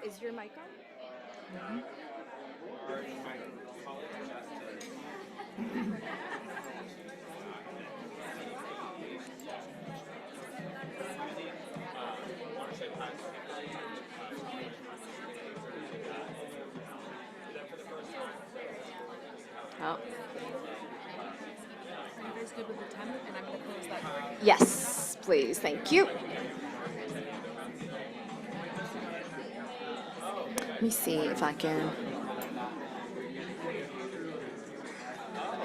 Is your mic on? Oh. Are you guys good with the 10? And I'm going to close that door. Yes, please. Thank you. Let me see if I can.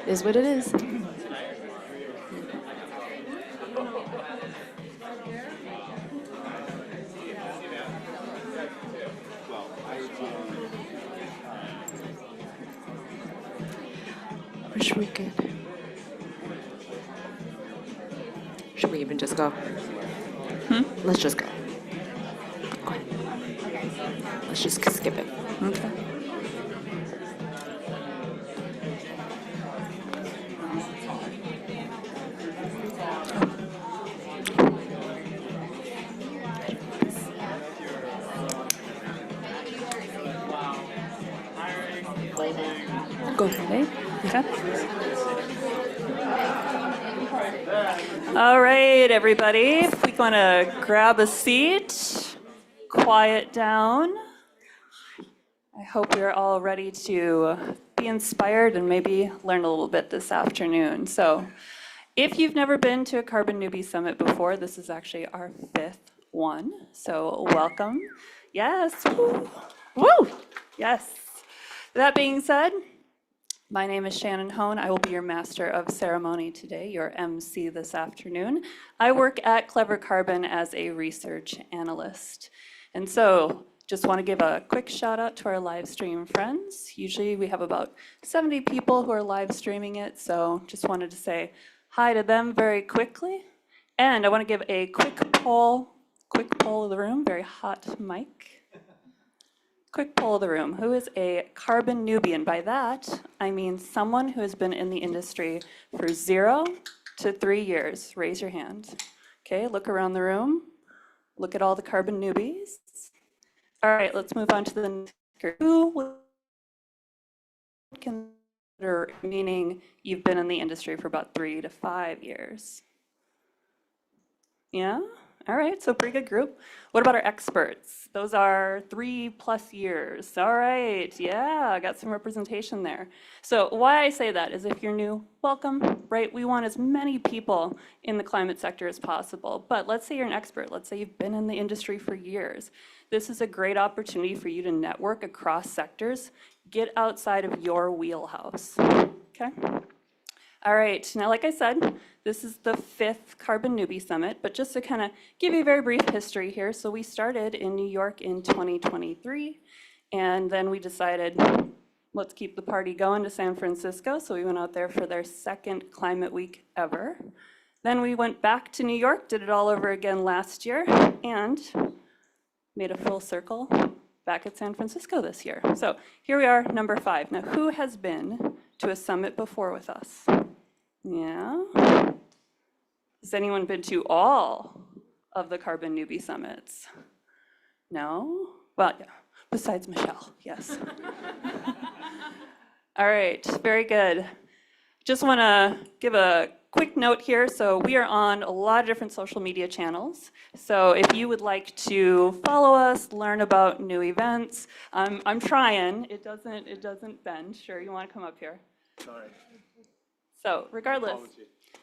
It is what it is. Wish we could. Should we even just go? Let's just go. Go ahead. Let's just skip it. Okay. Go ahead. Okay. All right, everybody. If we want to grab a seat, quiet down. I hope we're all ready to be inspired and maybe learn a little bit this afternoon. So if you've never been to a Carbon Newbie Summit before, this is actually our 5th one. So welcome. Yes. Woo. Woo. Yes. That being said, my name is Shannon Hone. I will be your master of ceremony today, your MC this afternoon. I work at Clever Carbon as a research analyst. And so just want to give a quick shout out to our live stream friends. Usually we have about 70 people who are live streaming it. So just wanted to say hi to them very quickly. And I want to give a quick poll of the room, very hot mic. Quick poll of the room. Who is a carbon newbie? And by that, I mean someone who has been in the industry for 0 to 3 years. Raise your hand. Okay, look around the room. Look at all the carbon newbies. All right, let's move on to the next speaker. Who would consider, meaning you've been in the industry for about 3 to 5 years? Yeah? All right, so pretty good group. What about our experts? Those are 3+ years. All right, yeah, I got some representation there. So why I say that is if you're new, welcome, right? We want as many people in the climate sector as possible. But let's say you're an expert. Let's say you've been in the industry for years. This is a great opportunity for you to network across sectors, get outside of your wheelhouse, okay? All right, now like I said, this is the 5th Carbon Newbie Summit, but just to kind of give you a very brief history here. So we started in New York in 2023, and then we decided, let's keep the party going to San Francisco. So we went out there for their 2nd Climate Week ever. Then we went back to New York, did it all over again last year, and made a full circle back at San Francisco this year. So here we are, number 5. Now, who has been to a summit before with us? Yeah. Has anyone been to all of the Carbon Newbie Summits? No? Well, yeah, besides Michelle, yes. All right, very good. Just want to give a quick note here. So we are on a lot of different social media channels. So if you would like to follow us, learn about new events, I'm trying. It doesn't bend. Sure, you want to come up here? Sorry. So regardless,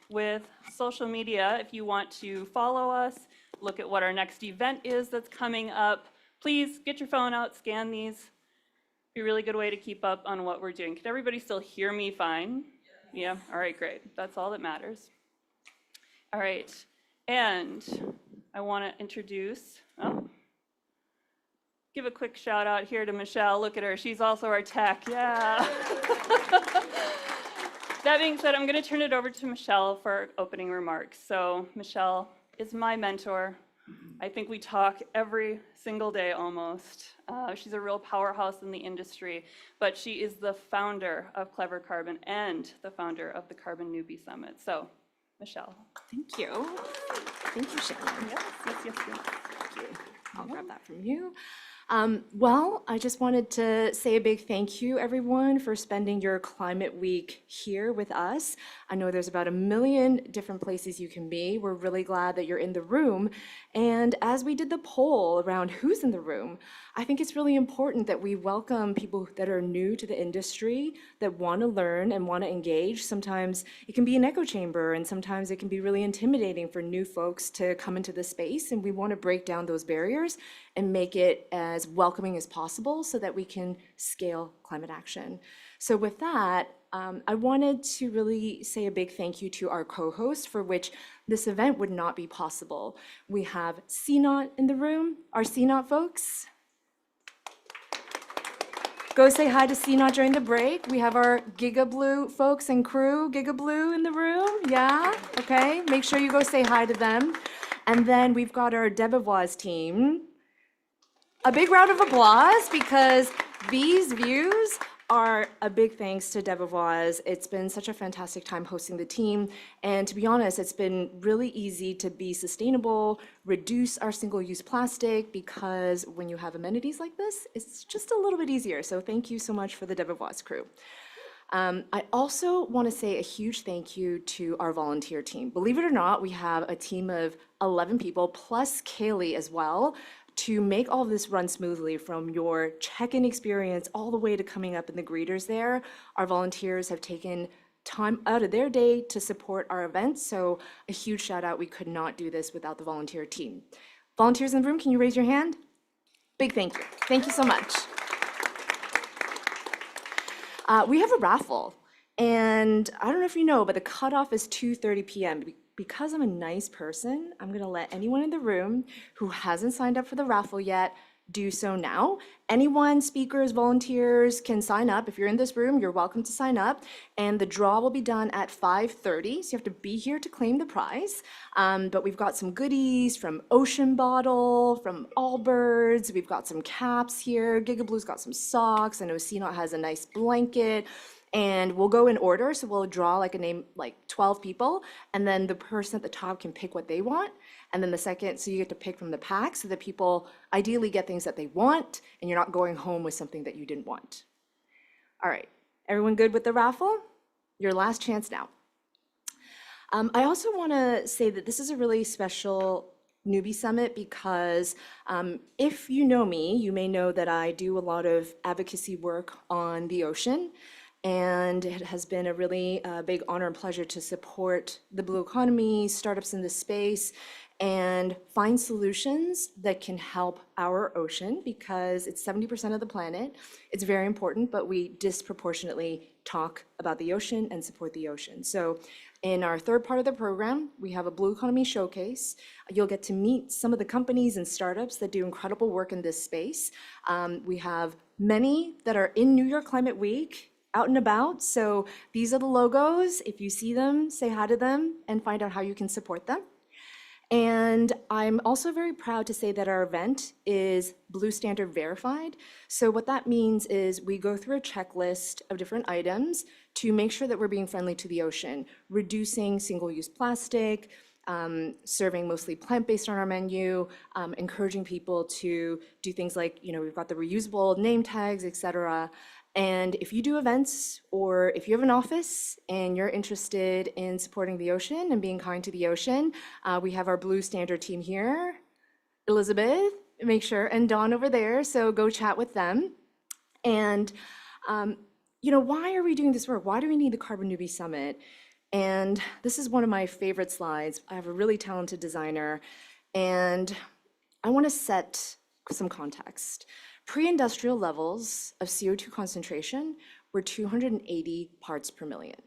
with social media, if you want to follow us, look at what our next event is that's coming up, please get your phone out, scan these. Be a really good way to keep up on what we're doing. Can everybody still hear me fine? Yeah, all right, great. That's all that matters. All right, and I want to give a quick shout out here to Michelle. Look at her, she's also our tech, yeah. That being said, I'm going to turn it over to Michelle for opening remarks. So Michelle is my mentor. I think we talk every single day almost. She's a real powerhouse in the industry, but she is the founder of Clever Carbon and the founder of the Carbon Newbie Summit. So, Michelle. Thank you. Thank you, Shannon. Yes. Thank you. I'll grab that from you. Well, I just wanted to say a big thank you, everyone, for spending your Climate Week here with us. I know there's about 1 million different places you can be. We're really glad that you're in the room. And as we did the poll around who's in the room, I think it's really important that we welcome people that are new to the industry, that want to learn and want to engage. Sometimes it can be an echo chamber, and sometimes it can be really intimidating for new folks to come into the space. And we want to break down those barriers and make it as welcoming as possible so that we can scale climate action. So with that, I wanted to really say a big thank you to our co-host, for which this event would not be possible. We have CNOT in the room, our CNOT folks. Go say hi to CNOT during the break. We have our GigaBlue folks and crew, GigaBlue in the room, yeah, okay. Make sure you go say hi to them. And then we've got our Debevoise team. A big round of applause, because these views are a big thanks to Debevoise. It's been such a fantastic time hosting the team. And to be honest, it's been really easy to be sustainable, reduce our single-use plastic, because when you have amenities like this, it's just a little bit easier. So thank you so much for the Debevoise crew. I also want to say a huge thank you to our volunteer team. Believe it or not, we have a team of 11 people, plus Kaylee as well, to make all of this run smoothly, from your check-in experience all the way to coming up in the greeters there. Our volunteers have taken time out of their day to support our events, so a huge shout out. We could not do this without the volunteer team. Volunteers in the room, can you raise your hand? Big thank you. Thank you so much. We have a raffle, and I don't know if you know, but the cutoff is 2:30 p.m. Because I'm a nice person, I'm gonna let anyone in the room who hasn't signed up for the raffle yet do so now. Anyone, speakers, volunteers, can sign up. If you're in this room, you're welcome to sign up. And the draw will be done at 5:30, so you have to be here to claim the prize. But we've got some goodies from Ocean Bottle, from Allbirds. We've got some caps here. GigaBlue's got some socks. I know CNOT has a nice blanket. And we'll go in order, so we'll draw like a name, like 12 people, and then the person at the top can pick what they want. And then the second, so you get to pick from the pack, so that people ideally get things that they want, and you're not going home with something that you didn't want. All right, everyone good with the raffle? Your last chance now. I also want to say that this is a really special Newbie Summit, because if you know me, you may know that I do a lot of advocacy work on the ocean. And it has been a really big honor and pleasure to support the blue economy, startups in this space, and find solutions that can help our ocean, because it's 70% of the planet. It's very important, but we disproportionately talk about the ocean and support the ocean. So in our third part of the program, we have a Blue Economy Showcase. You'll get to meet some of the companies and startups that do incredible work in this space. We have many that are in New York Climate Week, out and about. So these are the logos. If you see them, say hi to them and find out how you can support them. And I'm also very proud to say that our event is Blue Standard verified. So what that means is we go through a checklist of different items to make sure that we're being friendly to the ocean, reducing single-use plastic, serving mostly plant-based on our menu, encouraging people to do things like, we've got the reusable name tags, et cetera. And if you do events, or if you have an office and you're interested in supporting the ocean and being kind to the ocean, we have our Blue Standard team here, Elizabeth, make sure, and Dawn over there, so go chat with them. And, why are we doing this work? Why do we need the Carbon Newbie Summit? And this is one of my favorite slides. I have a really talented designer, and I want to set some context. Pre-industrial levels of CO2 concentration were 280 parts per million.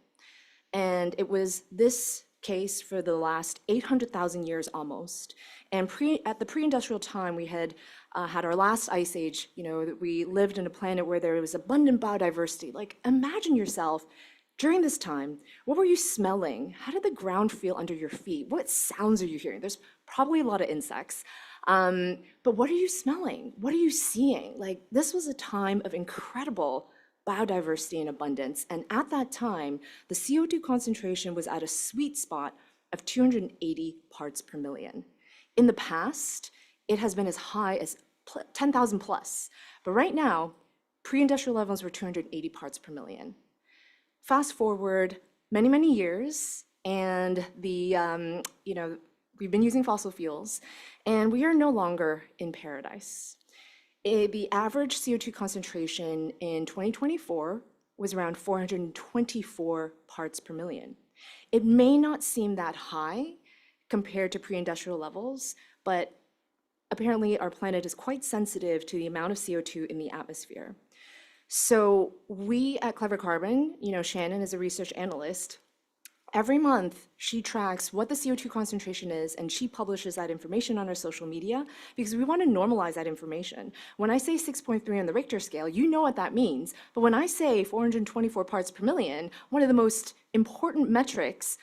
And it was this case for the last 800,000 years almost. And at the pre-industrial time, we had had our last ice age, that we lived in a planet where there was abundant biodiversity. Like, imagine yourself during this time, what were you smelling? How did the ground feel under your feet? What sounds are you hearing? There's probably a lot of insects. But what are you smelling? What are you seeing? Like, this was a time of incredible biodiversity and abundance. And at that time, the CO2 concentration was at a sweet spot of 280 parts per million. In the past, it has been as high as 10,000 plus. But right now, pre-industrial levels were 280 parts per million. Fast forward many, many years, and we've been using fossil fuels, and we are no longer in paradise. The average CO2 concentration in 2024 was around 424 parts per million. It may not seem that high compared to pre-industrial levels, but apparently our planet is quite sensitive to the amount of CO2 in the atmosphere. So we at Clever Carbon, Shannon is a research analyst. Every month, she tracks what the CO2 concentration is, and she publishes that information on our social media because we want to normalize that information. When I say 6.3 on the Richter scale, you know what that means. But when I say 424 parts per million, one of the most important metrics,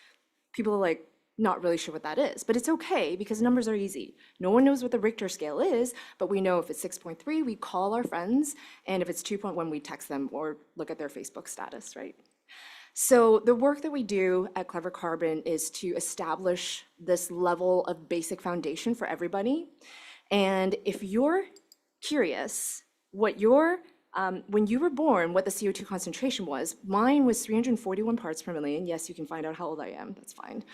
people are like, not really sure what that is. But it's okay because numbers are easy. No one knows what the Richter scale is, but we know if it's 6.3, we call our friends, and if it's 2.1, we text them or look at their Facebook status, right? So the work that we do at Clever Carbon is to establish this level of basic foundation for everybody. And if you're curious when you were born, what the CO2 concentration was, mine was 341 parts per million. Yes, you can find out how old I am, that's fine.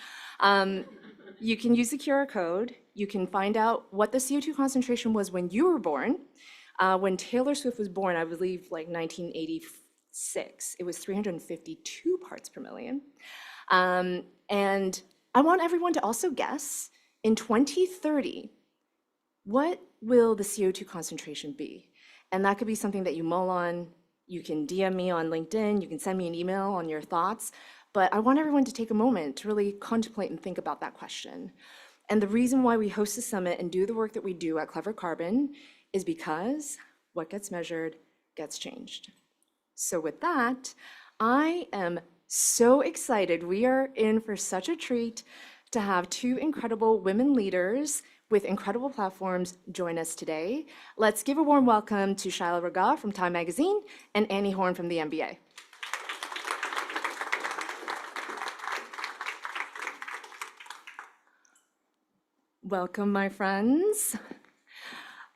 You can use the QR code. You can find out what the CO2 concentration was when you were born. When Taylor Swift was born, I believe like 1984. It was 352 parts per million. And I want everyone to also guess, in 2030, what will the CO2 concentration be? And that could be something that you mull on. You can DM me on LinkedIn. You can send me an email on your thoughts. But I want everyone to take a moment to really contemplate and think about that question. And the reason why we host the summit and do the work that we do at Clever Carbon is because what gets measured gets changed. So with that, I am so excited. We are in for such a treat to have two incredible women leaders with incredible platforms join us today. Let's give a warm welcome to Shaila Raga from Time Magazine and Annie Horn from the NBA. Welcome, my friends.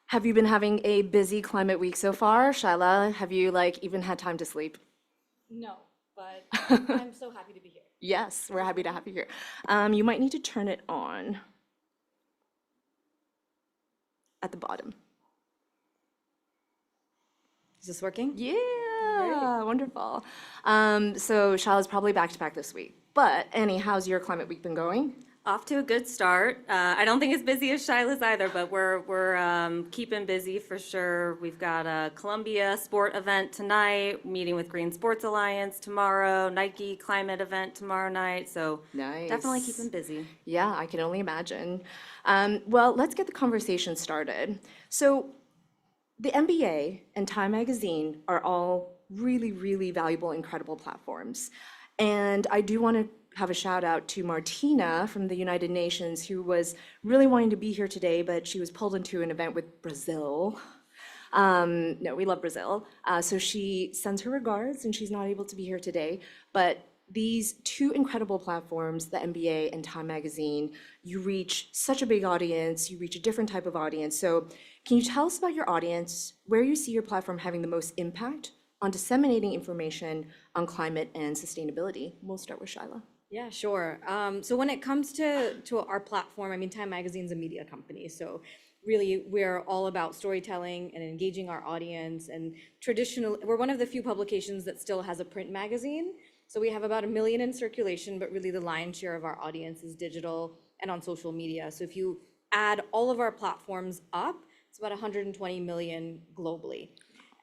Have you been having a busy climate week so far? Shaila, have you even had time to sleep? No, but I'm so happy to be here. Yes, we're happy to have you here. You might need to turn it on at the bottom. Is this working? Yeah, wonderful. So Shaila's probably back to back this week. But Annie, how's your climate week been going? Off to a good start. I don't think as busy as Shaila's either, but we're keeping busy for sure. We've got a Columbia sport event tonight, meeting with Green Sports Alliance tomorrow, Nike climate event tomorrow night. So Nice. definitely keeping busy. Yeah, I can only imagine. Well, let's get the conversation started. So the NBA and Time Magazine are all really, really valuable, incredible platforms. And I do want to have a shout out to Martina from the United Nations, who was really wanting to be here today, but she was pulled into an event with Brazil. No, we love Brazil. So she sends her regards, and she's not able to be here today. But these two incredible platforms, the NBA and Time Magazine, you reach such a big audience, you reach a different type of audience. So can you tell us about your audience, where you see your platform having the most impact on disseminating information on climate and sustainability? We'll start with Shaila. Yeah, sure. So when it comes to our platform, I mean, Time Magazine's a media company. So really, we're all about storytelling and engaging our audience. And traditionally, we're one of the few publications that still has a print magazine. So we have about 1 million in circulation, but really the lion's share of our audience is digital and on social media. So if you add all of our platforms up, it's about 120 million globally.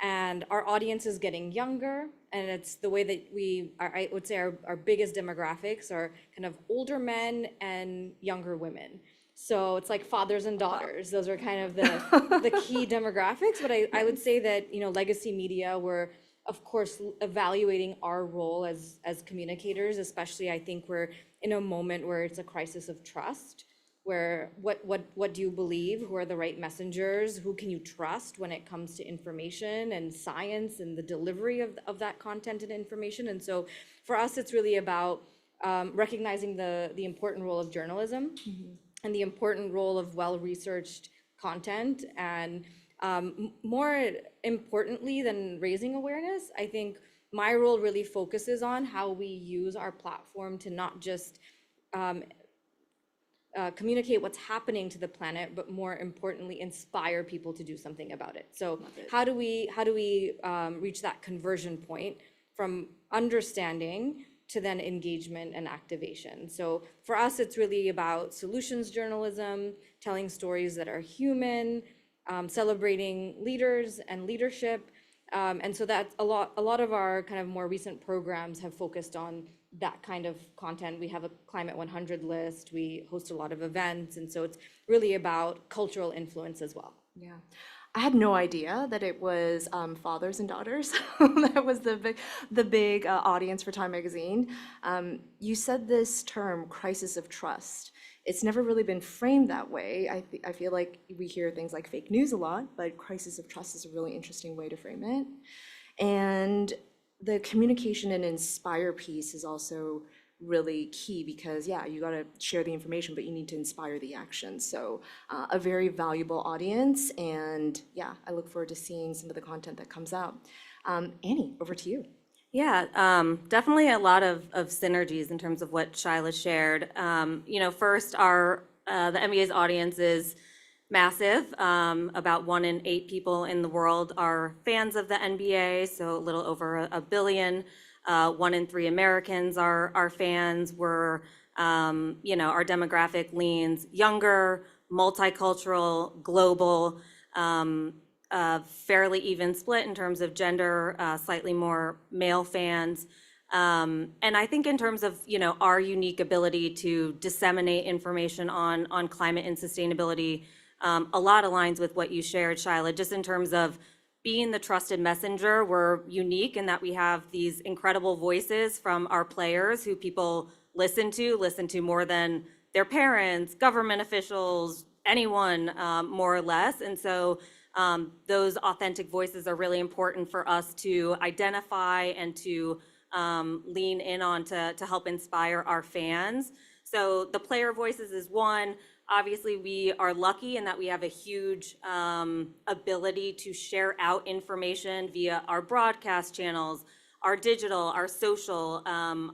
And our audience is getting younger, and it's the way that I would say our biggest demographics are kind of older men and younger women. So it's like fathers and daughters. Those are kind of the key demographics. But I would say that, legacy media, we're, of course, evaluating our role as communicators, especially I think we're in a moment where it's a crisis of trust. where what do you believe? Who are the right messengers? Who can you trust when it comes to information and science and the delivery of that content and information? And so for us, it's really about recognizing the important role of journalism and the important role of well-researched content. And more importantly than raising awareness, I think my role really focuses on how we use our platform to not just communicate what's happening to the planet, but more importantly, inspire people to do something about it. So how do we reach that conversion point from understanding to then engagement and activation? So for us, it's really about solutions journalism, telling stories that are human, celebrating leaders and leadership. And so that's a lot of our kind of more recent programs have focused on that kind of content. We have a Climate 100 list, we host a lot of events, and so it's really about cultural influence as well. Yeah. I had no idea that it was fathers and daughters. That was the big audience for Time Magazine. You said this term, crisis of trust. It's never really been framed that way. I feel like we hear things like fake news a lot, but crisis of trust is a really interesting way to frame it. And the communication and inspire piece is also really key because, yeah, you got to share the information, but you need to inspire the action. So a very valuable audience. And yeah, I look forward to seeing some of the content that comes out. Annie, over to you. Yeah, definitely a lot of synergies in terms of what Shyla shared. First, the NBA's audience is massive. About 1 in 8 people in the world are fans of the NBA, so a little over a billion. 1 in 3 Americans are fans. Our demographic leans younger, multicultural, global. Fairly even split in terms of gender, slightly more male fans. And I think in terms of, our unique ability to disseminate information on climate and sustainability, a lot aligns with what you shared, Shyla, just in terms of being the trusted messenger. We're unique in that we have these incredible voices from our players who people listen to more than their parents, government officials, anyone, more or less. And so those authentic voices are really important for us to identify and to lean in on to help inspire our fans. So the player voices is one. Obviously, we are lucky in that we have a huge ability to share out information via our broadcast channels, our digital, our social.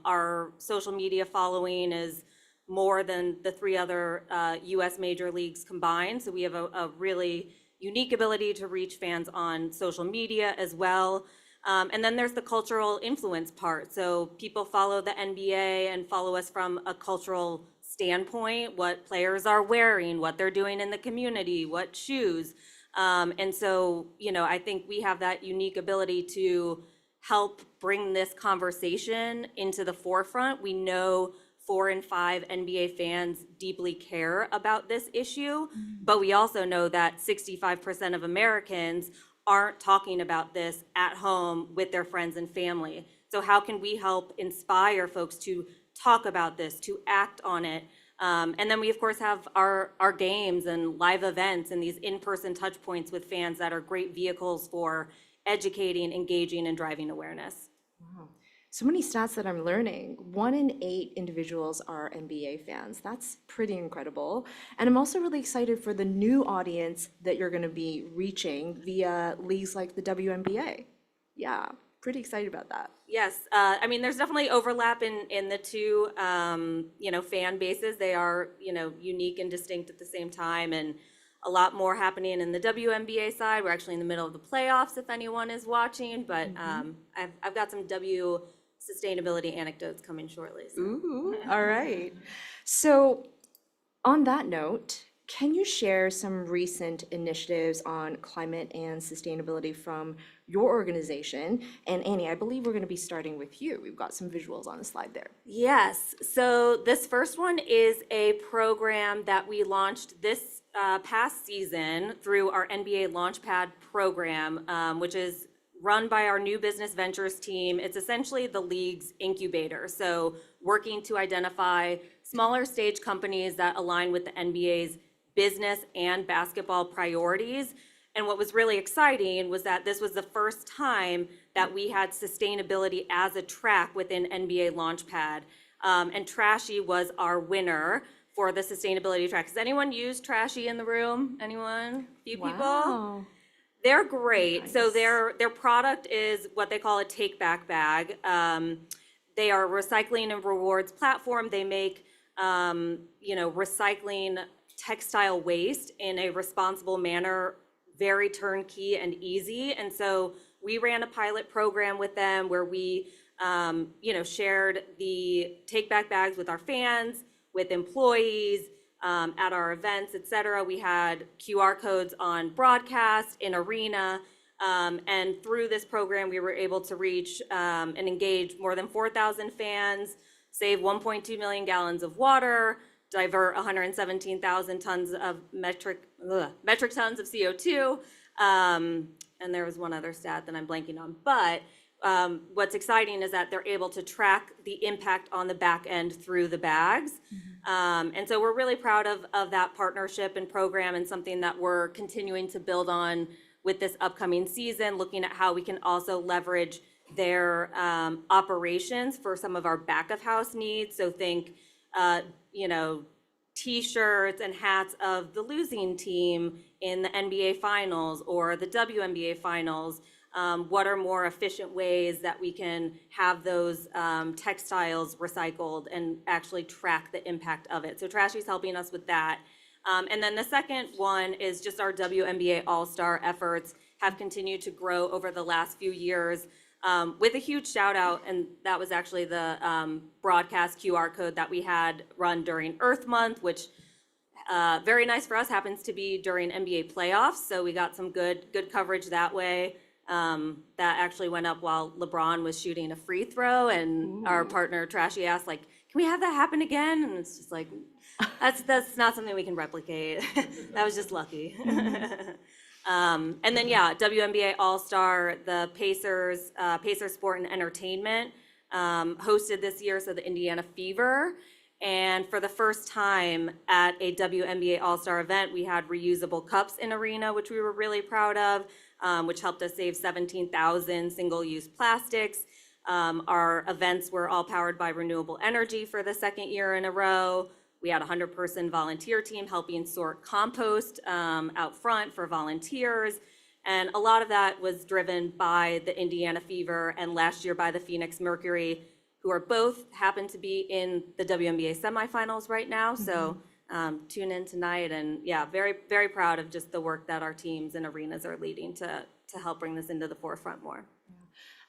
Our social media following is more than the 3 other US major leagues combined. So we have a really unique ability to reach fans on social media as well. And then there's the cultural influence part. So people follow the NBA and follow us from a cultural standpoint, what players are wearing, what they're doing in the community, what shoes. And so, I think we have that unique ability to help bring this conversation into the forefront. We know 4 in 5 NBA fans deeply care about this issue, but we also know that 65% of Americans aren't talking about this at home with their friends and family. So how can we help inspire folks to talk about this, to act on it? And then we, of course, have our games and live events and these in-person touch points with fans that are great vehicles for educating, engaging, and driving awareness. Wow. So many stats that I'm learning. 1 in 8 individuals are NBA fans. That's pretty incredible. And I'm also really excited for the new audience that you're going to be reaching via leagues like the WNBA. Yeah, pretty excited about that. Yes, there's definitely overlap in the two, fan bases. They are, unique and distinct at the same time, and a lot more happening in the WNBA side. We're actually in the middle of the playoffs, if anyone is watching, but I've got some sustainability anecdotes coming shortly. So. Ooh, all right. So on that note, can you share some recent initiatives on climate and sustainability from your organization? And Annie, I believe we're going to be starting with you. We've got some visuals on the slide there. Yes. So this first one is a program that we launched this past season through our NBA Launchpad program, which is run by our new business ventures team. It's essentially the league's incubator. So working to identify smaller stage companies that align with the NBA's business and basketball priorities. And what was really exciting was that this was the first time that we had sustainability as a track within NBA Launchpad. And Trashy was our winner for the sustainability track. Has anyone used Trashy in the room? Anyone? Few people? Wow. They're great. So Nice. their product is what they call a take back bag. They are a recycling and rewards platform. They make recycling textile waste in a responsible manner, very turnkey and easy. And so we ran a pilot program with them where we shared the take back bags with our fans, with employees, at our events, et cetera. We had QR codes on broadcast, in arena, and through this program, we were able to reach and engage more than 4,000 fans, save 1.2 million gallons of water, divert 117,000 tons of metric tons of CO2, and there was one other stat that I'm blanking on. But what's exciting is that they're able to track the impact on the back end through the bags. And so we're really proud of that partnership and program, and something that we're continuing to build on with this upcoming season, looking at how we can also leverage their operations for some of our back of house needs. So think, T-shirts and hats of the losing team in the NBA Finals or the WNBA Finals. What are more efficient ways that we can have those textiles recycled and actually track the impact of it? So Trashy's helping us with that. And then the second one is just our WNBA All-Star efforts have continued to grow over the last few years, with a huge shout out, and that was actually the broadcast QR code that we had run during Earth Month, which very nice for us, happens to be during NBA playoffs. So we got some good coverage that way. That actually went up while LeBron was shooting a free throw, and our partner Trashy asked, like, can we have that happen again? And it's just like, that's not something we can replicate. That was just lucky. And then WNBA All-Star, the Pacers Sport and Entertainment hosted this year, so the Indiana Fever. And for the first time at a WNBA All-Star event, we had reusable cups in arena, which we were really proud of, which helped us save 17,000 single-use plastics. Our events were all powered by renewable energy for the second year in a row. We had a 100-person volunteer team helping sort compost out front for volunteers. And a lot of that was driven by the Indiana Fever and last year by the Phoenix Mercury, who are both happen to be in the WNBA semifinals right now. So tune in tonight. And very, very proud of just the work that our teams and arenas are leading to help bring this into the forefront more.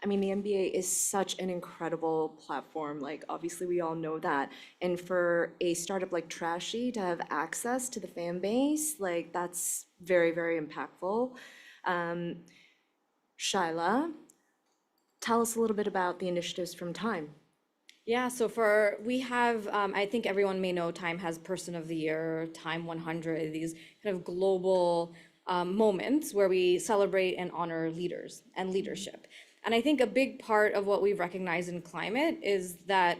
I mean, the NBA is such an incredible platform. Like, obviously, we all know that. And for a startup like Trashy to have access to the fan base, like, that's very, very impactful. Shyla, tell us a little bit about the initiatives from Time. Yeah, so we have, I think everyone may know Time has Person of the Year, Time 100, these kind of global moments where we celebrate and honor leaders and leadership. And I think a big part of what we recognize in climate is that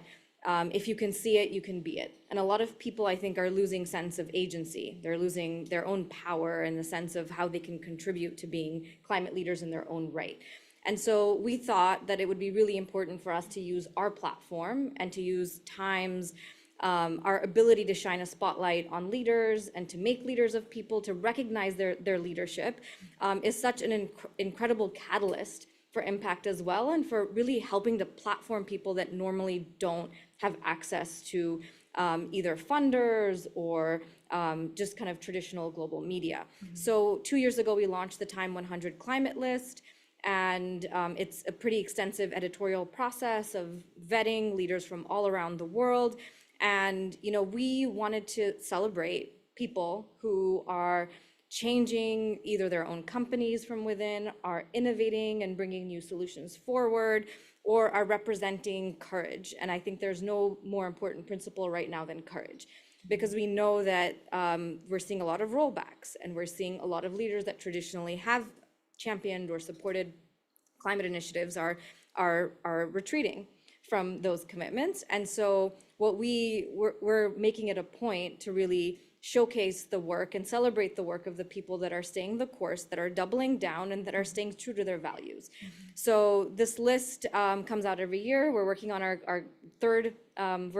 if you can see it, you can be it. And a lot of people, I think, are losing sense of agency. They're losing their own power in the sense of how they can contribute to being climate leaders in their own right. And so we thought that it would be really important for us to use our platform and to use Time's our ability to shine a spotlight on leaders and to make leaders of people, to recognize their leadership, is such an incredible catalyst for impact as well, and for really helping to platform people that normally don't have access to either funders or just kind of traditional global media. So 2 years ago, we launched the Time 100 Climate List, and it's a pretty extensive editorial process of vetting leaders from all around the world. And we wanted to celebrate people who are changing either their own companies from within, are innovating and bringing new solutions forward, or are representing courage. And I think there's no more important principle right now than courage, because we know that we're seeing a lot of rollbacks, and we're seeing a lot of leaders that traditionally have championed or supported climate initiatives are retreating from those commitments. And so what we're making it a point to really showcase the work and celebrate the work of the people that are staying the course, that are doubling down, and that are staying true to their values. So this list comes out every year. We're working on our third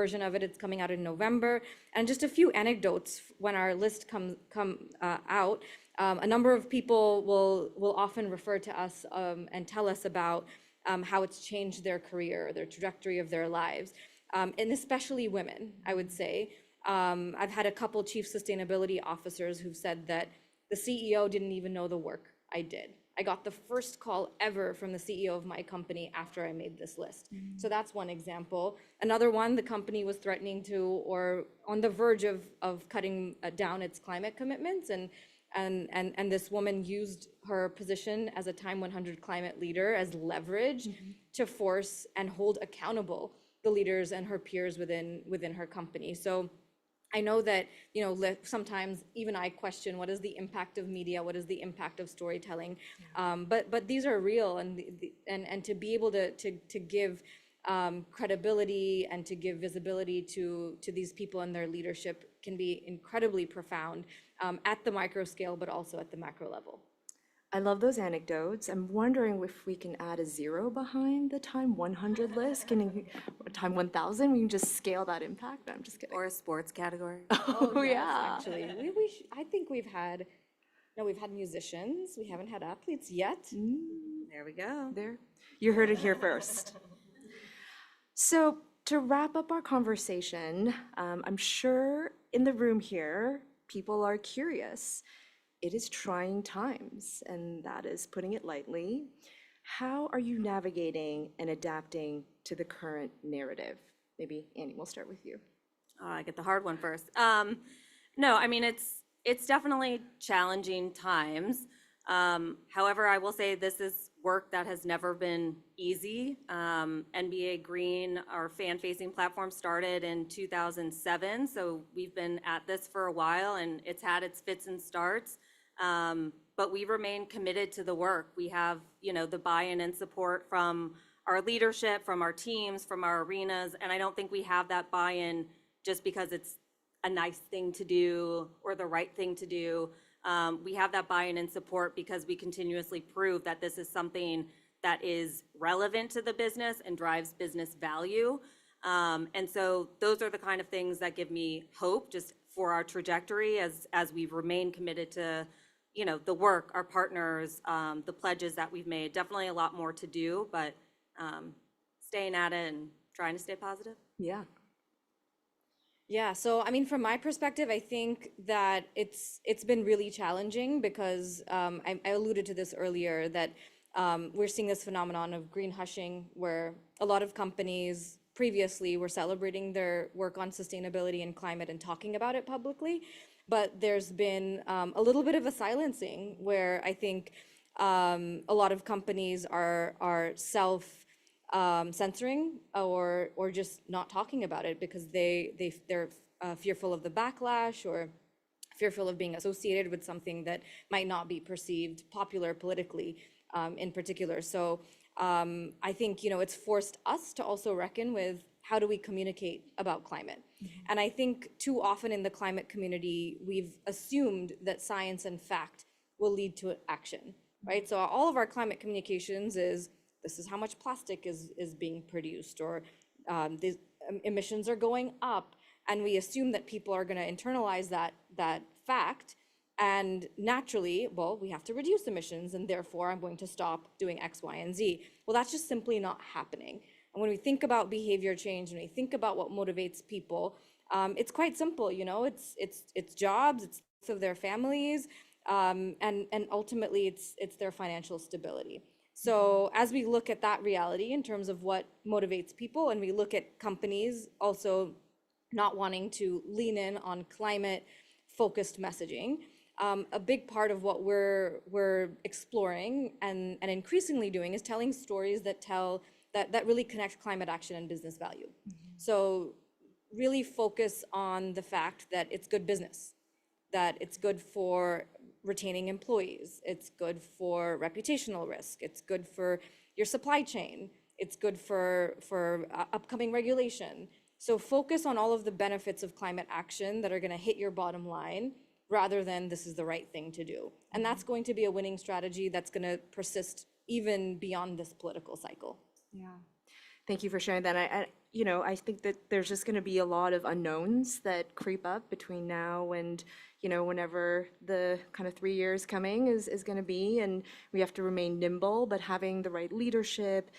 version of it. It's coming out in November. And just a few anecdotes when our list come out. A number of people will often refer to us and tell us about how it's changed their career, their trajectory of their lives, and especially women, I would say. I've had a couple chief sustainability officers who've said that the CEO didn't even know the work I did. I got the first call ever from the CEO of my company after I made this list. So that's one example. Another one, the company was threatening to, or on the verge of cutting down its climate commitments, and this woman used her position as a Time 100 climate leader as leverage to force and hold accountable the leaders and her peers within her company. So I know that, sometimes even I question, what is the impact of media? What is the impact of storytelling? But these are real, and to be able to give credibility and to give visibility to these people and their leadership can be incredibly profound at the micro scale, but also at the macro level. I love those anecdotes. I'm wondering if we can add a 0 behind the Time 100 list. Time 1000, we can just scale that impact. No, I'm just kidding. Or a sports category. Oh, Yes, yeah. actually, I think we've had musicians. We haven't had athletes yet. There we go. There, you heard it here first. So to wrap up our conversation, I'm sure in the room here, people are curious. It is trying times, and that is putting it lightly. How are you navigating and adapting to the current narrative? Maybe Annie, we'll start with you. I get the hard one first. No, I mean, it's definitely challenging times. However, I will say this is work that has never been easy. NBA Green, our fan-facing platform, started in 2007, so we've been at this for a while, and it's had its fits and starts. But we remain committed to the work. We have, the buy-in and support from our leadership, from our teams, from our arenas, and I don't think we have that buy-in just because it's a nice thing to do or the right thing to do. We have that buy-in and support because we continuously prove that this is something that is relevant to the business and drives business value. And so those are the kind of things that give me hope just for our trajectory as we remain committed to, the work, our partners, the pledges that we've made. Definitely a lot more to do, but staying at it and trying to stay positive. Yeah. Yeah, so I mean, from my perspective, I think that it's been really challenging because I alluded to this earlier, that we're seeing this phenomenon of green hushing, where a lot of companies previously were celebrating their work on sustainability and climate and talking about it publicly, but there's been a little bit of a silencing where I think a lot of companies are censoring or just not talking about it because they're fearful of the backlash or fearful of being associated with something that might not be perceived popular politically in particular. So I think it's forced us to also reckon with how do we communicate about climate. And I think too often in the climate community, we've assumed that science and fact will lead to action, right? So all of our climate communications is, this is how much plastic is being produced, or these emissions are going up, and we assume that people are going to internalize that fact, and naturally, well, we have to reduce emissions, and therefore I'm going to stop doing X, Y, and Z. Well, that's just simply not happening. And when we think about behavior change, when we think about what motivates people, it's quite simple. It's jobs, it's of their families, and ultimately it's their financial stability. So as we look at that reality in terms of what motivates people, and we look at companies also not wanting to lean in on climate-focused messaging, a big part of what we're exploring and increasingly doing is telling stories that really connect climate action and business value. So really focus on the fact that it's good business, that it's good for retaining employees, it's good for reputational risk, it's good for your supply chain. It's good for upcoming regulation. So focus on all of the benefits of climate action that are going to hit your bottom line rather than this is the right thing to do. And that's going to be a winning strategy that's going to persist even beyond this political cycle. Yeah. Thank you for sharing that. I think that there's just going to be a lot of unknowns that creep up between now and, whenever the kind of 3 years coming is going to be, and we have to remain nimble, but having the right leadership,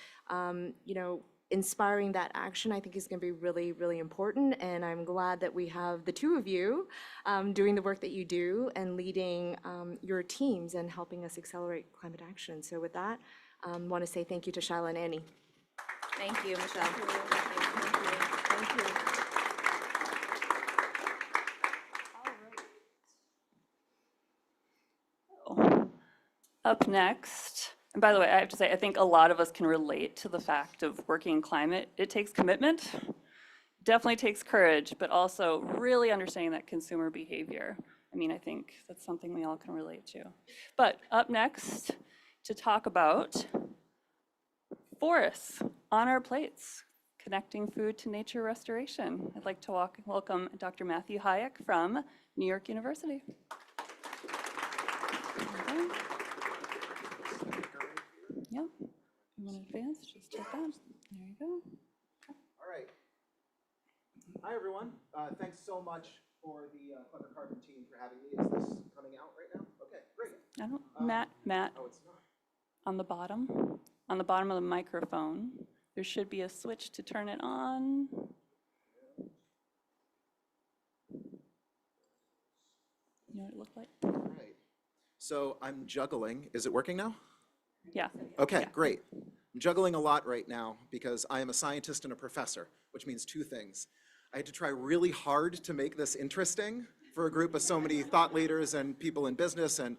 inspiring that action, I think is going to be really, really important. And I'm glad that we have the two of you doing the work that you do and leading your teams and helping us accelerate climate action. So with that, I want to say thank you to Shyla and Annie. Thank you, Michelle. Thank you. Up next, and by the way, I have to say, I think a lot of us can relate to the fact of working in climate. It takes commitment, definitely takes courage, but also really understanding that consumer behavior. I think that's something we all can relate to. But up next, to talk about forests on our plates, connecting food to nature restoration. I'd like to welcome Dr. Matthew Hayek from New York University. Yep. You want to advance? Just take that. There you go. All right. Hi, everyone. Thanks so much for the Clever Carbon team for having me. Is this coming out right now? Okay, great. I don't, Matt. Oh, it's not. On the bottom of the microphone, there should be a switch to turn it on. You know what it looked like? All right. So I'm juggling. Is it working now? Yeah. Okay, Yeah. great. I'm juggling a lot right now because I am a scientist and a professor, which means two things. I had to try really hard to make this interesting for a group of so many thought leaders and people in business and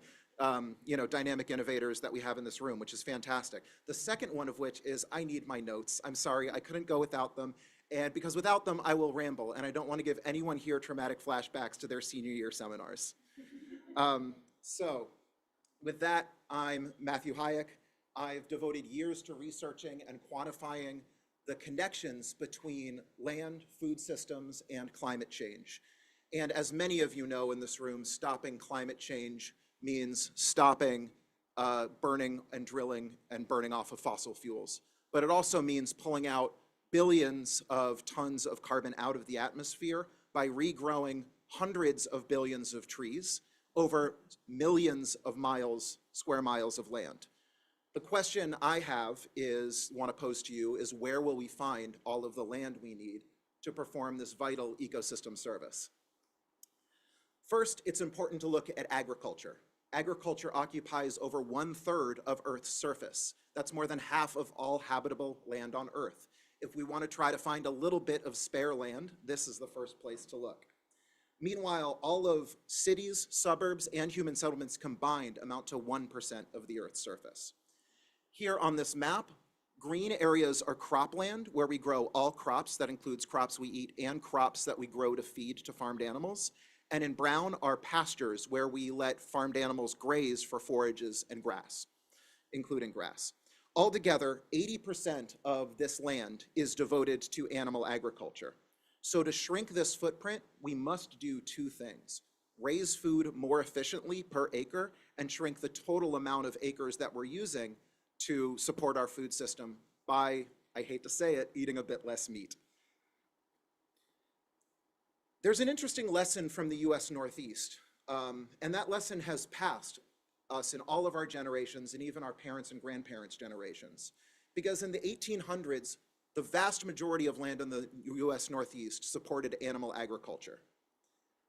dynamic innovators that we have in this room, which is fantastic. The second one of which is I need my notes. I'm sorry, I couldn't go without them. And because without them, I will ramble, and I don't want to give anyone here traumatic flashbacks to their senior year seminars. So with that, I'm Matthew Hayek. I've devoted years to researching and quantifying the connections between land, food systems, and climate change. And as many of you know in this room, stopping climate change means stopping burning and drilling and burning off of fossil fuels. But it also means pulling out billions of tons of carbon out of the atmosphere by regrowing hundreds of billions of trees over millions of square miles of land. The question I want to pose to you is where will we find all of the land we need to perform this vital ecosystem service? First, it's important to look at agriculture. Agriculture occupies over 1/3 of Earth's surface. That's more than half of all habitable land on Earth. If we want to try to find a little bit of spare land, this is the first place to look. Meanwhile, all of cities, suburbs, and human settlements combined amount to 1% of the Earth's surface. Here on this map, green areas are cropland, where we grow all crops. That includes crops we eat and crops that we grow to feed to farmed animals. And in brown are pastures, where we let farmed animals graze for forages and grass, including grass. Altogether, 80% of this land is devoted to animal agriculture. So to shrink this footprint, we must do two things: raise food more efficiently per acre and shrink the total amount of acres that we're using to support our food system by, I hate to say it, eating a bit less meat. There's an interesting lesson from the US Northeast, and that lesson has passed us in all of our generations and even our parents' and grandparents' generations. Because in the 1800s, the vast majority of land in the US Northeast supported animal agriculture.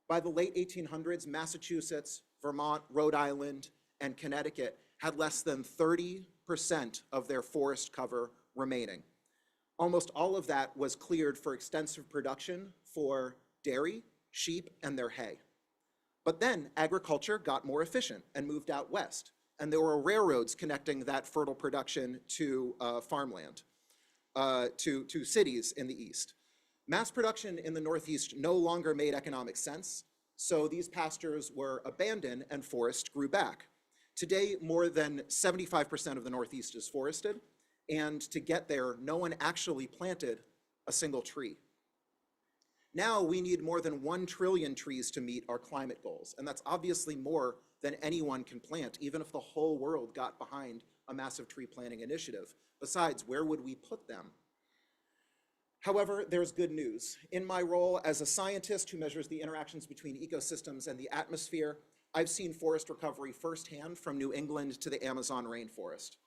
By the late 1800s, Massachusetts, Vermont, Rhode Island, and Connecticut had less than 30% of their forest cover remaining. Almost all of that was cleared for extensive production for dairy, sheep, and their hay. But then agriculture got more efficient and moved out west, and there were railroads connecting that fertile production to farmland, to cities in the east. Mass production in the Northeast no longer made economic sense, so these pastures were abandoned and forest grew back. Today, more than 75% of the Northeast is forested, And to get there, no one actually planted a single tree. Now we need more than 1 trillion trees to meet our climate goals. And that's obviously more than anyone can plant, even if the whole world got behind a massive tree planting initiative. Besides, where would we put them? However, there's good news. In my role as a scientist who measures the interactions between ecosystems and the atmosphere, I've seen forest recovery firsthand from New England to the Amazon rainforest.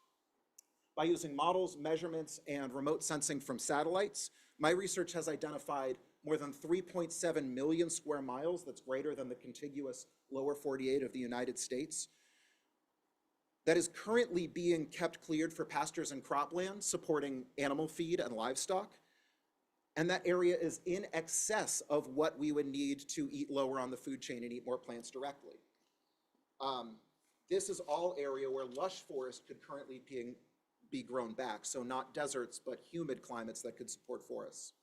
By using models, measurements, and remote sensing from satellites, my research has identified more than 3.7 million square miles, that's greater than the contiguous lower 48 of the United States, that is currently being kept cleared for pastures and cropland, supporting animal feed and livestock. And that area is in excess of what we would need to eat lower on the food chain and eat more plants directly. This is all area where lush forest could currently be grown back, so not deserts, but humid climates that could support forests.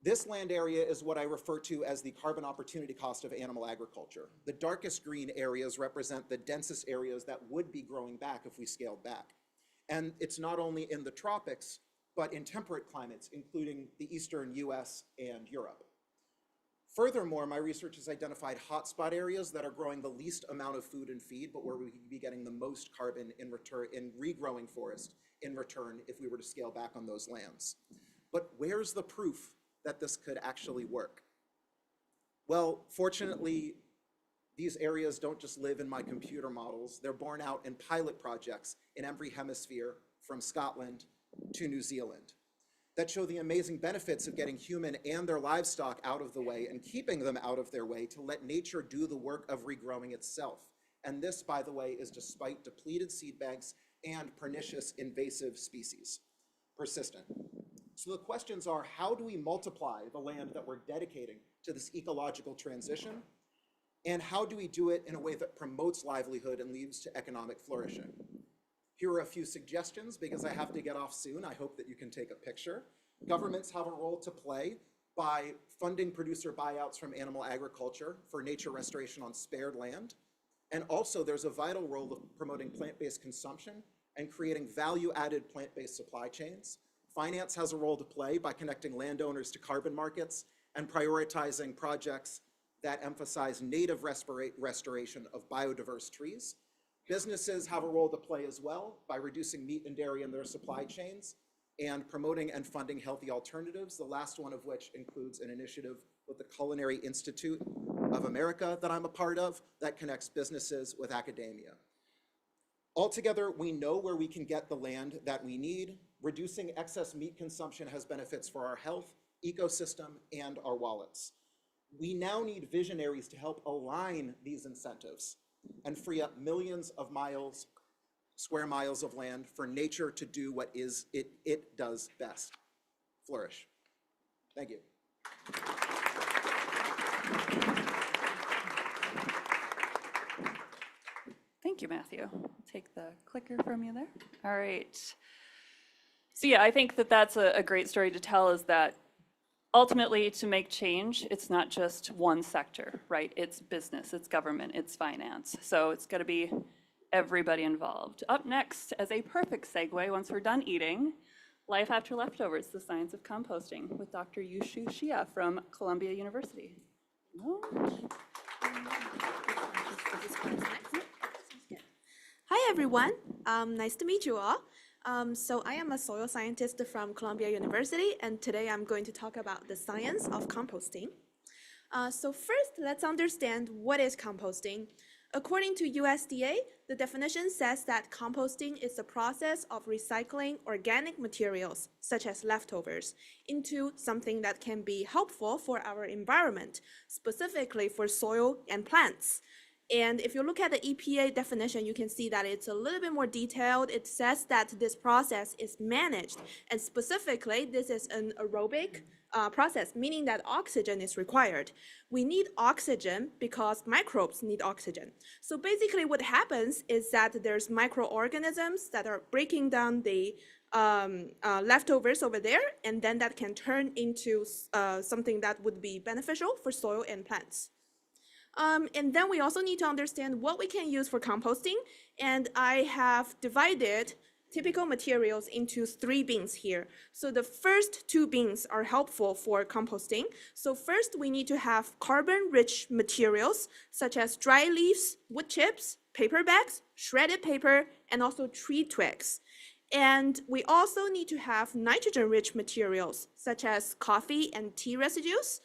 This land area is what I refer to as the carbon opportunity cost of animal agriculture. The darkest green areas represent the densest areas that would be growing back if we scaled back. And it's not only in the tropics, but in temperate climates, including the eastern US and Europe. Furthermore, my research has identified hotspot areas that are growing the least amount of food and feed, but where we could be getting the most carbon in return, in regrowing forest in return if we were to scale back on those lands. But where's the proof that this could actually work? Well, fortunately, these areas don't just live in my computer models. They're borne out in pilot projects in every hemisphere, from Scotland to New Zealand, that show the amazing benefits of getting human and their livestock out of the way and keeping them out of their way to let nature do the work of regrowing itself. And this, by the way, is despite depleted seed banks and pernicious invasive species persistent. So the questions are, how do we multiply the land that we're dedicating to this ecological transition? And how do we do it in a way that promotes livelihood and leads to economic flourishing? Here are a few suggestions, because I have to get off soon. I hope that you can take a picture. Governments have a role to play by funding producer buyouts from animal agriculture for nature restoration on spared land. And also there's a vital role of promoting plant-based consumption and creating value-added plant-based supply chains. Finance has a role to play by connecting landowners to carbon markets and prioritizing projects that emphasize native restoration of biodiverse trees. Businesses have a role to play as well by reducing meat and dairy in their supply chains and promoting and funding healthy alternatives, the last one of which includes an initiative with the Culinary Institute of America that I'm a part of that connects businesses with academia. Altogether, we know where we can get the land that we need. Reducing excess meat consumption has benefits for our health, ecosystem, and our wallets. We now need visionaries to help align these incentives and free up millions of square miles of land for nature to do what it does best, flourish. Thank you. Thank you, Matthew. I'll take the clicker from you there. All right. So yeah, I think that that's a great story to tell, is that ultimately, to make change, it's not just one sector, right? It's business, it's government, it's finance. So it's got to be everybody involved. Up next, as a perfect segue, once we're done eating, Life After Leftovers, the Science of Composting, with Dr. Yushu Shia from Columbia University. Hi, everyone. Nice to meet you all. So I am a soil scientist from Columbia University, and today I'm going to talk about the science of composting. So first, let's understand what is composting. According to USDA, the definition says that composting is the process of recycling organic materials, such as leftovers, into something that can be helpful for our environment, specifically for soil and plants. And if you look at the EPA definition, you can see that it's a little bit more detailed. It says that this process is managed, and specifically, this is an aerobic process, meaning that oxygen is required. We need oxygen because microbes need oxygen. So basically what happens is that there's microorganisms that are breaking down the leftovers over there, and then that can turn into something that would be beneficial for soil and plants. And then we also need to understand what we can use for composting, and I have divided typical materials into 3 bins here. So the first 2 bins are helpful for composting. So first we need to have carbon-rich materials such as dry leaves, wood chips, paper bags, shredded paper, and also tree twigs. And we also need to have nitrogen-rich materials such as coffee and tea residues,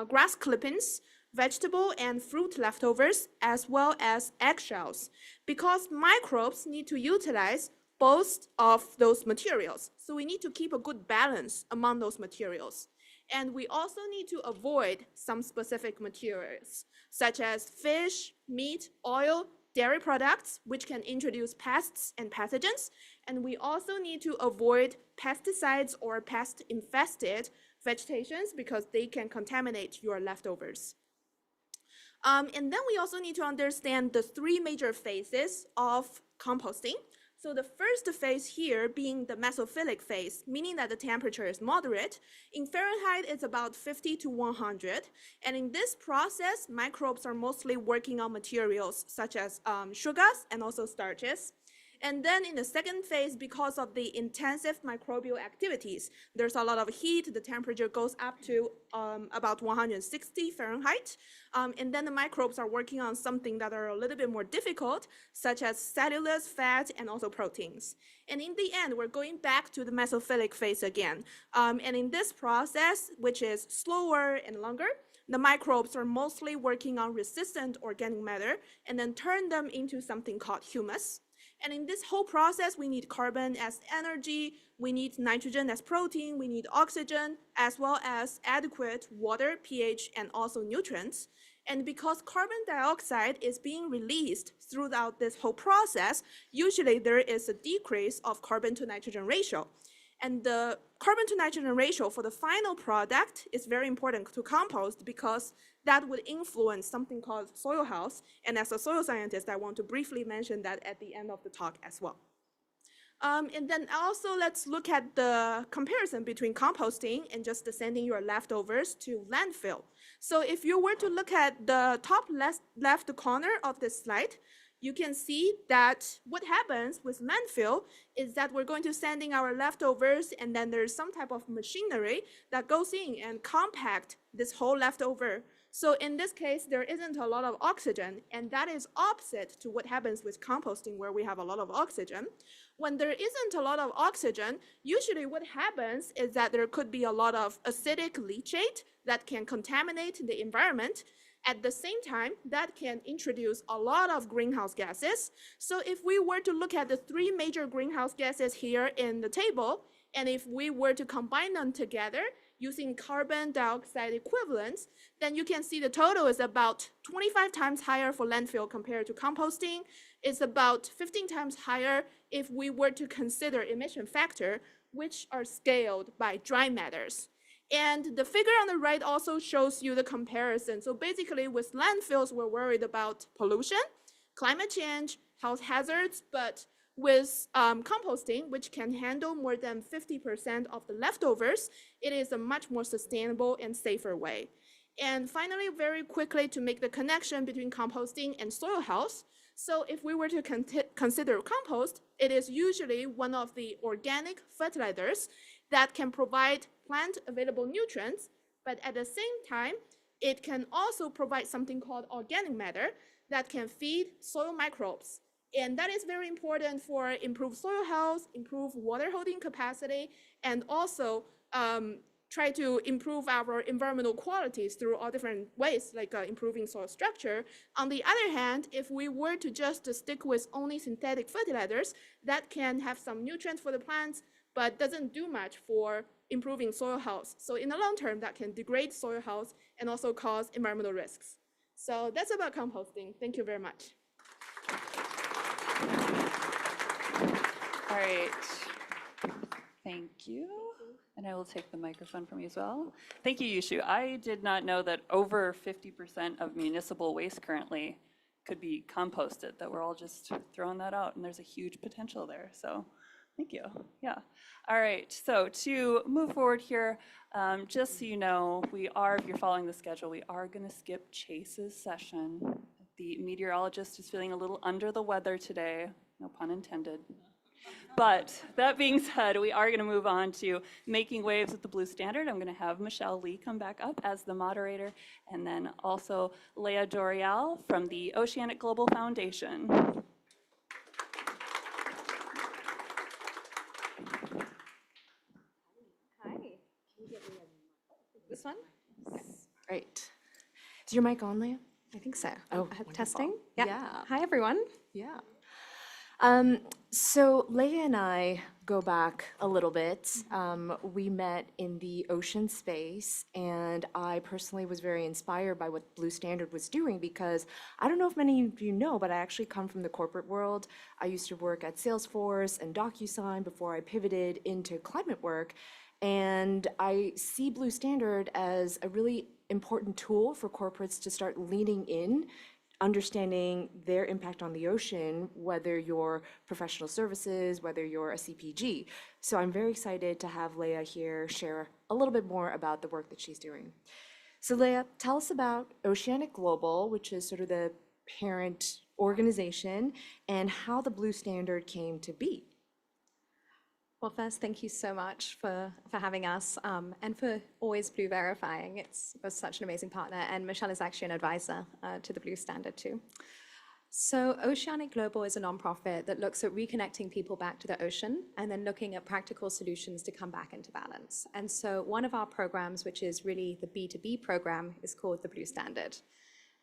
grass clippings, vegetable and fruit leftovers, as well as eggshells, because microbes need to utilize both of those materials. So we need to keep a good balance among those materials. And we also need to avoid some specific materials, such as fish, meat, oil, dairy products, which can introduce pests and pathogens. And we also need to avoid pesticides or pest-infested vegetations because they can contaminate your leftovers. And then we also need to understand the 3 major phases of composting. So the first phase here being the mesophilic phase, meaning that the temperature is moderate. In Fahrenheit, it's about 50 to 100. And in this process, microbes are mostly working on materials such as sugars and also starches. And then in the second phase, because of the intensive microbial activities, there's a lot of heat, the temperature goes up to about 160 Fahrenheit. And then the microbes are working on something that are a little bit more difficult, such as cellulose, fat, and also proteins. And in the end, we're going back to the mesophilic phase again. And in this process, which is slower and longer, the microbes are mostly working on resistant organic matter and then turn them into something called humus. And in this whole process, we need carbon as energy, we need nitrogen as protein, we need oxygen, as well as adequate water, pH, and also nutrients. And because carbon dioxide is being released throughout this whole process, usually there is a decrease of carbon to nitrogen ratio. And the carbon to nitrogen ratio for the final product is very important to compost because that would influence something called soil health. And as a soil scientist, I want to briefly mention that at the end of the talk as well. And then also let's look at the comparison between composting and just sending your leftovers to landfill. So if you were to look at the top left corner of this slide, you can see that what happens with landfill is that we're going to sending our leftovers and then there's some type of machinery that goes in and compact this whole leftover. So in this case, there isn't a lot of oxygen, and that is opposite to what happens with composting where we have a lot of oxygen. When there isn't a lot of oxygen, usually what happens is that there could be a lot of acidic leachate that can contaminate the environment. At the same time, that can introduce a lot of greenhouse gases. So if we were to look at the 3 major greenhouse gases here in the table, and if we were to combine them together using carbon dioxide equivalents, then you can see the total is about 25 times higher for landfill compared to composting. It's about 15 times higher if we were to consider emission factor, which are scaled by dry matters. And the figure on the right also shows you the comparison. So basically with landfills, we're worried about pollution, climate change, health hazards, but with composting, which can handle more than 50% of the leftovers, it is a much more sustainable and safer way. And finally, very quickly to make the connection between composting and soil health. So if we were to consider compost, it is usually one of the organic fertilizers that can provide plant available nutrients, but at the same time, it can also provide something called organic matter that can feed soil microbes. And that is very important for improved soil health, improve water holding capacity, and also try to improve our environmental qualities through all different ways, like improving soil structure. On the other hand, if we were to just stick with only synthetic fertilizers, that can have some nutrients for the plants, but doesn't do much for improving soil health. So in the long term, that can degrade soil health and also cause environmental risks. So that's about composting. Thank you very much. All right. Thank you. And I will take the microphone from you as well. Thank you, Yushu. I did not know that over 50% of municipal waste currently could be composted, that we're all just throwing that out, and there's a huge potential there. So thank you. Yeah. All right. So to move forward here, just so you know, if you're following the schedule, we are going to skip Chase's session. The meteorologist is feeling a little under the weather today, no pun intended. But that being said, we are going to move on to making waves with the Blue Standard. I'm going to have Michelle Lee come back up as the moderator, and then also Leah Dorial from the Oceanic Global Foundation. Hi. This one? Great. Is your mic on, Leah? I think so. Oh, Testing? wonderful. Yeah. Yeah. Hi, everyone. Yeah. So Leah and I go back a little bit. We met in the ocean space, and I personally was very inspired by what Blue Standard was doing because I don't know if many of you know, but I actually come from the corporate world. I used to work at Salesforce and DocuSign before I pivoted into climate work, and I see Blue Standard as a really important tool for corporates to start leaning in, understanding their impact on the ocean, whether you're professional services, whether you're a CPG. So I'm very excited to have Leah here share a little bit more about the work that she's doing. So Leah, tell us about Oceanic Global, which is sort of the parent organization, and how the Blue Standard came to be. Well, first, thank you so much for having us and for always Blue verifying. It was such an amazing partner, and Michelle is actually an advisor to the Blue Standard too. So Oceanic Global is a nonprofit that looks at reconnecting people back to the ocean and then looking at practical solutions to come back into balance. And so one of our programs, which is really the B2B program, is called the Blue Standard.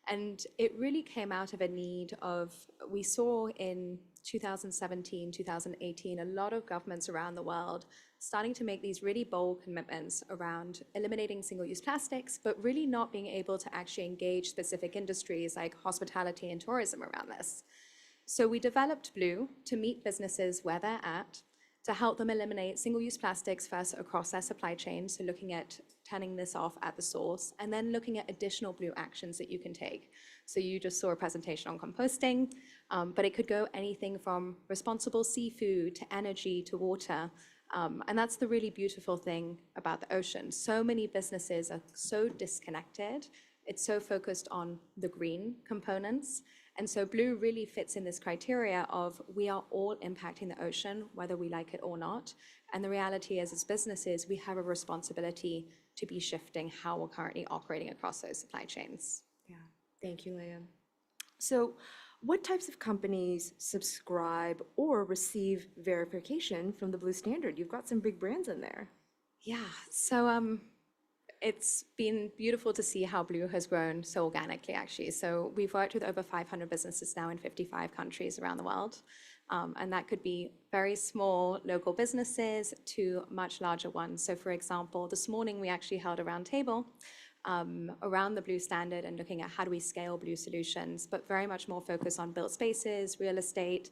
And it really came out of a need of, we saw in 2017, 2018, a lot of governments around the world starting to make these really bold commitments around eliminating single-use plastics, but really not being able to actually engage specific industries like hospitality and tourism around this. So we developed Blue to meet businesses where they're at, to help them eliminate single-use plastics first across their supply chain, so looking at turning this off at the source, and then looking at additional Blue actions that you can take. So you just saw a presentation on composting, but it could go anything from responsible seafood to energy to water. And that's the really beautiful thing about the ocean. So many businesses are so disconnected. It's so focused on the green components. And so Blue really fits in this criteria of we are all impacting the ocean, whether we like it or not. And the reality is, as businesses, we have a responsibility to be shifting how we're currently operating across those supply chains. Yeah, thank you, Leah. So what types of companies subscribe or receive verification from the Blue Standard? You've got some big brands in there. Yeah, so it's been beautiful to see how Blue has grown so organically, actually. So we've worked with over 500 businesses now in 55 countries around the world. And that could be very small local businesses to much larger ones. So for example, this morning we actually held a roundtable around the Blue Standard and looking at how do we scale Blue solutions, but very much more focused on built spaces, real estate.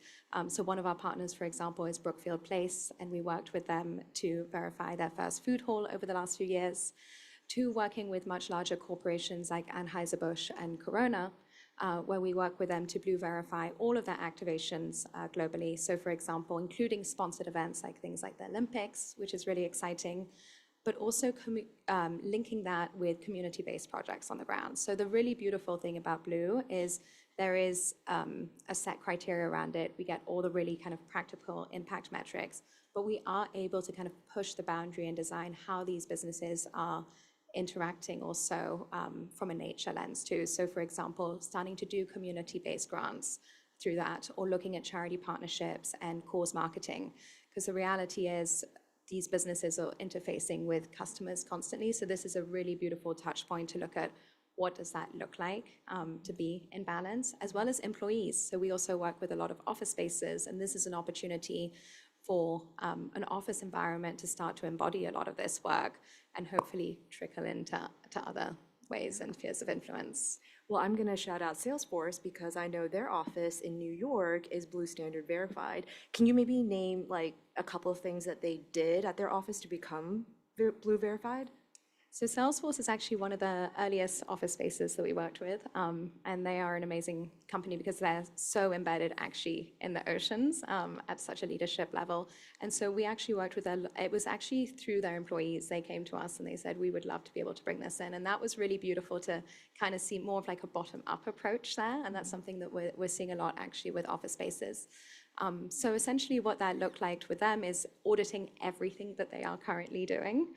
So one of our partners, for example, is Brookfield Place, and we worked with them to verify their first food hall over the last few years, to working with much larger corporations like Anheuser-Busch and Corona, where we work with them to Blue verify all of their activations globally. So for example, including sponsored events like things like the Olympics, which is really exciting, but also linking that with community-based projects on the ground. So the really beautiful thing about Blue is there is a set criteria around it. We get all the really kind of practical impact metrics, but we are able to kind of push the boundary and design how these businesses are interacting also from a nature lens too. So for example, starting to do community-based grants through that, or looking at charity partnerships and cause marketing, because the reality is these businesses are interfacing with customers constantly. So this is a really beautiful touch point to look at what does that look like to be in balance, as well as employees. So we also work with a lot of office spaces, and this is an opportunity for an office environment to start to embody a lot of this work and hopefully trickle into other ways and spheres of influence. Well, I'm going to shout out Salesforce because I know their office in New York is Blue Standard verified. Can you maybe name like a couple of things that they did at their office to become Blue verified? So Salesforce is actually one of the earliest office spaces that we worked with, and they are an amazing company because they're so embedded actually in the oceans at such a leadership level. And so we actually worked with them. It was actually through their employees. They came to us and they said, we would love to be able to bring this in. And that was really beautiful to kind of see more of like a bottom-up approach there. And that's something that we're seeing a lot actually with office spaces. So essentially what that looked like with them is auditing everything that they are currently doing,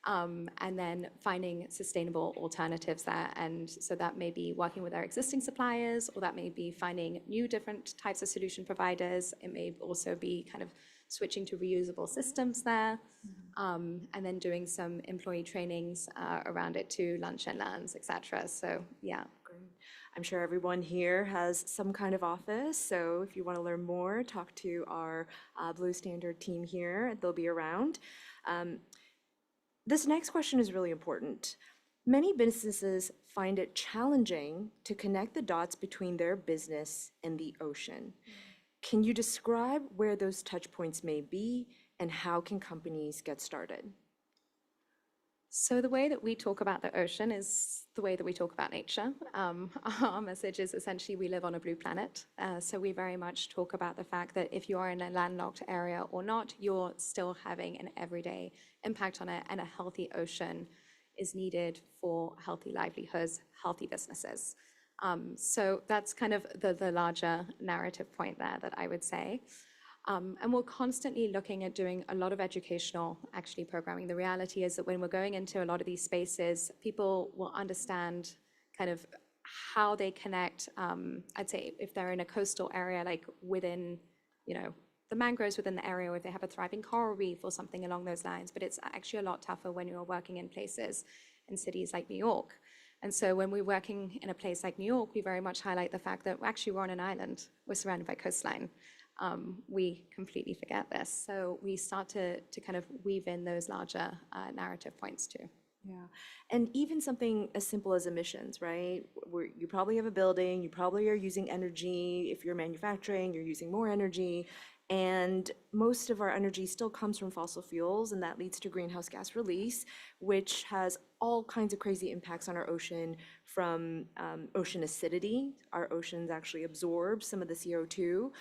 and then finding sustainable alternatives there. And so that may be working with our existing suppliers, or that may be finding new different types of solution providers. It may also be kind of switching to reusable systems there, and then doing some employee trainings around it too, lunch and learns, et cetera. So yeah. I'm sure everyone here has some kind of office, so if you want to learn more, talk to our Blue Standard team here. They'll be around. This next question is really important. Many businesses find it challenging to connect the dots between their business and the ocean. Can you describe where those touch points may be, and how can companies get started? So the way that we talk about the ocean is the way that we talk about nature. Our message is essentially we live on a blue planet. So we very much talk about the fact that if you are in a landlocked area or not, you're still having an everyday impact on it, and a healthy ocean is needed for healthy livelihoods, healthy businesses. So that's kind of the larger narrative point there that I would say. And we're constantly looking at doing a lot of educational actually programming. The reality is that when we're going into a lot of these spaces, people will understand kind of how they connect. I'd say if they're in a coastal area, like within, the mangroves within the area, or if they have a thriving coral reef or something along those lines. But it's actually a lot tougher when you're working in places in cities like New York. And so when we're working in a place like New York, we very much highlight the fact that actually we're on an island. We're surrounded by coastline. We completely forget this. So we start to kind of weave in those larger narrative points too. Yeah, and even something as simple as emissions, right? You probably have a building, you probably are using energy. If you're manufacturing, you're using more energy. And most of our energy still comes from fossil fuels, and that leads to greenhouse gas release, which has all kinds of crazy impacts on our ocean, from ocean acidity. Our oceans actually absorb some of the CO2,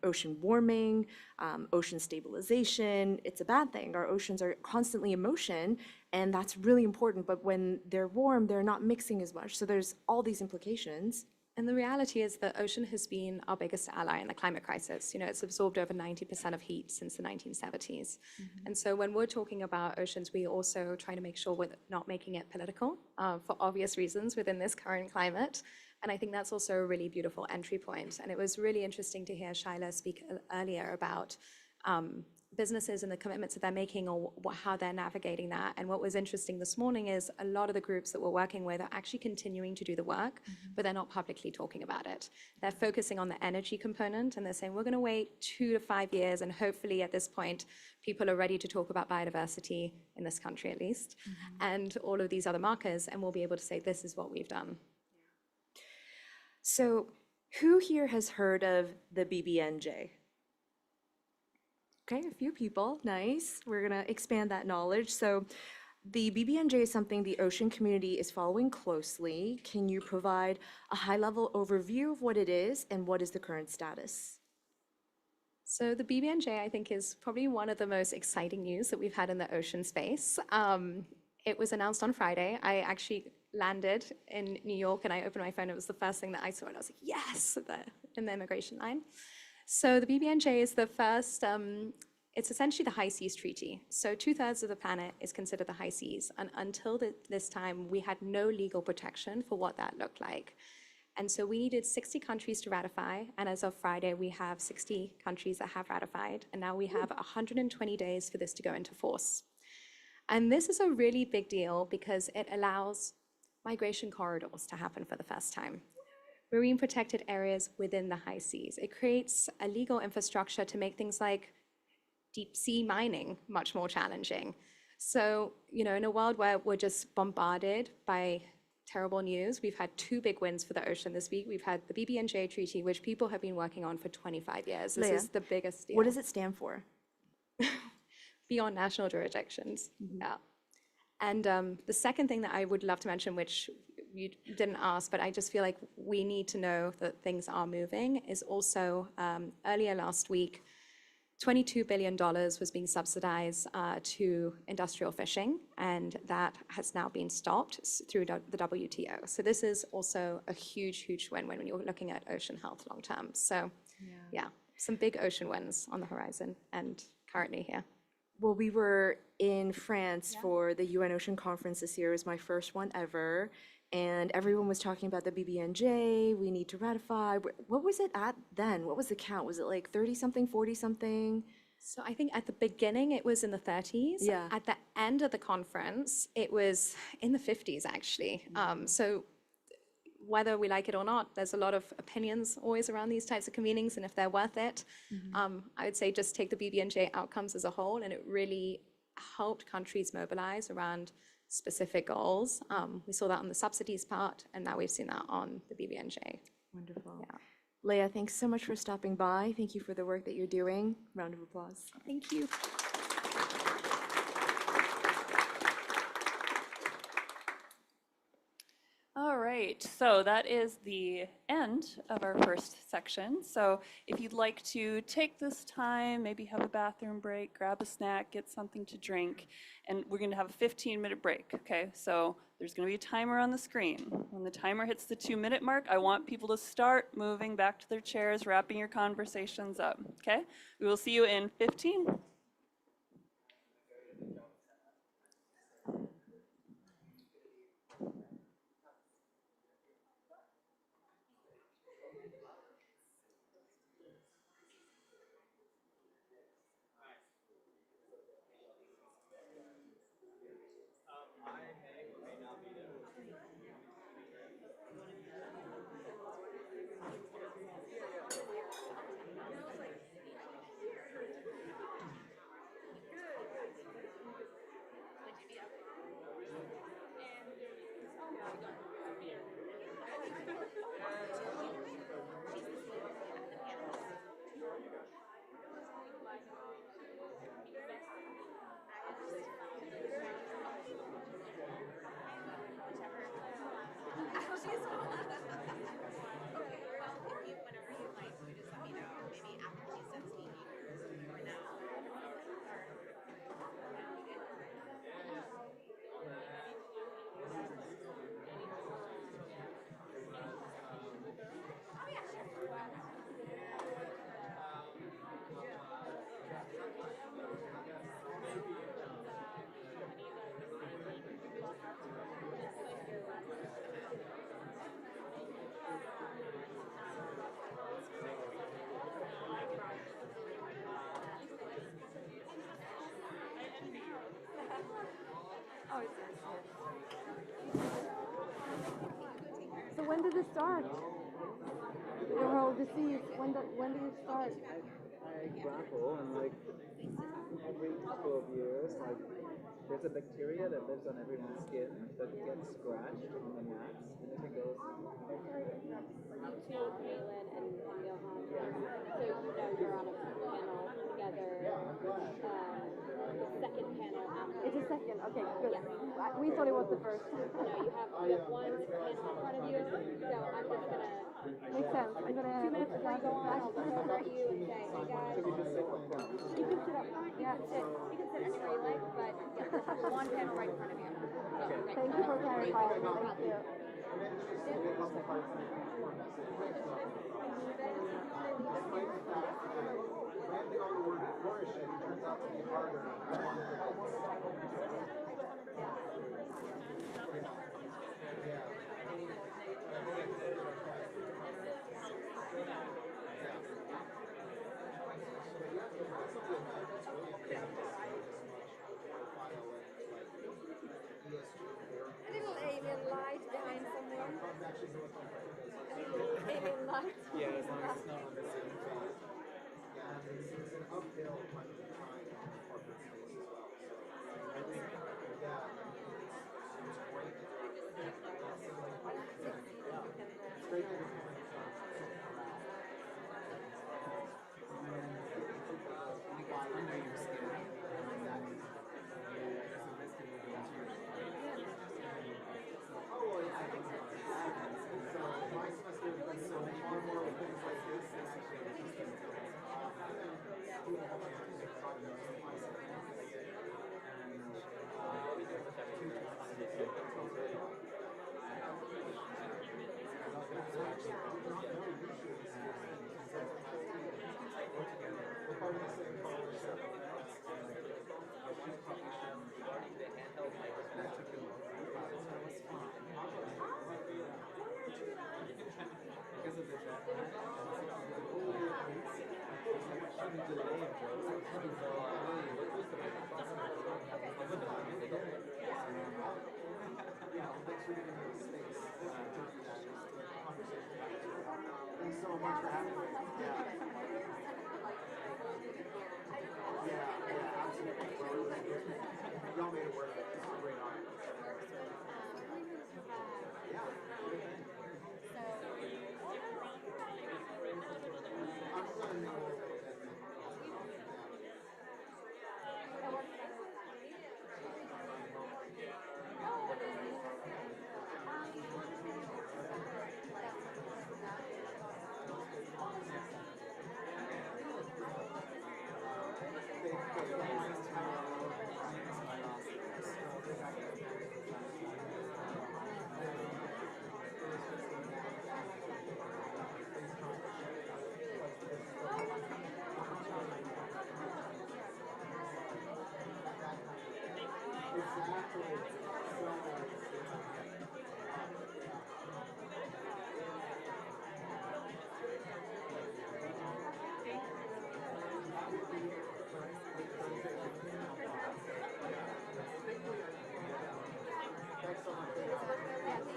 ocean warming, ocean stabilization. It's a bad thing. Our oceans are constantly in motion, and that's really important. But when they're warm, they're not mixing as much. So there's all these implications. And the reality is the ocean has been our biggest ally in the climate crisis. It's absorbed over 90% of heat since the 1970s. And so when we're talking about oceans, we also try to make sure we're not making it political for obvious reasons within this current climate. And I think that's also a really beautiful entry point. And it was really interesting to hear Shaila speak earlier about businesses and the commitments that they're making, or how they're navigating that. And what was interesting this morning is a lot of the groups that we're working with are actually continuing to do the work, but they're not publicly talking about it. They're focusing on the energy component, and they're saying, we're going to wait 2 to 5 years, and hopefully at this point, people are ready to talk about biodiversity in this country at least, and all of these other markers, and we'll be able to say, this is what we've done. So who here has heard of the BBNJ? Okay, a few people, nice. We're gonna expand that knowledge. So the BBNJ is something the ocean community is following closely. Can you provide a high-level overview of what it is and what is the current status? So the BBNJ, I think, is probably one of the most exciting news that we've had in the ocean space. It was announced on Friday. I actually landed in New York and I opened my phone. It was the first thing that I saw, and I was like, yes, in the immigration line. So the BBNJ is the first, it's essentially the High Seas Treaty. So 2/3 of the planet is considered the high seas. And until this time, we had no legal protection for what that looked like. And so we needed 60 countries to ratify. And as of Friday, we have 60 countries that have ratified. And now we have 120 days for this to go into force. And this is a really big deal because it allows migration corridors to happen for the first time. Marine protected areas within the high seas. It creates a legal infrastructure to make things like deep sea mining much more challenging. So, in a world where we're just bombarded by terrible news, we've had 2 big wins for the ocean this week. We've had the BBNJ treaty, which people have been working on for 25 years. This is the biggest deal. What does it stand for? Beyond national jurisdictions. Yeah. And the second thing that I would love to mention, which you didn't ask, but I just feel like we need to know that things are moving, is also earlier last week, $22 billion was being subsidized to industrial fishing, and that has now been stopped through the WTO. So this is also a huge, huge win-win when you're looking at ocean health long term. So, yeah. some big ocean winds on the horizon and currently here. Well, we were in France for the UN Ocean Conference this year. It was my first one ever. And everyone was talking about the BBNJ, we need to ratify. What was it at then? What was the count? Was it like 30-something, 40-something? So I think at the beginning it was in the 30s. Yeah. At the end of the conference, it was in the 50s actually. So whether we like it or not, there's a lot of opinions always around these types of convenings and if they're worth it. I would say just take the BBNJ outcomes as a whole, and it really helped countries mobilize around specific goals. We saw that on the subsidies part, and now we've seen that on the BBNJ. Wonderful. Yeah. Leah, thanks so much for stopping by. Thank you for the work that you're doing. Round of applause. Thank you. All right, so that is the end of our first section. So if you'd like to take this time, maybe have a bathroom break, grab a snack, get something to drink, and we're going to have a 15-minute break, okay? So there's going to be a timer on the screen. When the timer hits the 2-minute mark, I want people to start moving back to their chairs, wrapping your conversations up, okay? We will see you in 15. So when did it start? Your whole disease, when did it start? I grapple and like every couple of years, like there's a bacteria that lives on everyone's skin that gets scratched on the mats, and if it goes. Malin and Johan. So you know you're on a panel together. The second panel after. It's a second, okay, good. We thought it was the first. No, you have one panel in front of you. So I'm just gonna. Makes sense. I'm gonna. 2 minutes before you go on, I'll look over at you and say, hey guys. You can sit up front. You can sit anywhere you like, but yeah, there's one panel right in front of you. So, Thank you for clarifying. Thank you. a little alien light behind someone. A little alien light. Yeah, as long as it's not on the same side. Yeah, it's an uphill kind of time in the corporate space as well. So I think, it's great. It's great to under your skin, and that is the risk of moving into your I think so. So my semester has been so far more with things like this than actually much for having me. Yeah. Yeah, absolutely. Y'all made it worth it. This is a great honor. Yeah. I'm gonna know a little bit.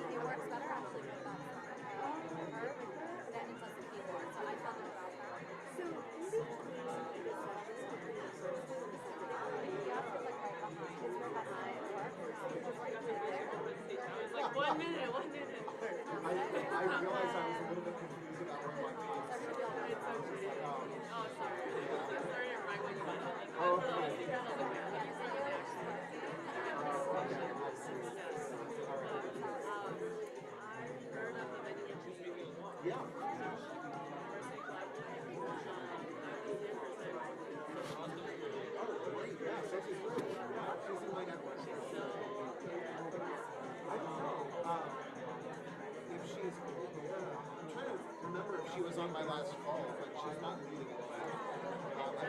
It works better actually with her than it does the keyboard. So I tell them about her. So maybe you have to like right behind. It's right behind work. Just right there. Like 1 minute, 1 minute. I realized I was a little bit confused about where my thoughts were. It's okay. Oh, sorry. I'm sorry to remind you about it. Oh, okay. Yeah. Oh, great. Yeah, so she's great. Yeah, she's in my network. I don't know if she's. I'm trying to remember if she was on my last call, but she's not leading it. I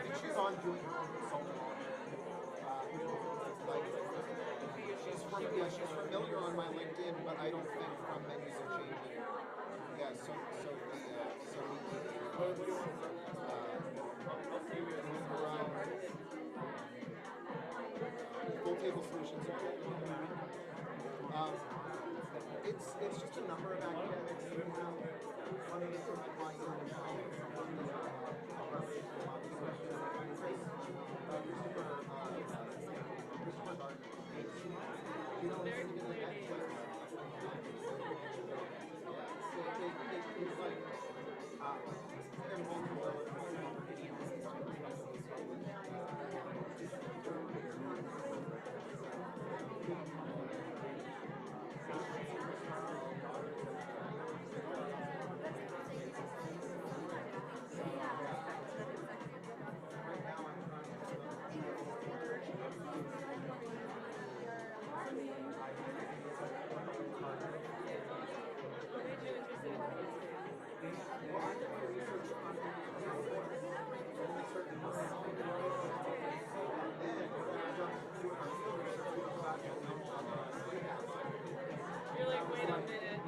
think she's on doing her own consulting. She's familiar on my LinkedIn, but I don't think from menus and changing. Yeah, full table solutions. It's just a number of academics. One of the Christopher Gardner. You know, very cool. It's like You're like, wait a minute.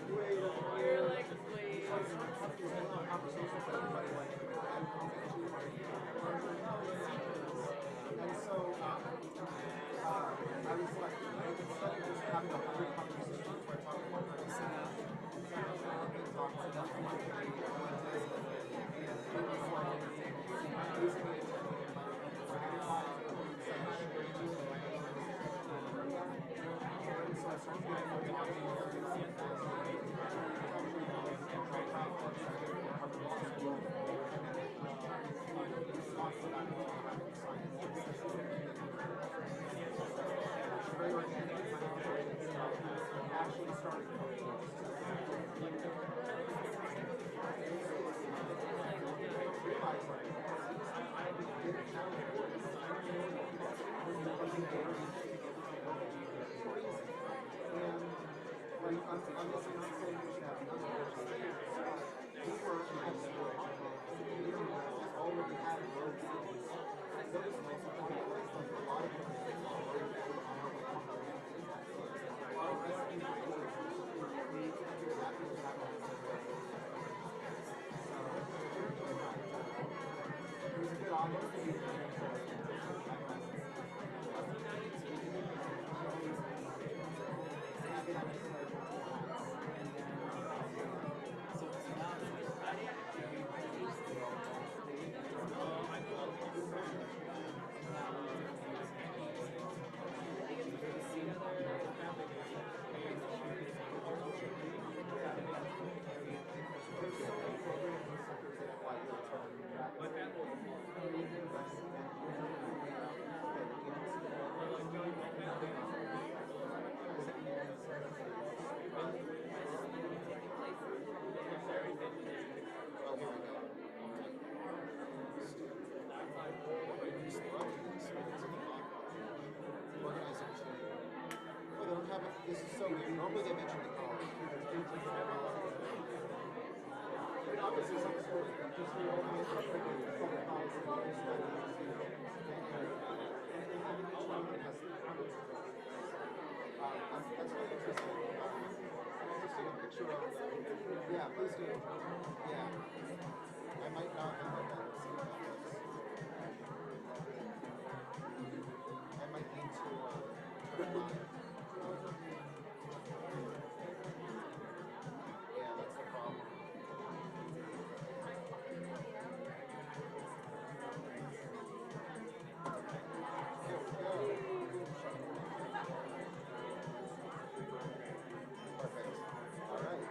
You're like, wait. And so I was like, instead of just having a hundred conversations where I talk about my and talk about so I started getting more actually started This is so weird. Normally they mention the call. Obviously, some story. That's really interesting. I'll just take a picture of the. Yeah, please do. Yeah. I might not. Let's see what that looks. I might need to turn mine. Yeah, that's the problem. Here we go. Perfect. All right.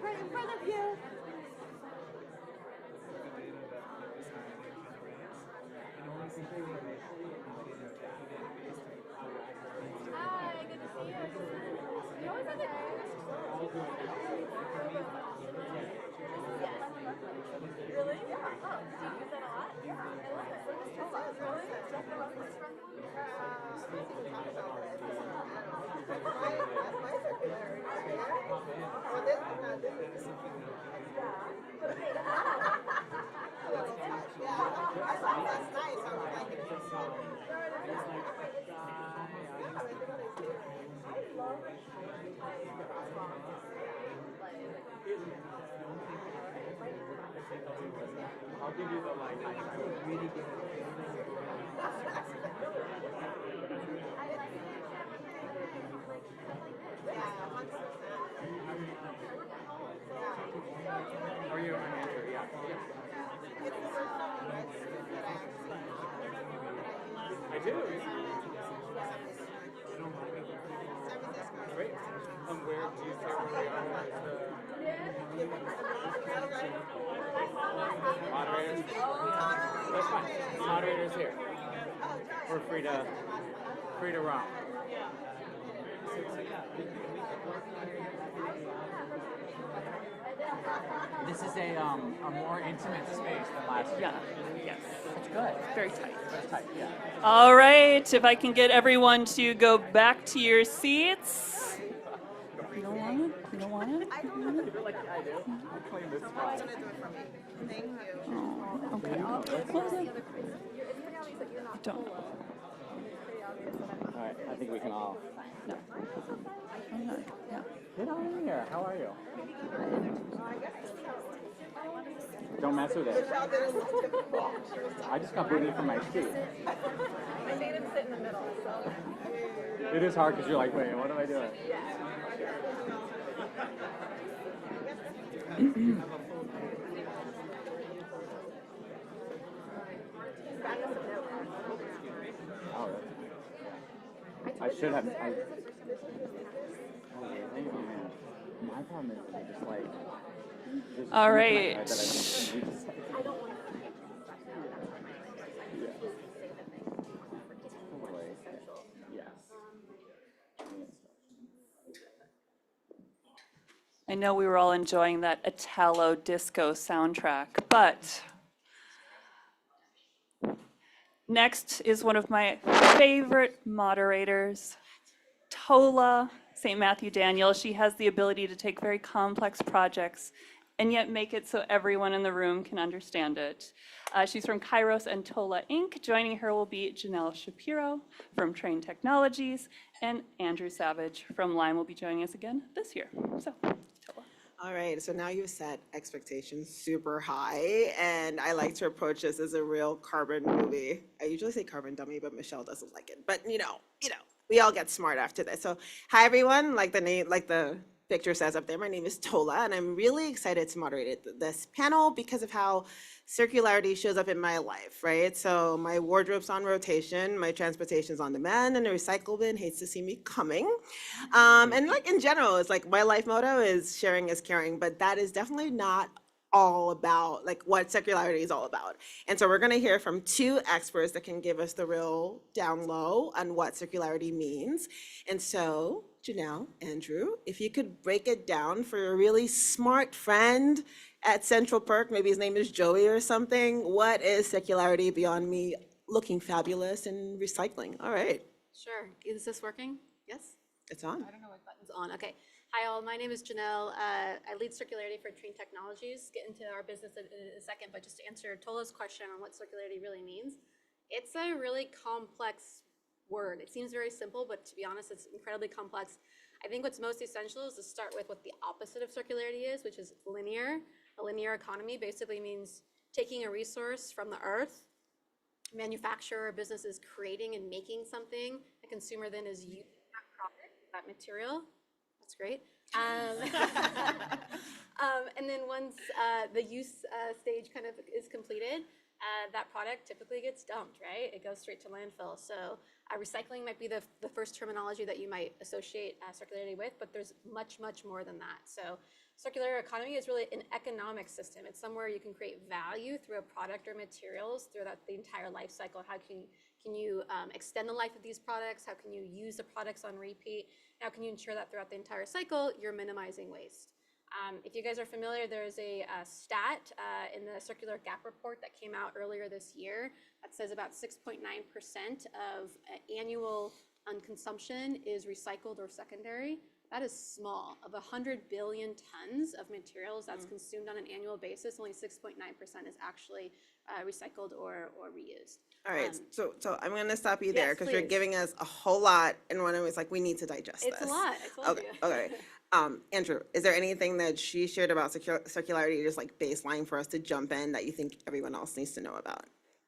Right in front of you. Hi, good to see you. You always have the cutest Really? Yeah. Oh, do you use that a lot? Yeah. I love it. Oh, wow. Really? Just the reference from my circular. Well, this is yeah. I thought that's nice. I would like it to be I love I'll give you the like. I would really give it Are you an answer? Yeah. I do. Great. Where do you say we are? Moderators? That's fine. Moderators here. We're free to roam. This is a more intimate space than last year. Yeah, yes. It's good. Very tight. It's tight, yeah. All right, if I can get everyone to go back to your seats. You don't want it? You don't want it? You're like, I do. I'll claim this spot. Oh, okay. Well, then, don't. All right, I think we can all. No. I'm not, yeah. Get on in here. How are you? Don't mess with it. I just got booted from my seat. I made him sit in the middle, so. It is hard because you're like, wait, what am I doing? Oh, really? I should have. Oh, thank you, man. My problem is I just like. there's All too much in my right. head that I just need to say. Yeah. Totally. Yes. I know we were all enjoying that Italo disco soundtrack, but next is one of my favorite moderators, Tola St. Matthew Daniel. She has the ability to take very complex projects and yet make it so everyone in the room can understand it. She's from Kairos and Tola Inc. Joining her will be Janelle Shapiro from Train Technologies, and Andrew Savage from Lime will be joining us again this year. So, Tola. All right, so now you've set expectations super high, and I like to approach this as a real carbon movie. I usually say carbon dummy, but Michelle doesn't like it. But you know, we all get smart after this. So, hi everyone. Like the picture says up there, my name is Tola, and I'm really excited to moderate this panel because of how circularity shows up in my life, right? So my wardrobe's on rotation, my transportation's on demand, and the recycle bin hates to see me coming. And like in general, it's like my life motto is sharing is caring, but that is definitely not all about like what circularity is all about. And so we're going to hear from two experts that can give us the real down low on what circularity means. And so Janelle, Andrew, if you could break it down for a really smart friend at Central Perk, maybe his name is Joey or something, what is circularity beyond me looking fabulous and recycling? All right, Sure. Is this working? Yes? it's on. I don't know what button's on. Okay. Hi, all. My name is Janelle. I lead circularity for Train Technologies. Get into our business in a second, but just to answer Tola's question on what circularity really means, it's a really complex word. It seems very simple, but to be honest, it's incredibly complex. I think what's most essential is to start with what the opposite of circularity is, which is linear. A linear economy basically means taking a resource from the earth, manufacturer or business is creating and making something, the consumer then is using that product, that material. That's great. And then once the use stage kind of is completed, that product typically gets dumped, right? It goes straight to landfill. So recycling might be the first terminology that you might associate circularity with, but there's much, much more than that. So circular economy is really an economic system. It's somewhere you can create value through a product or materials throughout the entire life cycle. How can you extend the life of these products? How can you use the products on repeat? How can you ensure that throughout the entire cycle, you're minimizing waste? If you guys are familiar, there's a stat in the Circular Gap report that came out earlier this year that says about 6.9% of annual consumption is recycled or secondary. That is small. Of 100 billion tons of materials that's consumed on an annual basis, only 6.9% is actually recycled or reused. All right, so I'm going to stop you there Yes, because you're please. giving us a whole lot, and one of them is like, we need to digest It's this. a lot. I told Okay, you. okay. Andrew, is there anything that she shared about circularity, just like baseline for us to jump in that you think everyone else needs to know about?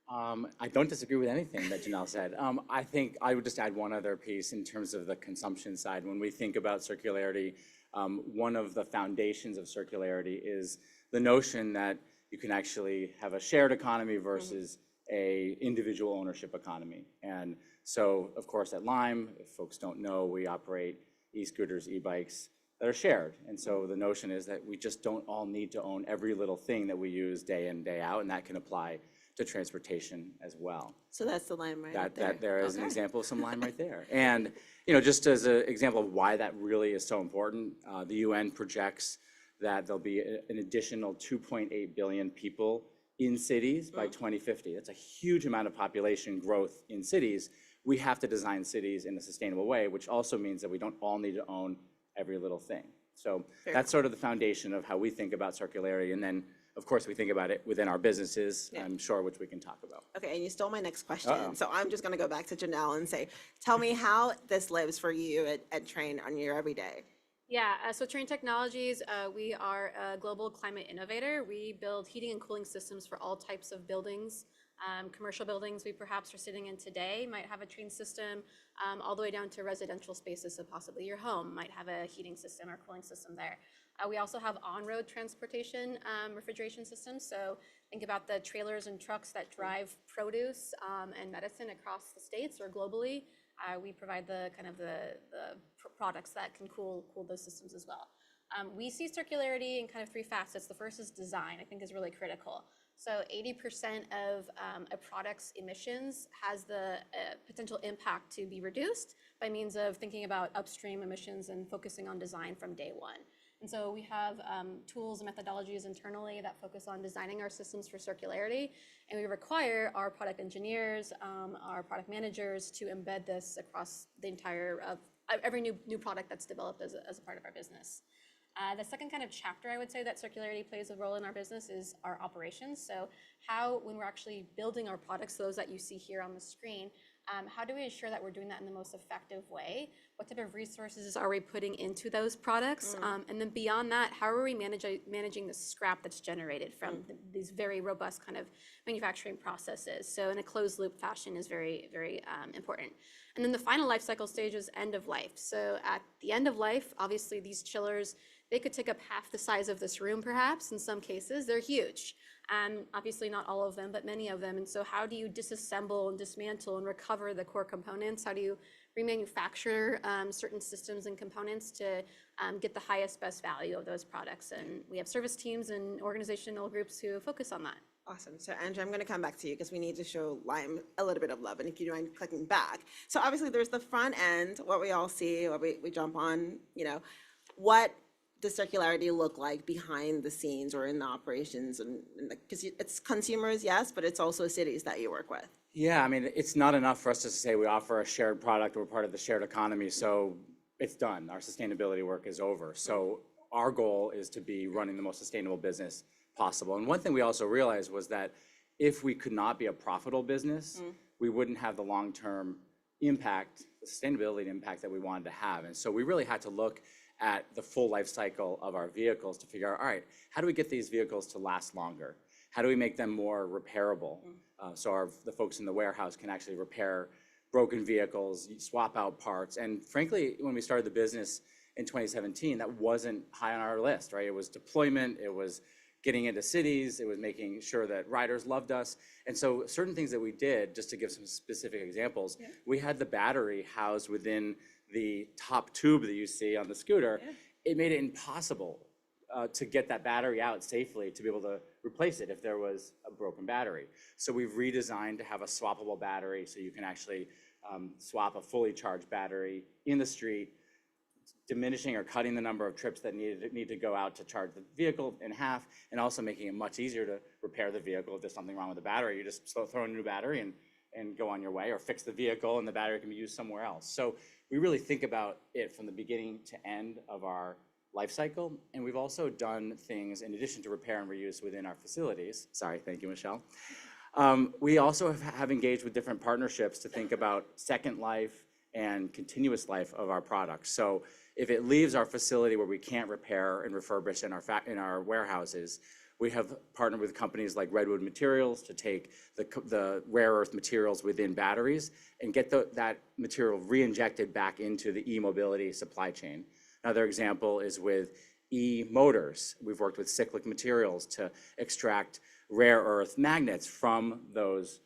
I don't disagree with anything that Janelle said. I think I would just add one other piece in terms of the consumption side. When we think about circularity, one of the foundations of circularity is the notion that you can actually have a shared economy versus a individual ownership economy. And so, of course, at Lime, if folks don't know, we operate e-scooters, e-bikes, that are shared. And so the notion is that we just don't all need to own every little thing that we use day in, day out, and that can apply to transportation as well. So that's the line right there. That there is an Okay. example of some lime right there. And, just as an example of why that really is so important, the UN projects that there'll be an additional 2.8 billion people in cities by 2050. That's a huge amount of population growth in cities. We have to design cities in a sustainable way, which also means that we don't all need to own every little thing. So that's sort of the foundation of how we think about circularity. And then, of course, we think about it within our businesses, I'm sure, which we can talk about. Okay, and you stole my next question. Uh-oh. So I'm just going to go back to Janelle and say, tell me how this lives for you at Train on your everyday. Yeah, so Train Technologies, we are a global climate innovator. We build heating and cooling systems for all types of buildings. Commercial buildings we perhaps are sitting in today might have a Train system, all the way down to residential spaces, so possibly your home might have a heating system or cooling system there. We also have on-road transportation refrigeration systems, so think about the trailers and trucks that drive produce and medicine across the states or globally. We provide the products that can cool those systems as well. We see circularity in kind of three facets. The first is design, I think is really critical. So 80% of a product's emissions has the potential impact to be reduced by means of thinking about upstream emissions and focusing on design from day one. And so we have tools and methodologies internally that focus on designing our systems for circularity, and we require our product engineers, our product managers to embed this across the entire every new product that's developed as a part of our business. The second kind of chapter I would say that circularity plays a role in our business is our operations. So how, when we're actually building our products, those that you see here on the screen, how do we ensure that we're doing that in the most effective way? What type of resources are we putting into those products? And then beyond that, how are we managing the scrap that's generated from these very robust kind of manufacturing processes? So in a closed loop fashion is very, very important. And then the final life cycle stage is end of life. So at the end of life, obviously these chillers, they could take up half the size of this room perhaps in some cases. They're huge. And obviously not all of them, but many of them. And so how do you disassemble and dismantle and recover the core components? How do you remanufacture certain systems and components to get the highest, best value of those products? And we have service teams and organizational groups who focus on that. Awesome. So Andrew, I'm going to come back to you because we need to show Lime a little bit of love. And if you don't mind clicking back. So obviously there's the front end, what we all see, what we jump on, what does circularity look like behind the scenes or in the operations? And because it's consumers, yes, but it's also cities that you work with. Yeah, I mean, it's not enough for us to say we offer a shared product, we're part of the shared economy, so it's done. Our sustainability work is over. So our goal is to be running the most sustainable business possible. And one thing we also realized was that if we could not be a profitable business, we wouldn't have the long-term impact, the sustainability impact that we wanted to have. And so we really had to look at the full life cycle of our vehicles to figure out, all right, how do we get these vehicles to last longer? How do we make them more repairable? So the folks in the warehouse can actually repair broken vehicles, swap out parts. And frankly, when we started the business in 2017, that wasn't high on our list, right? It was deployment, it was getting into cities, it was making sure that riders loved us. And so certain things that we did, just to give some specific examples, we had the battery housed within the top tube that you see on the scooter. It made it impossible to get that battery out safely to be able to replace it if there was a broken battery. So we've redesigned to have a swappable battery so you can actually swap a fully charged battery in the street, diminishing or cutting the number of trips that need to go out to charge the vehicle in half, and also making it much easier to repair the vehicle if there's something wrong with the battery. You just throw in a new battery and go on your way, or fix the vehicle and the battery can be used somewhere else. So we really think about it from the beginning to end of our life cycle. And we've also done things in addition to repair and reuse within our facilities. Sorry, thank you, Michelle. We also have engaged with different partnerships to think about second life and continuous life of our products. So if it leaves our facility where we can't repair and refurbish in our warehouses, we have partnered with companies like Redwood Materials to take the rare earth materials within batteries and get that material re-injected back into the e-mobility supply chain. Another example is with e-motors. We've worked with cyclic materials to extract rare earth magnets from those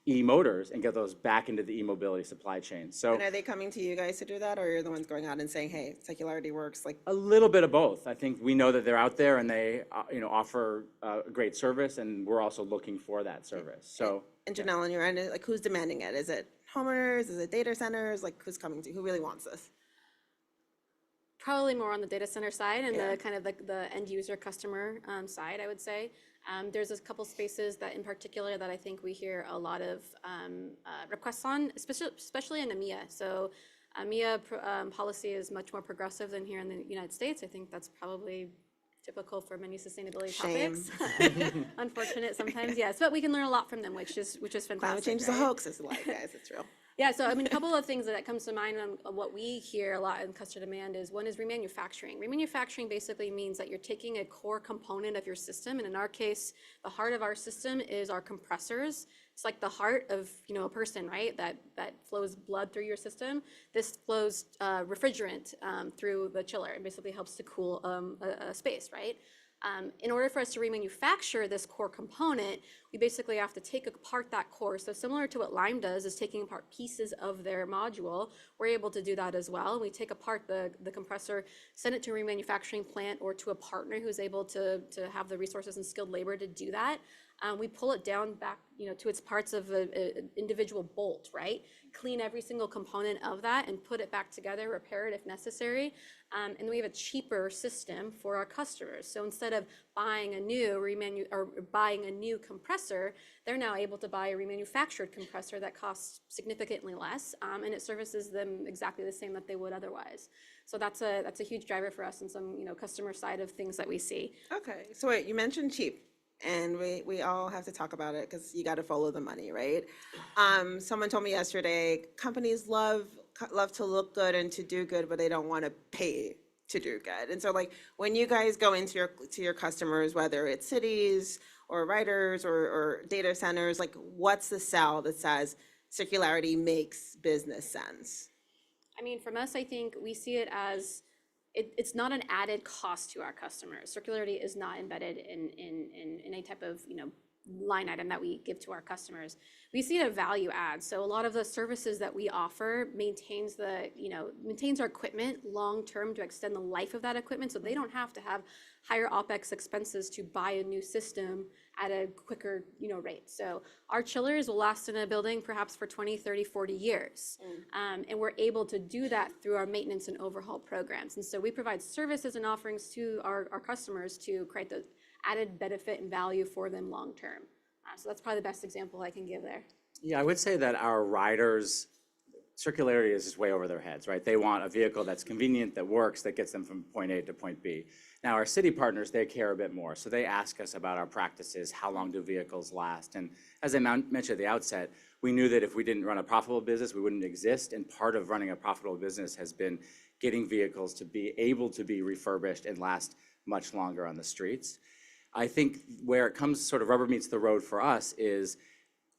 e-motors and get those back into the e-mobility supply chain. So And are they coming to you guys to do that, or you're the ones going out and saying, hey, circularity works? Like, a little bit of both. I think we know that they're out there and they, offer a great service, and we're also looking for that service. So, and Janelle, on your end, like, who's demanding it? Is it homeowners? Is it data centers? Like, who's coming to? Who really wants this? Probably more on the data center side and Yeah. the kind of the end user customer side, I would say. There's a couple spaces that in particular that I think we hear a lot of requests on, especially in EMEA. So EMEA policy is much more progressive than here in the United States. I think that's probably typical for many sustainability Shame. topics. Unfortunate sometimes, yes, but we can learn a lot from them, which is fantastic. Climate change is a right? hoax. It's like, guys, it's real. Yeah, so I mean, a couple of things that comes to mind on what we hear a lot in customer demand is one is remanufacturing. Remanufacturing basically means that you're taking a core component of your system, and in our case, the heart of our system is our compressors. It's like the heart of a person, right? That flows blood through your system. This flows refrigerant through the chiller and basically helps to cool a space, right? In order for us to remanufacture this core component, we basically have to take apart that core. So similar to what Lime does is taking apart pieces of their module, we're able to do that as well. We take apart the compressor, send it to a remanufacturing plant or to a partner who's able to have the resources and skilled labor to do that. We pull it down back, to its parts of an individual bolt, right? Clean every single component of that and put it back together, repair it if necessary. And we have a cheaper system for our customers. So instead of buying a new compressor, they're now able to buy a remanufactured compressor that costs significantly less, and it services them exactly the same that they would otherwise. So that's a huge driver for us and some customer side of things that we see. Okay, so wait, you mentioned cheap. And we all have to talk about it because you got to follow the money, right? Someone told me yesterday, companies love to look good and to do good, but they don't want to pay to do good. And so, like, when you guys go into your customers, whether it's cities or writers or data centers, like, what's the sell that says circularity makes business sense? I mean, from us, I think we see it as it's not an added cost to our customers. Circularity is not embedded in any type of line item that we give to our customers. We see it a value add. So a lot of the services that we offer maintains our equipment long term to extend the life of that equipment, so they don't have to have higher OpEx expenses to buy a new system at a quicker rate. So our chillers will last in a building perhaps for 20, 30, 40 years. And we're able to do that through our maintenance and overhaul programs. And so we provide services and offerings to our customers to create the added benefit and value for them long term. So that's probably the best example I can give there. yeah, I would say that our riders, circularity is just way over their heads, right? They want a vehicle that's convenient, that works, that gets them from point A to point B. Now, our city partners, they care a bit more. So they ask us about our practices, how long do vehicles last? And as I mentioned at the outset, we knew that if we didn't run a profitable business, we wouldn't exist. And part of running a profitable business has been getting vehicles to be able to be refurbished and last much longer on the streets. I think where it comes sort of rubber meets the road for us is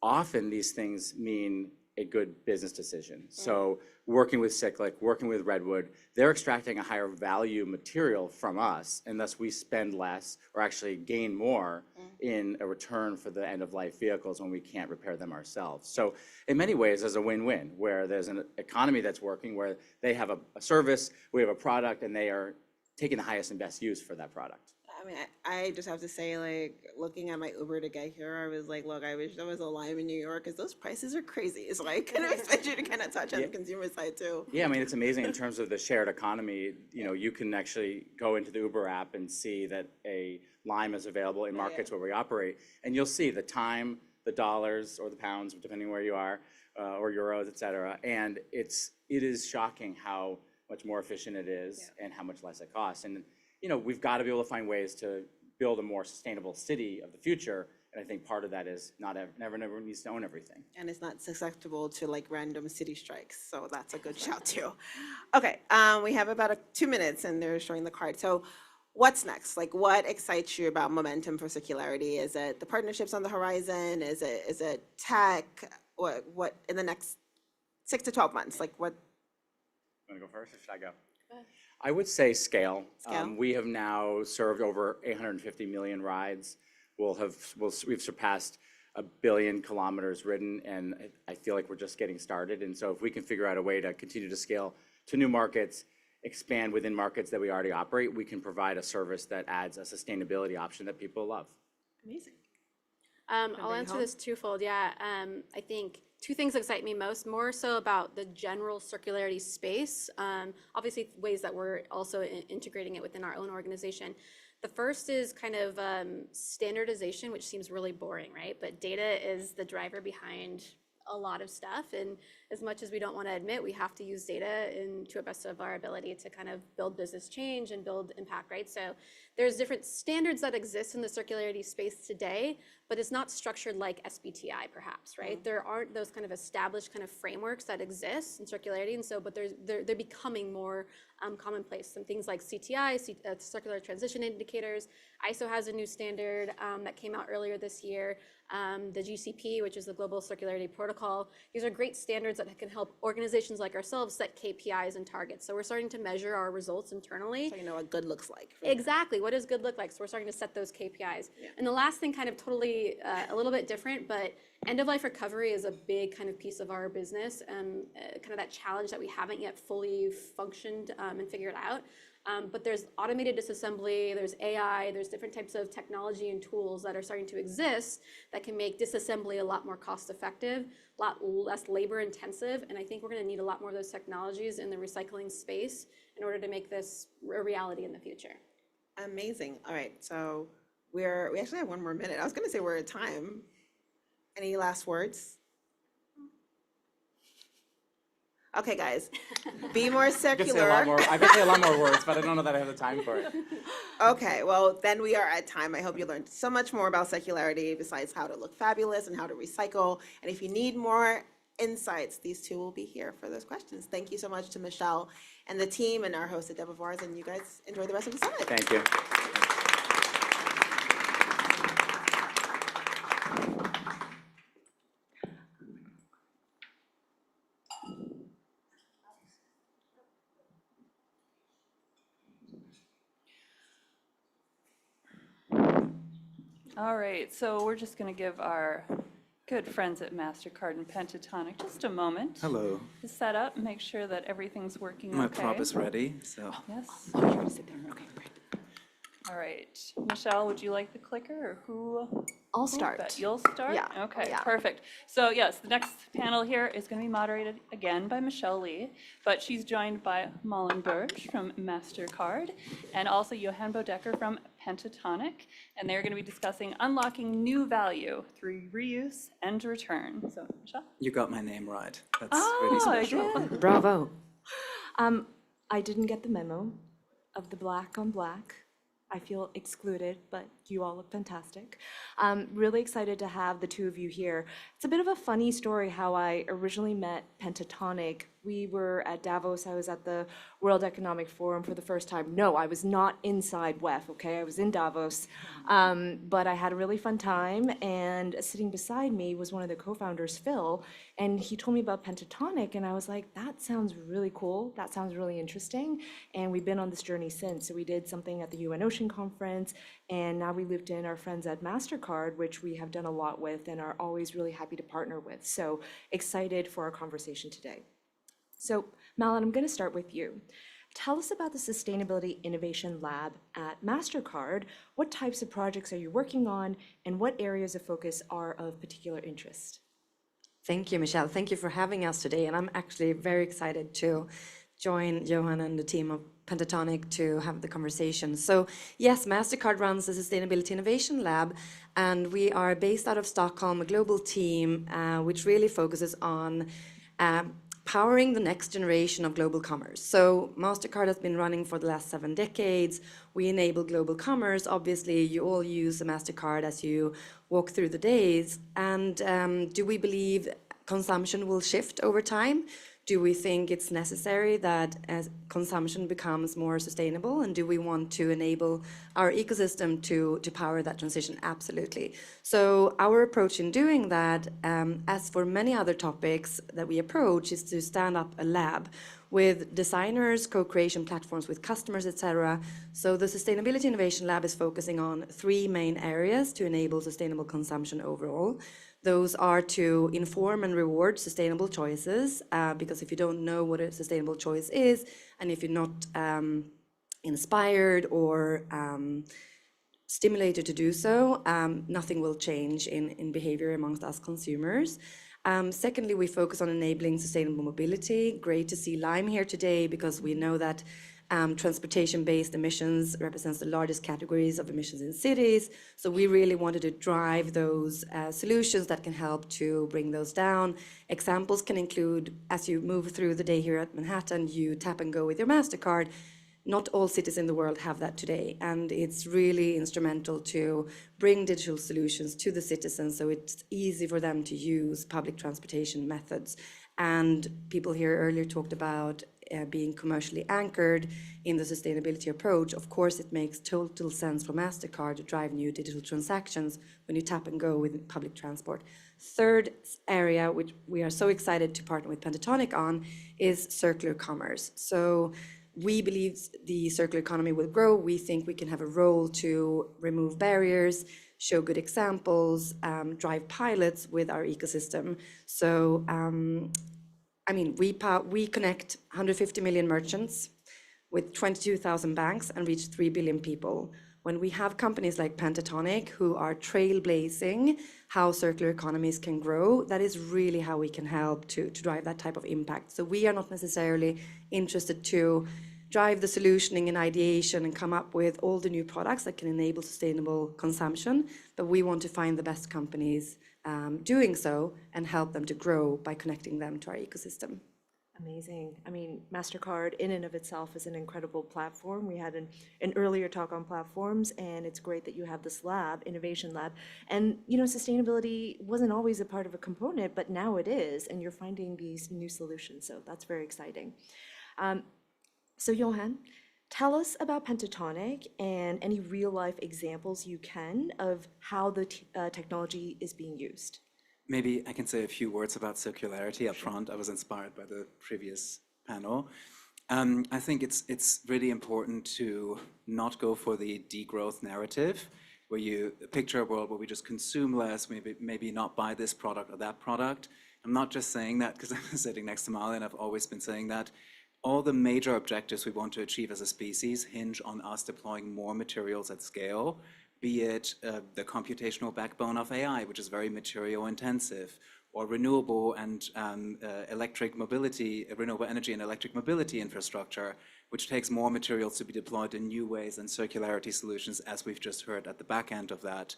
often these things mean a good business decision. So working with Cyclic, working with Redwood, they're extracting a higher value material from us, and thus we spend less or actually gain more in a return for the end-of-life vehicles when we can't repair them ourselves. So in many ways, there's a win-win where there's an economy that's working, where they have a service, we have a product, and they are taking the highest and best use for that product. I mean, I just have to say, like, looking at my Uber to get here, I was like, look, I wish there was a Lime in New York because those prices are crazy. It's like, kind of expect you to kind of touch on the consumer side too. Yeah, I mean, it's amazing in terms of the shared economy. You can actually go into the Uber app and see that a Lime is available in markets where we operate. And you'll see the time, the dollars or the pounds, depending where you are, or euros, et cetera. And it is shocking how much more efficient it is and how much less it costs. And we've got to be able to find ways to build a more sustainable city of the future. And I think part of that is never needs to own everything. And it's not susceptible to like random city strikes. So that's a good shout too. Okay, we have about 2 minutes and they're showing the card. So what's next? Like, what excites you about momentum for circularity? Is it the partnerships on the horizon? Is it tech? What in the next 6 to 12 months? Like what? You want to go first or should I go? I would say scale. We have now served over 850 million rides. We've surpassed 1 billion kilometers ridden, and I feel like we're just getting started. And so if we can figure out a way to continue to scale to new markets, expand within markets that we already operate, we can provide a service that adds a sustainability option that people love. Amazing. I'll answer this twofold. Yeah, I think two things excite me most, more so about the general circularity space. Obviously, ways that we're also integrating it within our own organization. The first is kind of standardization, which seems really boring, right? But data is the driver behind a lot of stuff. And as much as we don't want to admit, we have to use data to the best of our ability to kind of build business change and build impact, right? So there's different standards that exist in the circularity space today, but it's not structured like SBTI perhaps, right? There aren't those kind of established kind of frameworks that exist in circularity. And so, but they're becoming more commonplace. Some things like CTI, circular transition indicators. ISO has a new standard that came out earlier this year. The GCP, which is the Global Circularity Protocol. These are great standards that can help organizations like ourselves set KPIs and targets. So we're starting to measure our results internally. So you know what good looks like. Exactly. What does good look like? So we're starting to set those KPIs. Yeah. And the last thing, kind of totally a little bit different, but end-of-life recovery is a big kind of piece of our business, kind of that challenge that we haven't yet fully functioned and figured out. But there's automated disassembly, there's AI, there's different types of technology and tools that are starting to exist that can make disassembly a lot more cost effective, a lot less labor intensive. And I think we're going to need a lot more of those technologies in the recycling space in order to make this a reality in the future. Amazing. All right, so we actually have 1 more minute. I was going to say we're at time. Any last words? Okay, guys, be more circular. I could say a lot more words, but I don't know that I have the time for it. Okay, well, then we are at time. I hope you learned so much more about circularity besides how to look fabulous and how to recycle. And if you need more insights, these two will be here for those questions. Thank you so much to Michelle and the team and our host at Debevoise, and you guys enjoy the rest of the summit. Thank you. All right, so we're just going to give our good friends at MasterCard and Pentatonic just a moment. Hello. To set up, make sure that everything's working My okay. prop is ready, so. Yes. Oh, you're gonna sit there. Okay, great. All right. Michelle, would you like the clicker or who? I'll Who start. bet? You'll start? Yeah. Okay, Yeah. perfect. So yes, the next panel here is going to be moderated again by Michelle Lee, but she's joined by Malin Birch from MasterCard and also Johan Bodecker from Pentatonic, and they're going to be discussing unlocking new value through reuse and return. So, Michelle? You got my name right. That's Oh, really I special. did. Bravo. I didn't get the memo of the black on black. I feel excluded, but you all look fantastic. Really excited to have the two of you here. It's a bit of a funny story how I originally met Pentatonic. We were at Davos. I was at the World Economic Forum for the first time. No, I was not inside WEF, okay? I was in Davos. But I had a really fun time, and sitting beside me was one of the co-founders, Phil, and he told me about Pentatonic, and I was like, that sounds really cool. That sounds really interesting. And we've been on this journey since. So we did something at the UN Ocean Conference, and now we looped in our friends at MasterCard, which we have done a lot with and are always really happy to partner with. So excited for our conversation today. So Malin, I'm going to start with you. Tell us about the Sustainability Innovation Lab at MasterCard. What types of projects are you working on, and what areas of focus are of particular interest? Thank you, Michelle. Thank you for having us today. And I'm actually very excited to join Johan and the team of Pentatonic to have the conversation. So yes, MasterCard runs the Sustainability Innovation Lab, and we are based out of Stockholm, a global team which really focuses on powering the next generation of global commerce. So MasterCard has been running for the last 7 decades. We enable global commerce. Obviously, you all use a MasterCard as you walk through the days. And do we believe consumption will shift over time? Do we think it's necessary that as consumption becomes more sustainable? And do we want to enable our ecosystem to power that transition? Absolutely. So our approach in doing that, as for many other topics that we approach, is to stand up a lab with designers, co-creation platforms with customers, etc. So the Sustainability Innovation Lab is focusing on 3 main areas to enable sustainable consumption overall. Those are to inform and reward sustainable choices, because if you don't know what a sustainable choice is, and if you're not inspired or stimulated to do so, nothing will change in behavior amongst us consumers. Secondly, we focus on enabling sustainable mobility. Great to see Lime here today because we know that transportation-based emissions represents the largest categories of emissions in cities. So we really wanted to drive those solutions that can help to bring those down. Examples can include, as you move through the day here at Manhattan, you tap and go with your MasterCard. Not all cities in the world have that today, and it's really instrumental to bring digital solutions to the citizens so it's easy for them to use public transportation methods. And people here earlier talked about being commercially anchored in the sustainability approach. Of course, it makes total sense for MasterCard to drive new digital transactions when you tap and go with public transport. Third area, which we are so excited to partner with Pentatonic on, is circular commerce. So we believe the circular economy will grow. We think we can have a role to remove barriers, show good examples, drive pilots with our ecosystem. So, I mean, we connect 150 million merchants with 22,000 banks and reach 3 billion people. When we have companies like Pentatonic who are trailblazing how circular economies can grow, that is really how we can help to drive that type of impact. So we are not necessarily interested to drive the solutioning and ideation and come up with all the new products that can enable sustainable consumption, but we want to find the best companies doing so and help them to grow by connecting them to our ecosystem. Amazing. I mean, MasterCard in and of itself is an incredible platform. We had an earlier talk on platforms, and it's great that you have this lab, innovation lab. And, you know, sustainability wasn't always a part of a component, but now it is, and you're finding these new solutions. So that's very exciting. So Johan, tell us about Pentatonic and any real-life examples you can of how the technology is being used. Maybe I can say a few words about circularity up front. I was inspired by the previous panel. I think it's really important to not go for the degrowth narrative, where you picture a world where we just consume less, maybe not buy this product or that product. I'm not just saying that because I'm sitting next to Mali and I've always been saying that. All the major objectives we want to achieve as a species hinge on us deploying more materials at scale, be it the computational backbone of AI, which is very material intensive, or renewable and electric mobility, renewable energy and electric mobility infrastructure, which takes more materials to be deployed in new ways and circularity solutions, as we've just heard at the back end of that,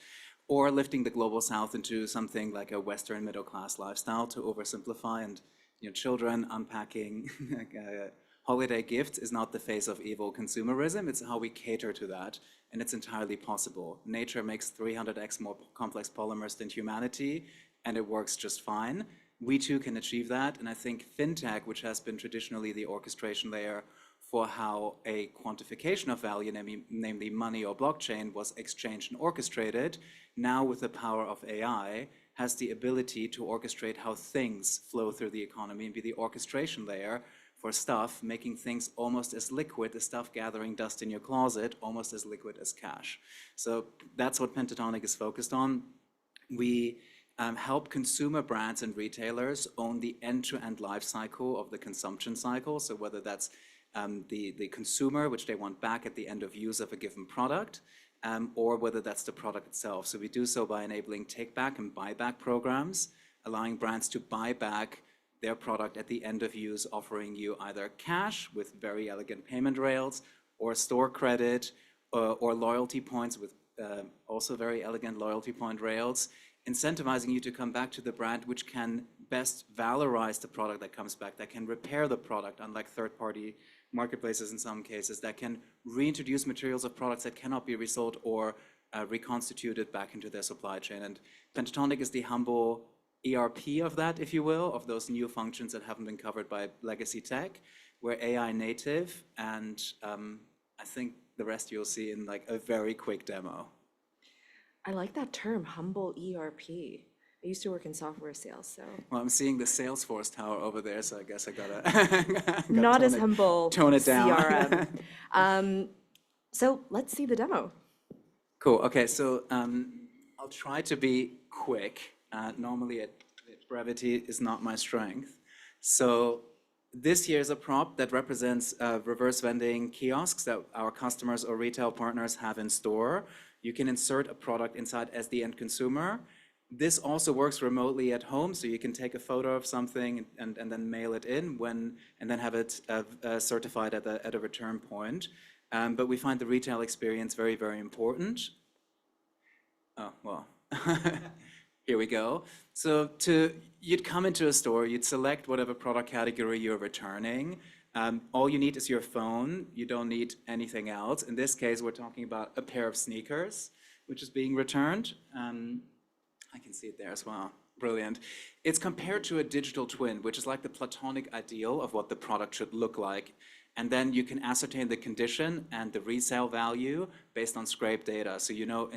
or lifting the global south into something like a Western middle class lifestyle to oversimplify. And children unpacking holiday gifts is not the face of evil consumerism. It's how we cater to that, and it's entirely possible. Nature makes 300x more complex polymers than humanity, and it works just fine. We too can achieve that, and I think fintech, which has been traditionally the orchestration layer for how a quantification of value, namely money or blockchain, was exchanged and orchestrated, now with the power of AI, has the ability to orchestrate how things flow through the economy and be the orchestration layer for stuff, making things almost as liquid as stuff gathering dust in your closet, almost as liquid as cash. So that's what Pentatonic is focused on. We help consumer brands and retailers own the end-to-end life cycle of the consumption cycle. So whether that's the consumer, which they want back at the end of use of a given product, or whether that's the product itself. So we do so by enabling take-back and buy-back programs, allowing brands to buy back their product at the end of use, offering you either cash with very elegant payment rails, or store credit, or loyalty points with also very elegant loyalty point rails, incentivizing you to come back to the brand which can best valorize the product that comes back, that can repair the product, unlike third-party marketplaces in some cases, that can reintroduce materials of products that cannot be resold or reconstituted back into their supply chain. And Pentatonic is the humble ERP of that, if you will, of those new functions that haven't been covered by legacy tech. We're AI native, and I think the rest you'll see in like a very quick demo. I like that term, humble ERP. I used to work in software sales, so Well, I'm seeing the Salesforce tower over there, so I guess I gotta, not as humble tone it down. CRM. So let's see the demo. Cool. Okay, so I'll try to be quick. Normally, brevity is not my strength. So this here is a prop that represents reverse vending kiosks that our customers or retail partners have in store. You can insert a product inside as the end consumer. This also works remotely at home, so you can take a photo of something and then mail it in and then have it certified at a return point. But we find the retail experience very, very important. Oh, well, here we go. So you'd come into a store, you'd select whatever product category you're returning. All you need is your phone. You don't need anything else. In this case, we're talking about a pair of sneakers, which is being returned. I can see it there as well. Brilliant. It's compared to a digital twin, which is like the platonic ideal of what the product should look like. And then you can ascertain the condition and the resale value based on scraped data. So you know,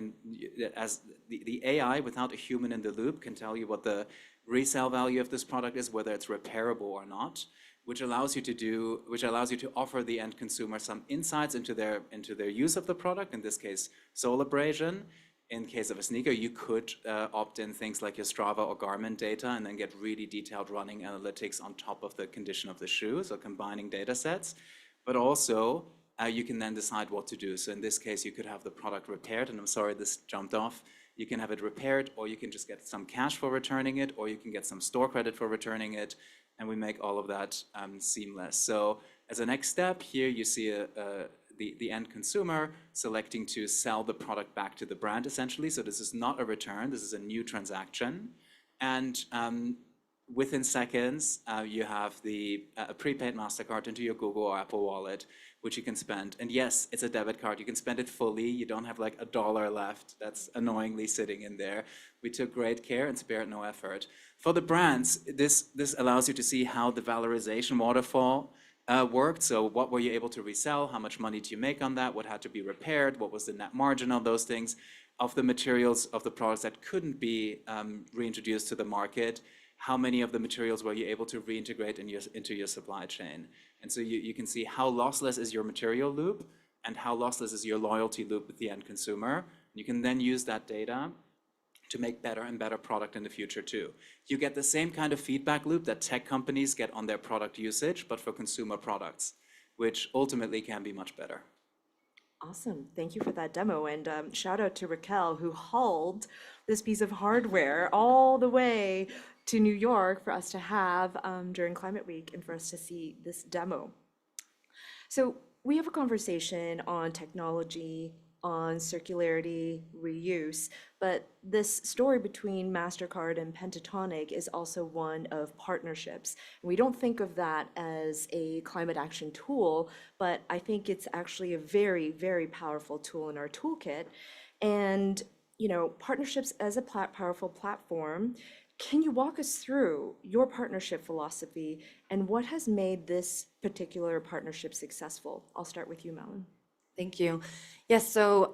as the AI, without a human in the loop, can tell you what the resale value of this product is, whether it's repairable or not, which allows you to offer the end consumer some insights into their use of the product. In this case, sole abrasion. In case of a sneaker, you could opt in things like your Strava or Garmin data and then get really detailed running analytics on top of the condition of the shoe, so combining data sets. But also, you can then decide what to do. So in this case, you could have the product repaired, and I'm sorry this jumped off. You can have it repaired, or you can just get some cash for returning it, or you can get some store credit for returning it, and we make all of that seamless. So as a next step, here you see the end consumer selecting to sell the product back to the brand, essentially. So this is not a return, this is a new transaction. And within seconds, you have a prepaid MasterCard into your Google or Apple wallet, which you can spend. And yes, it's a debit card. You can spend it fully. You don't have like $1 left that's annoyingly sitting in there. We took great care and spared no effort. For the brands, this allows you to see how the valorization waterfall worked. So what were you able to resell? How much money did you make on that? What had to be repaired? What was the net margin on those things? Of the materials of the products that couldn't be reintroduced to the market, how many of the materials were you able to reintegrate into your supply chain? And so you can see how lossless is your material loop and how lossless is your loyalty loop with the end consumer. You can then use that data to make better and better product in the future too. You get the same kind of feedback loop that tech companies get on their product usage, but for consumer products, which ultimately can be much better. Awesome. Thank you for that demo. And shout out to Raquel, who hauled this piece of hardware all the way to New York for us to have during Climate Week and for us to see this demo. So we have a conversation on technology, on circularity, reuse, but this story between MasterCard and Pentatonic is also one of partnerships. And we don't think of that as a climate action tool, but I think it's actually a very, very powerful tool in our toolkit. And, you know, partnerships as a powerful platform. Can you walk us through your partnership philosophy and what has made this particular partnership successful? I'll start with you, Melon. Thank you. Yes, so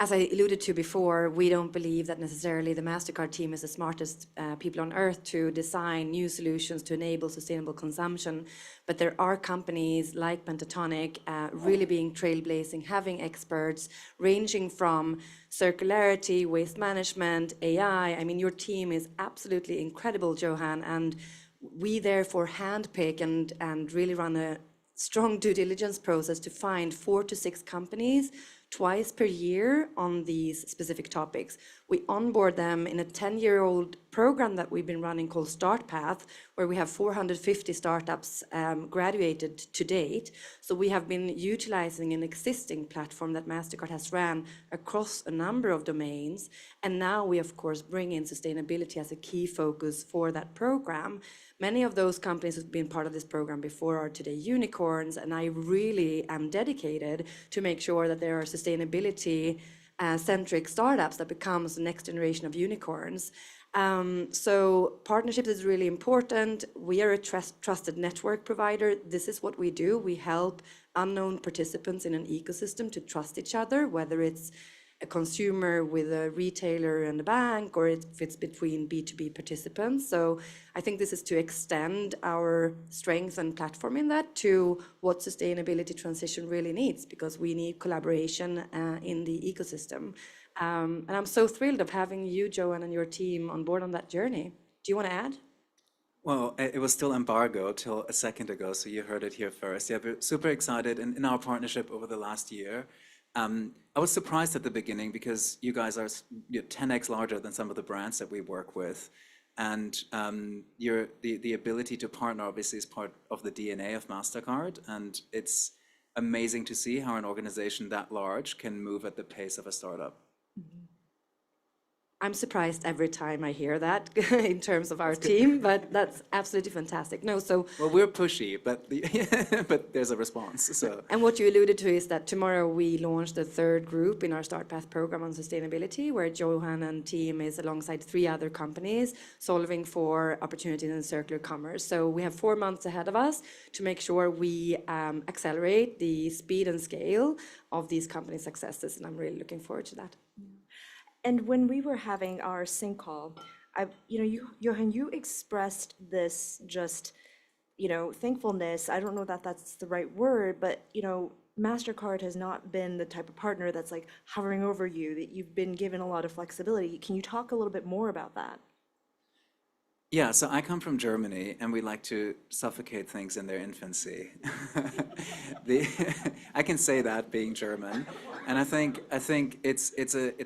as I alluded to before, we don't believe that necessarily the MasterCard team is the smartest people on earth to design new solutions to enable sustainable consumption. But there are companies like Pentatonic really being trailblazing, having experts ranging from circularity, waste management, AI. I mean, your team is absolutely incredible, Johan, and we therefore handpick and really run a strong due diligence process to find 4 to 6 companies twice per year on these specific topics. We onboard them in a 10-year-old program that we've been running called Start Path, where we have 450 startups graduated to date. So we have been utilizing an existing platform that MasterCard has ran across a number of domains. And now we, of course, bring in sustainability as a key focus for that program. Many of those companies who've been part of this program before are today unicorns, and I really am dedicated to make sure that there are sustainability centric startups that becomes the next generation of unicorns. So partnerships is really important. We are a trusted network provider. This is what we do. We help unknown participants in an ecosystem to trust each other, whether it's a consumer with a retailer and a bank, or if it's between B2B participants. So I think this is to extend our strength and platform in that to what sustainability transition really needs, because we need collaboration in the ecosystem. And I'm so thrilled of having you, Joanne, and your team on board on that journey. Do you want to add? Well, it was still embargo till a second ago, so you heard it here first. Yeah, we're super excited in our partnership over the last year. I was surprised at the beginning because you guys are 10x larger than some of the brands that we work with. And the ability to partner obviously is part of the DNA of MasterCard. And it's amazing to see how an organization that large can move at the pace of a startup. I'm surprised every time I hear that in terms of our team, but that's absolutely fantastic. No, so well, we're pushy, but but there's a response. So and what you alluded to is that tomorrow we launch the third group in our Start Path program on sustainability, where Johan and team is alongside 3 other companies solving for opportunities in circular commerce. So we have 4 months ahead of us to make sure we accelerate the speed and scale of these company successes, and I'm really looking forward to that. And when we were having our sync call, Johan, you expressed this just, thankfulness. I don't know that that's the right word, but, MasterCard has not been the type of partner that's like hovering over you, that you've been given a lot of flexibility. Can you talk a little bit more about that? yeah, so I come from Germany, and we like to suffocate things in their infancy. I can say that being German, and I think it's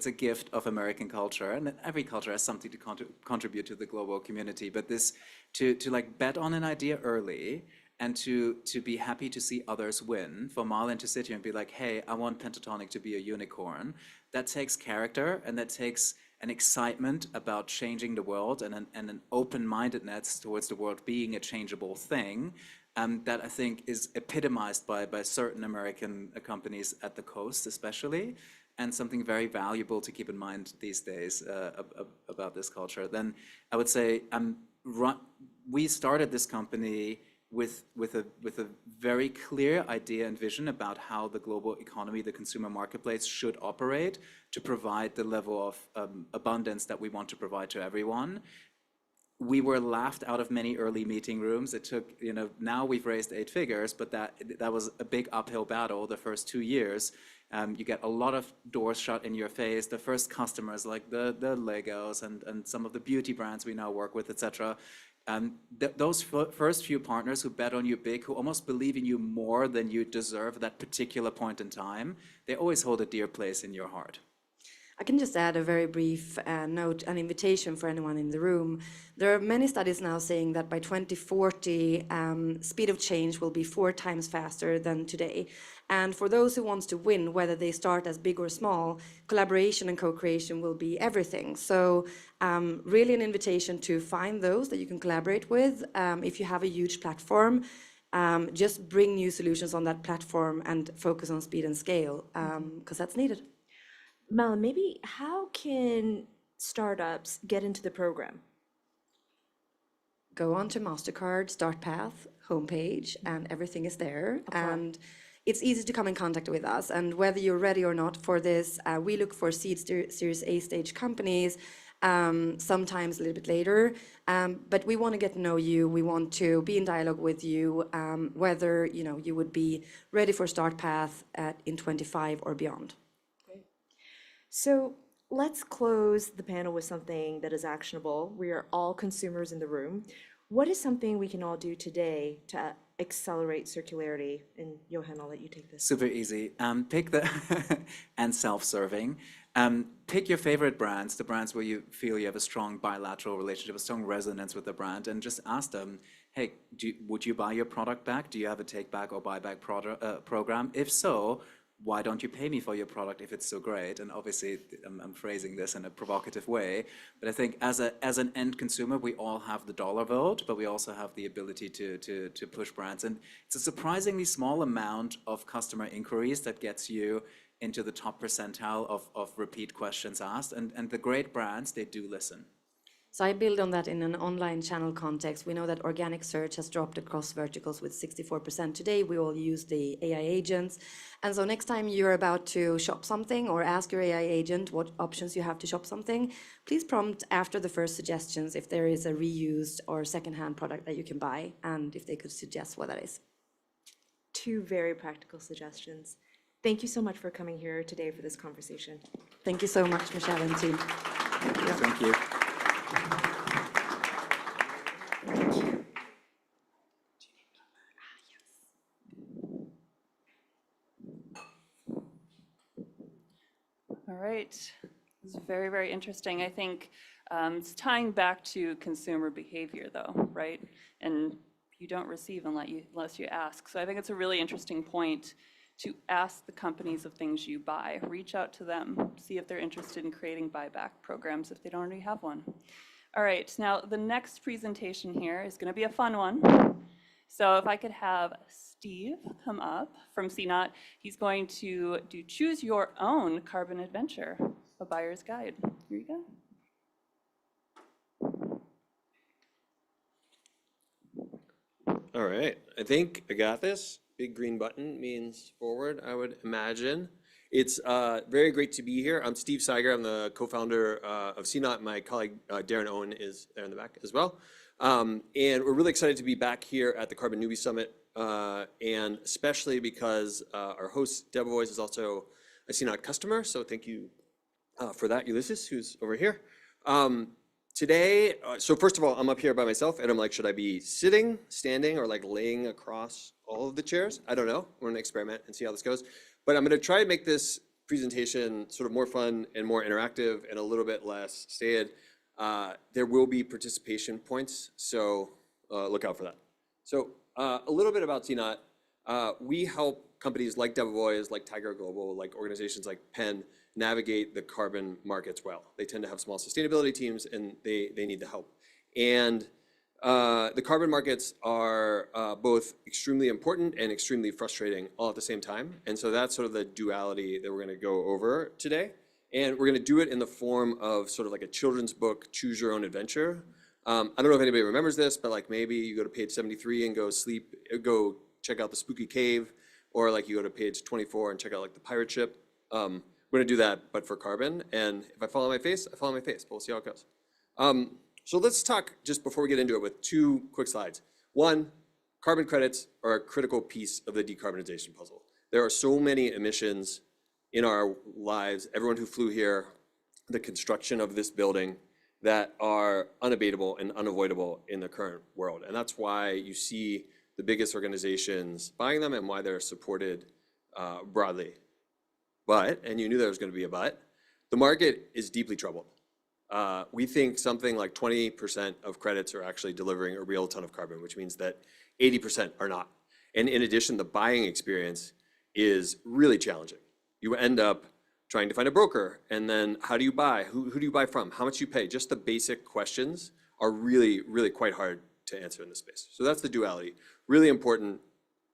a gift of American culture, and every culture has something to contribute to the global community. But this to like bet on an idea early, and to be happy to see others win. For Marlon to sit here and be like, hey, I want Pentatonic to be a unicorn. That takes character, and that takes an excitement about changing the world, and an open-mindedness towards the world being a changeable thing, that I think is epitomized by certain American companies at the coast especially, and something very valuable to keep in mind these days about this culture. Then I would say we started this company with a very clear idea and vision about how the global economy, the consumer marketplace, should operate to provide the level of abundance that we want to provide to everyone. We were laughed out of many early meeting rooms. It took, now we've raised 8 figures, but that was a big uphill battle the first 2 years. You get a lot of doors shut in your face. The first customers, like the Legos and some of the beauty brands we now work with, etc. Those first few partners who bet on you big, who almost believe in you more than you deserve at that particular point in time, they always hold a dear place in your heart. I can just add a very brief note, an invitation for anyone in the room. There are many studies now saying that by 2040, speed of change will be 4 times faster than today. And for those who want to win, whether they start as big or small, collaboration and co-creation will be everything. So really an invitation to find those that you can collaborate with. If you have a huge platform, just bring new solutions on that platform and focus on speed and scale, because that's needed. Mel, maybe how can startups get into the program? Go on to MasterCard Start Path homepage, and everything is there. Okay. And it's easy to come in contact with us. And whether you're ready or not for this, we look for seed Series A stage companies, sometimes a little bit later. But we want to get to know you. We want to be in dialogue with you, whether you would be ready for Start Path in 25 or beyond. So let's close the panel with something that is actionable. We are all consumers in the room. What is something we can all do today to accelerate circularity? And Johan, I'll let you take this. Super easy. Pick the and self-serving. Pick your favorite brands, the brands where you feel you have a strong bilateral relationship, a strong resonance with the brand, and just ask them, hey, would you buy your product back? Do you have a take back or buy back program? If so, why don't you pay me for your product if it's so great? And obviously, I'm phrasing this in a provocative way, but I think as an end consumer, we all have the dollar vote, but we also have the ability to push brands. And it's a surprisingly small amount of customer inquiries that gets you into the top percentile of repeat questions asked. And the great brands, they do listen. So I build on that in an online channel context. We know that organic search has dropped across verticals with 64% today. We all use the AI agents. And so next time you're about to shop something or ask your AI agent what options you have to shop something, please prompt after the first suggestions if there is a reused or secondhand product that you can buy, and if they could suggest what that is. 2 very practical suggestions. Thank you so much for coming here today for this conversation. Thank you so much, Michelle and team. Thank you. All right. This is very, very interesting. I think it's tying back to consumer behavior, though, right? And you don't receive unless you ask. So I think it's a really interesting point to ask the companies of things you buy. Reach out to them, see if they're interested in creating buyback programs if they don't already have one. All right, now the next presentation here is going to be a fun one. So if I could have Steve come up from CNOT, he's going to do Choose Your Own Carbon Adventure, a buyer's guide. Here you go. All right, I think I got this. Big green button means forward, I would imagine. It's very great to be here. I'm Steve Seiger. I'm the co-founder of CNOT. My colleague Darren Owen is there in the back as well. And we're really excited to be back here at the Carbon Newbie Summit, and especially because our host, Debevoise, is also a CNOT customer. So thank you for that, Ulysses, who's over here. Today, so first of all, I'm up here by myself, and I'm like, should I be sitting, standing, or like laying across all of the chairs? I don't know. We're gonna experiment and see how this goes. But I'm gonna try to make this presentation sort of more fun and more interactive and a little bit less staid. There will be participation points, so look out for that. So a little bit about CNOT. We help companies like Debevoise, like Tiger Global, like organizations like Penn, navigate the carbon markets well. They tend to have small sustainability teams, and they need the help. And the carbon markets are both extremely important and extremely frustrating all at the same time. And so that's sort of the duality that we're gonna go over today. And we're gonna do it in the form of sort of like a children's book, Choose Your Own Adventure. I don't know if anybody remembers this, but like maybe you go to page 73 and go check out the spooky cave, or like you go to page 24 and check out like the pirate ship. We're gonna do that, but for carbon. And if I fall on my face, I fall on my face, but we'll see how it goes. So let's talk, just before we get into it, with 2 quick slides. One, carbon credits are a critical piece of the decarbonization puzzle. There are so many emissions in our lives, everyone who flew here, the construction of this building, that are unabatable and unavoidable in the current world. And that's why you see the biggest organizations buying them and why they're supported broadly. But, and you knew there was going to be a but, the market is deeply troubled. We think something like 20% of credits are actually delivering a real ton of carbon, which means that 80% are not. And in addition, the buying experience is really challenging. You end up trying to find a broker, and then how do you buy? Who do you buy from? How much you pay? Just the basic questions are really, really quite hard to answer in this space. So that's the duality. Really important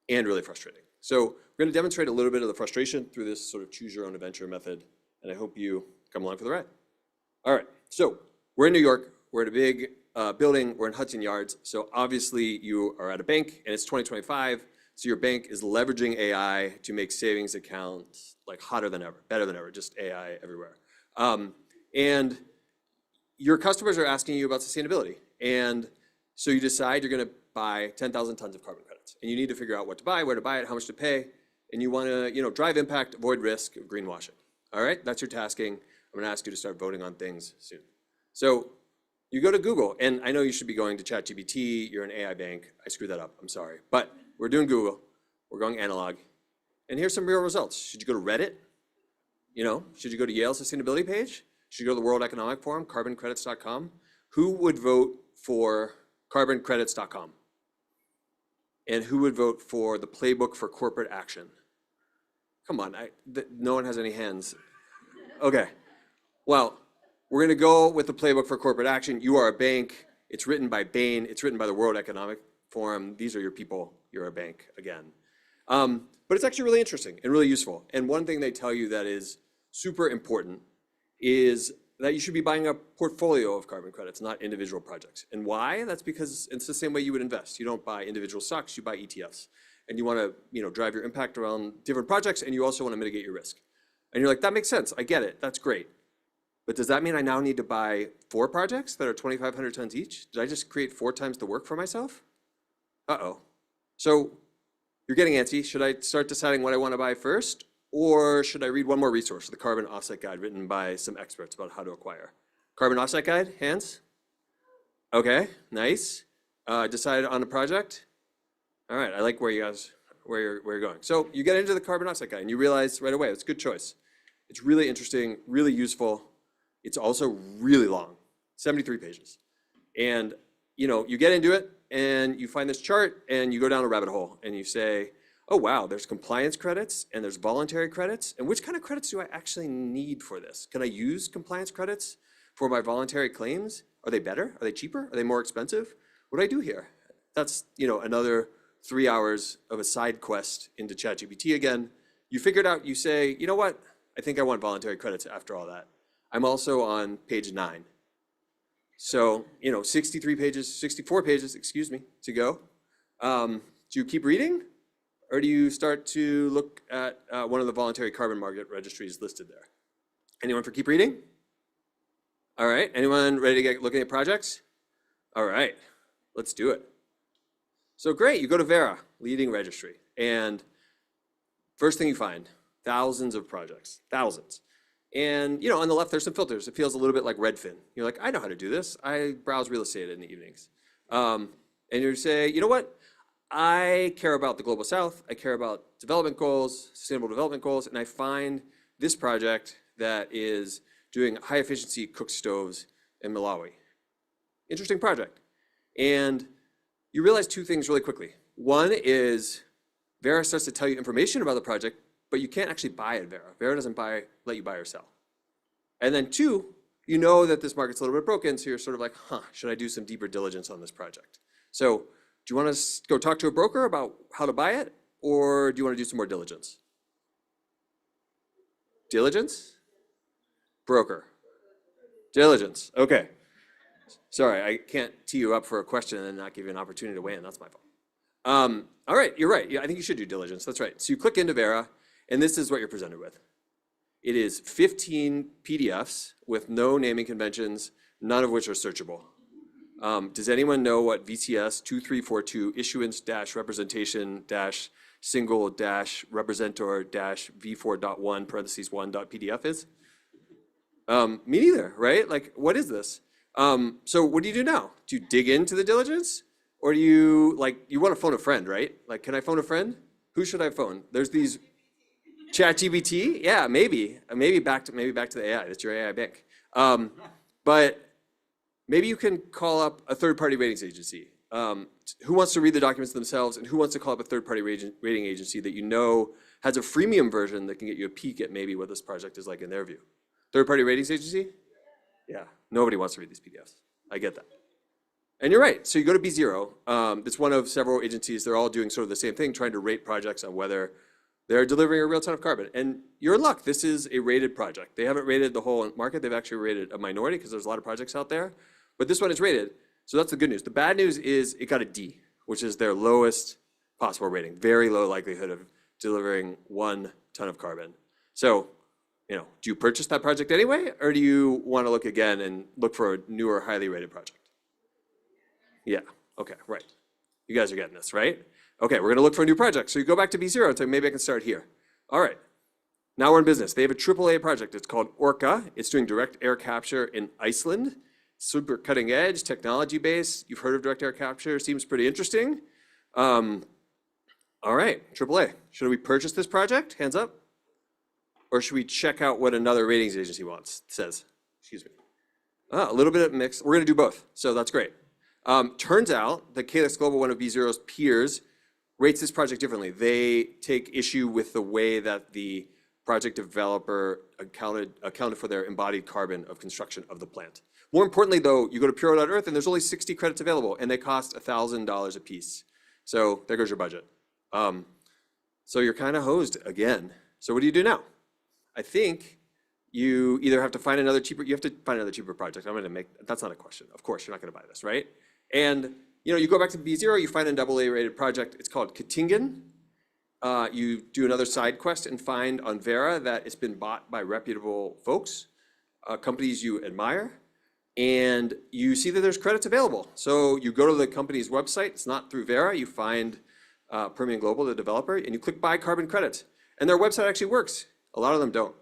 and really frustrating. So we're gonna demonstrate a little bit of the frustration through this sort of choose your own adventure method, and I hope you come along for the ride. All right, so we're in New York. We're at a big building. We're in Hudson Yards. So obviously you are at a bank, and it's 2025. So your bank is leveraging AI to make savings accounts like hotter than ever, better than ever, just AI everywhere. And your customers are asking you about sustainability. And so you decide you're gonna buy 10,000 tons of carbon credits. And you need to figure out what to buy, where to buy it, how much to pay. And you wanna drive impact, avoid risk of greenwashing. All right, that's your tasking. I'm gonna ask you to start voting on things soon. So you go to Google, and I know you should be going to ChatGPT, you're an AI bank. I screwed that up, I'm sorry. But we're doing Google, we're going analog. And here's some real results. Should you go to Reddit? Should you go to Yale's sustainability page? Should you go to the World Economic Forum, carboncredits.com? Who would vote for carboncredits.com? And who would vote for the playbook for corporate action? Come on, no one has any hands. Okay, well, we're gonna go with the playbook for corporate action. You are a bank, it's written by Bain, it's written by the World Economic Forum. These are your people, you're a bank again. But it's actually really interesting and really useful. And one thing they tell you that is super important is that you should be buying a portfolio of carbon credits, not individual projects. And why? That's because it's the same way you would invest. You don't buy individual stocks, you buy ETFs. And you want to drive your impact around different projects, and you also want to mitigate your risk. And you're like, that makes sense. I get it. That's great. But does that mean I now need to buy 4 projects that are 2,500 tons each? Did I just create 4 times the work for myself? Uh-oh. So you're getting antsy. Should I start deciding what I want to buy first? Or should I read one more resource, the Carbon Offset Guide, written by some experts about how to acquire? Carbon Offset Guide, hands? Okay, nice. Decided on a project? All right, I like where you're going. So you get into the Carbon Offset Guide and you realize right away, it's a good choice. It's really interesting, really useful. It's also really long, 73 pages. And you get into it and you find this chart and you go down a rabbit hole and you say, oh wow, there's compliance credits and there's voluntary credits. And which kind of credits do I actually need for this? Can I use compliance credits for my voluntary claims? Are they better? Are they cheaper? Are they more expensive? What do I do here? That's another 3 hours of a side quest into ChatGPT again. You figure it out, you say, you know what? I think I want voluntary credits after all that. I'm also on page 9. So, 64 pages, excuse me, to go. Do you keep reading? Or do you start to look at one of the voluntary carbon market registries listed there? Anyone for keep reading? All right, anyone ready to get looking at projects? All right, let's do it. So great, you go to Vera, leading registry, and first thing you find, thousands of projects, thousands. And on the left, there's some filters. It feels a little bit like Redfin. You're like, I know how to do this. I browse real estate in the evenings. And you say, you know what? I care about the Global South. I care about development goals, sustainable development goals, and I find this project that is doing high efficiency cook stoves in Malawi. Interesting project. And you realize 2 things really quickly. One is Vera starts to tell you information about the project, but you can't actually buy at Vera. Vera doesn't let you buy or sell. And then 2, you know that this market's a little bit broken, so you're sort of like, should I do some deeper diligence on this project? So do you want to go talk to a broker about how to buy it, or do you want to do some more diligence? Diligence? Broker. Diligence, okay. Sorry, I can't tee you up for a question and then not give you an opportunity to weigh in, that's my fault. All right, you're right, yeah, I think you should do diligence, that's right. So you click into Vera, and this is what you're presented with. It is 15 PDFs with no naming conventions, none of which are searchable. Does anyone know what VCS 2342 issuance-representation single-representor v4.1 parentheses 1.pdf is? Me neither, right? Like, what is this? So what do you do now? Do you dig into the diligence? Or do you want to phone a friend, right? Like, can I phone a friend? Who should I phone? There's these ChatGPT? Yeah, maybe back to the AI. That's your AI bank. But maybe you can call up a third-party ratings agency. Who wants to read the documents themselves, and who wants to call up a third-party rating agency that has a freemium version that can get you a peek at maybe what this project is like in their view? Third-party ratings agency? Yeah, nobody wants to read these PDFs. I get that. And you're right, so you go to B0. It's one of several agencies. They're all doing sort of the same thing, trying to rate projects on whether they're delivering a real ton of carbon. And you're in luck, this is a rated project. They haven't rated the whole market, they've actually rated a minority because there's a lot of projects out there. But this one is rated, so that's the good news. The bad news is it got a D, which is their lowest possible rating. Very low likelihood of delivering 1 ton of carbon. So, do you purchase that project anyway, or do you want to look again and look for a newer, highly rated project? Yeah, okay, right. You guys are getting this, right? Okay, we're gonna look for a new project. So you go back to B0 and say, maybe I can start here. All right, now we're in business. They have a AAA project. It's called Orca. It's doing direct air capture in Iceland. Super cutting edge, technology based. You've heard of direct air capture, seems pretty interesting. All right, AAA. Should we purchase this project? Hands up. Or should we check out what another ratings agency says? Excuse me. A little bit of mix. We're gonna do both, so that's great. Turns out that Calyx Global, one of B0's peers, rates this project differently. They take issue with the way that the project developer accounted for their embodied carbon of construction of the plant. More importantly, though, you go to Puro.earth and there's only 60 credits available, and they cost $1,000 a piece. So there goes your budget. So you're kind of hosed again. So what do you do now? I think you either have to find another cheaper, you have to find another cheaper project. I'm gonna make, that's not a question. Of course, you're not gonna buy this, right? And you go back to B0, you find an AA rated project. It's called Kattingen. You do another side quest and find on Vera that it's been bought by reputable folks, companies you admire, and you see that there's credits available. So you go to the company's website. It's not through Vera. You find Permian Global, the developer, and you click buy carbon credits. And their website actually works. A lot of them don't.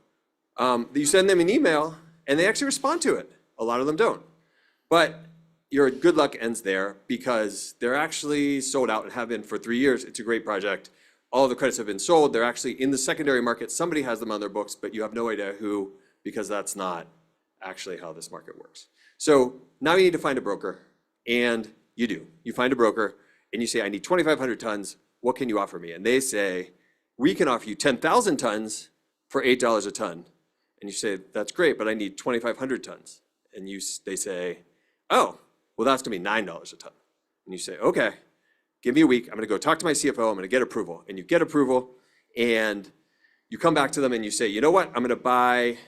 You send them an email, and they actually respond to it. A lot of them don't. But your good luck ends there because they're actually sold out and have been for 3 years. It's a great project. All of the credits have been sold. They're actually in the secondary market. Somebody has them on their books, but you have no idea who, because that's not actually how this market works. So now you need to find a broker, and you do. You find a broker, and you say, I need 2,500 tons. What can you offer me? And they say, we can offer you 10,000 tons for $8 a ton. And you say, that's great, but I need 2,500 tons. And they say, oh, well, that's gonna be $9 a ton. And you say, okay, give me a week. I'm gonna go talk to my CFO. I'm gonna get approval. And you get approval, and you come back to them and you say, you know what? I'm gonna buy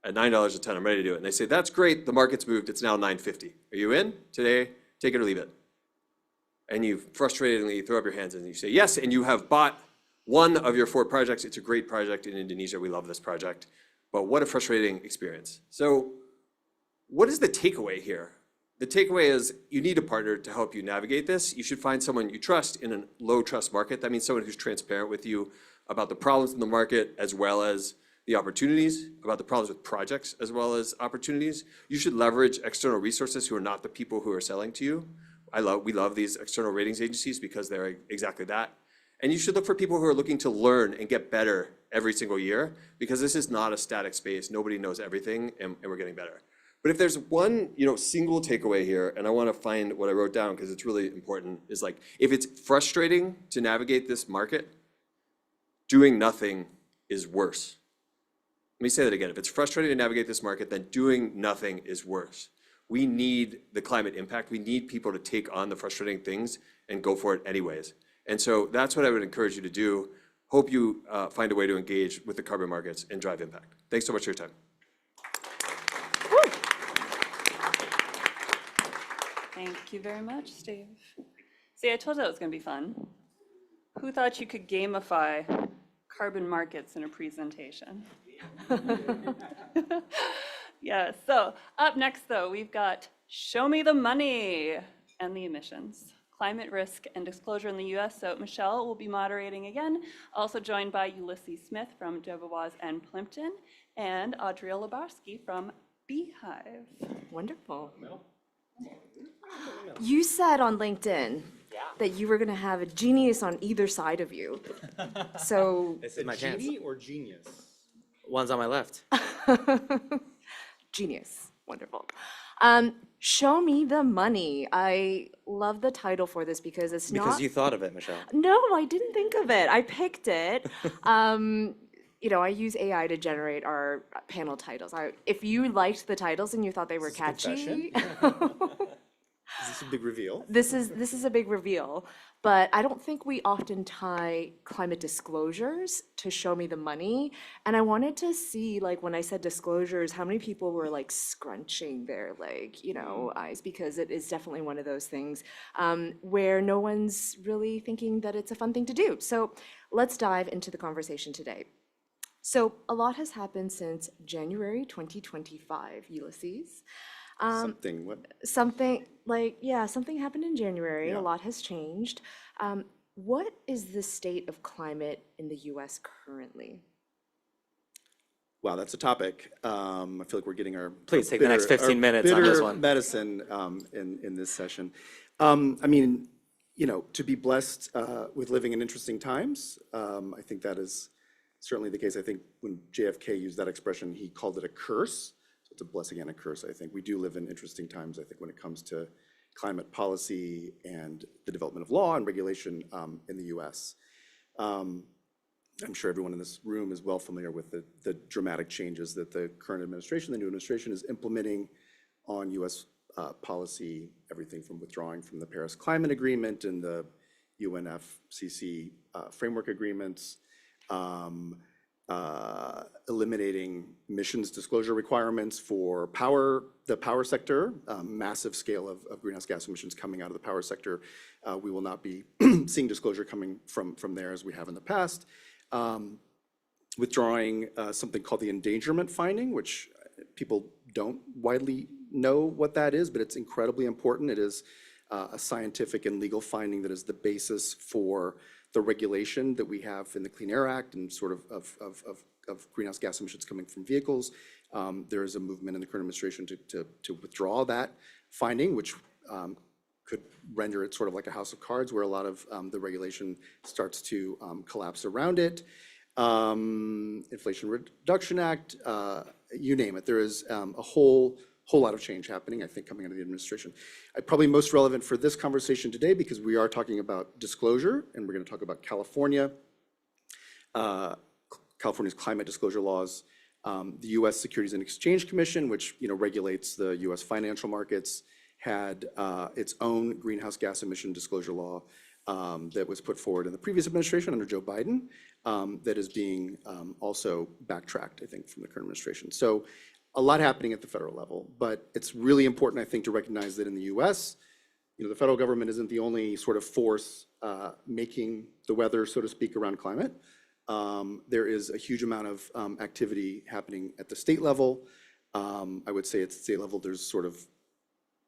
at $9 a ton. I'm ready to do it. And they say, that's great. The market's moved. It's now $9.50. Are you in today? Take it or leave it. And you frustratingly throw up your hands and you say, yes. And you have bought one of your 4 projects. It's a great project in Indonesia. We love this project. But what a frustrating experience. So what is the takeaway here? The takeaway is you need a partner to help you navigate this. You should find someone you trust in a low trust market. That means someone who's transparent with you about the problems in the market as well as the opportunities, about the problems with projects as well as opportunities. You should leverage external resources who are not the people who are selling to you. We love these external ratings agencies because they're exactly that. And you should look for people who are looking to learn and get better every single year because this is not a static space. Nobody knows everything, and we're getting better. But if there's one, single takeaway here, and I want to find what I wrote down because it's really important, is like, if it's frustrating to navigate this market, doing nothing is worse. Let me say that again. If it's frustrating to navigate this market, then doing nothing is worse. We need the climate impact. We need people to take on the frustrating things and go for it anyways. And so that's what I would encourage you to do. Hope you find a way to engage with the carbon markets and drive impact. Thanks so much for your time. Thank you very much, Steve. See, I told you that was going to be fun. Who thought you could gamify carbon markets in a presentation? Yeah, so up next, though, we've got Show Me the Money and the Emissions, Climate Risk and Disclosure in the U.S. So Michelle will be moderating again, also joined by Ulysses Smith from Debevoise and Plimpton, and Audrey Lebowski from Beehive. Wonderful. You said on LinkedIn that you were going to have a genius on either side of you. So This is my chance. Genie or genius? One's on my left. genius. Wonderful. Show me the money. I love the title for this because it's not. Because you thought of it, Michelle. No, I didn't think of it. I picked it. I use AI to generate our panel titles. If you liked the titles and you thought they were catchy. Is this a big reveal? This is a big reveal, but I don't think we often tie climate disclosures to Show Me the Money. And I wanted to see, like, when I said disclosures, how many people were like scrunching their eyes, because it is definitely one of those things where no one's really thinking that it's a fun thing to do. So let's dive into the conversation today. So a lot has happened since January 2025, Ulysses. Something what? Something happened in January. A lot has changed. What is the state of climate in the US currently? Wow, that's a topic. I feel like we're getting our Please take the next 15 minutes on this one. Medicine in this session. To be blessed with living in interesting times, I think that is certainly the case. I think when JFK used that expression, he called it a curse. It's a blessing and a curse, I think. We do live in interesting times, I think, when it comes to climate policy and the development of law and regulation in the US. I'm sure everyone in this room is well familiar with the dramatic changes that the current administration, the new administration, is implementing on US policy, everything from withdrawing from the Paris Climate Agreement and the UNFCCC framework agreements, eliminating emissions disclosure requirements for the power sector, massive scale of greenhouse gas emissions coming out of the power sector. We will not be seeing disclosure coming from there as we have in the past. Withdrawing something called the endangerment finding, which people don't widely know what that is, but it's incredibly important. It is a scientific and legal finding that is the basis for the regulation that we have in the Clean Air Act and sort of greenhouse gas emissions coming from vehicles. There is a movement in the current administration to withdraw that finding, which could render it sort of like a house of cards where a lot of the regulation starts to collapse around it. Inflation Reduction Act, you name it. There is a whole lot of change happening, I think, coming out of the administration. Probably most relevant for this conversation today because we are talking about disclosure and we're going to talk about California, California's climate disclosure laws, the U.S. Securities and Exchange Commission, which regulates the U.S. financial markets, had its own greenhouse gas emission disclosure law that was put forward in the previous administration under Joe Biden that is being also backtracked, I think, from the current administration. So a lot happening at the federal level, but it's really important, I think, to recognize that in the U.S., the federal government isn't the only sort of force making the weather, so to speak, around climate. There is a huge amount of activity happening at the state level. I would say at the state level, there's sort of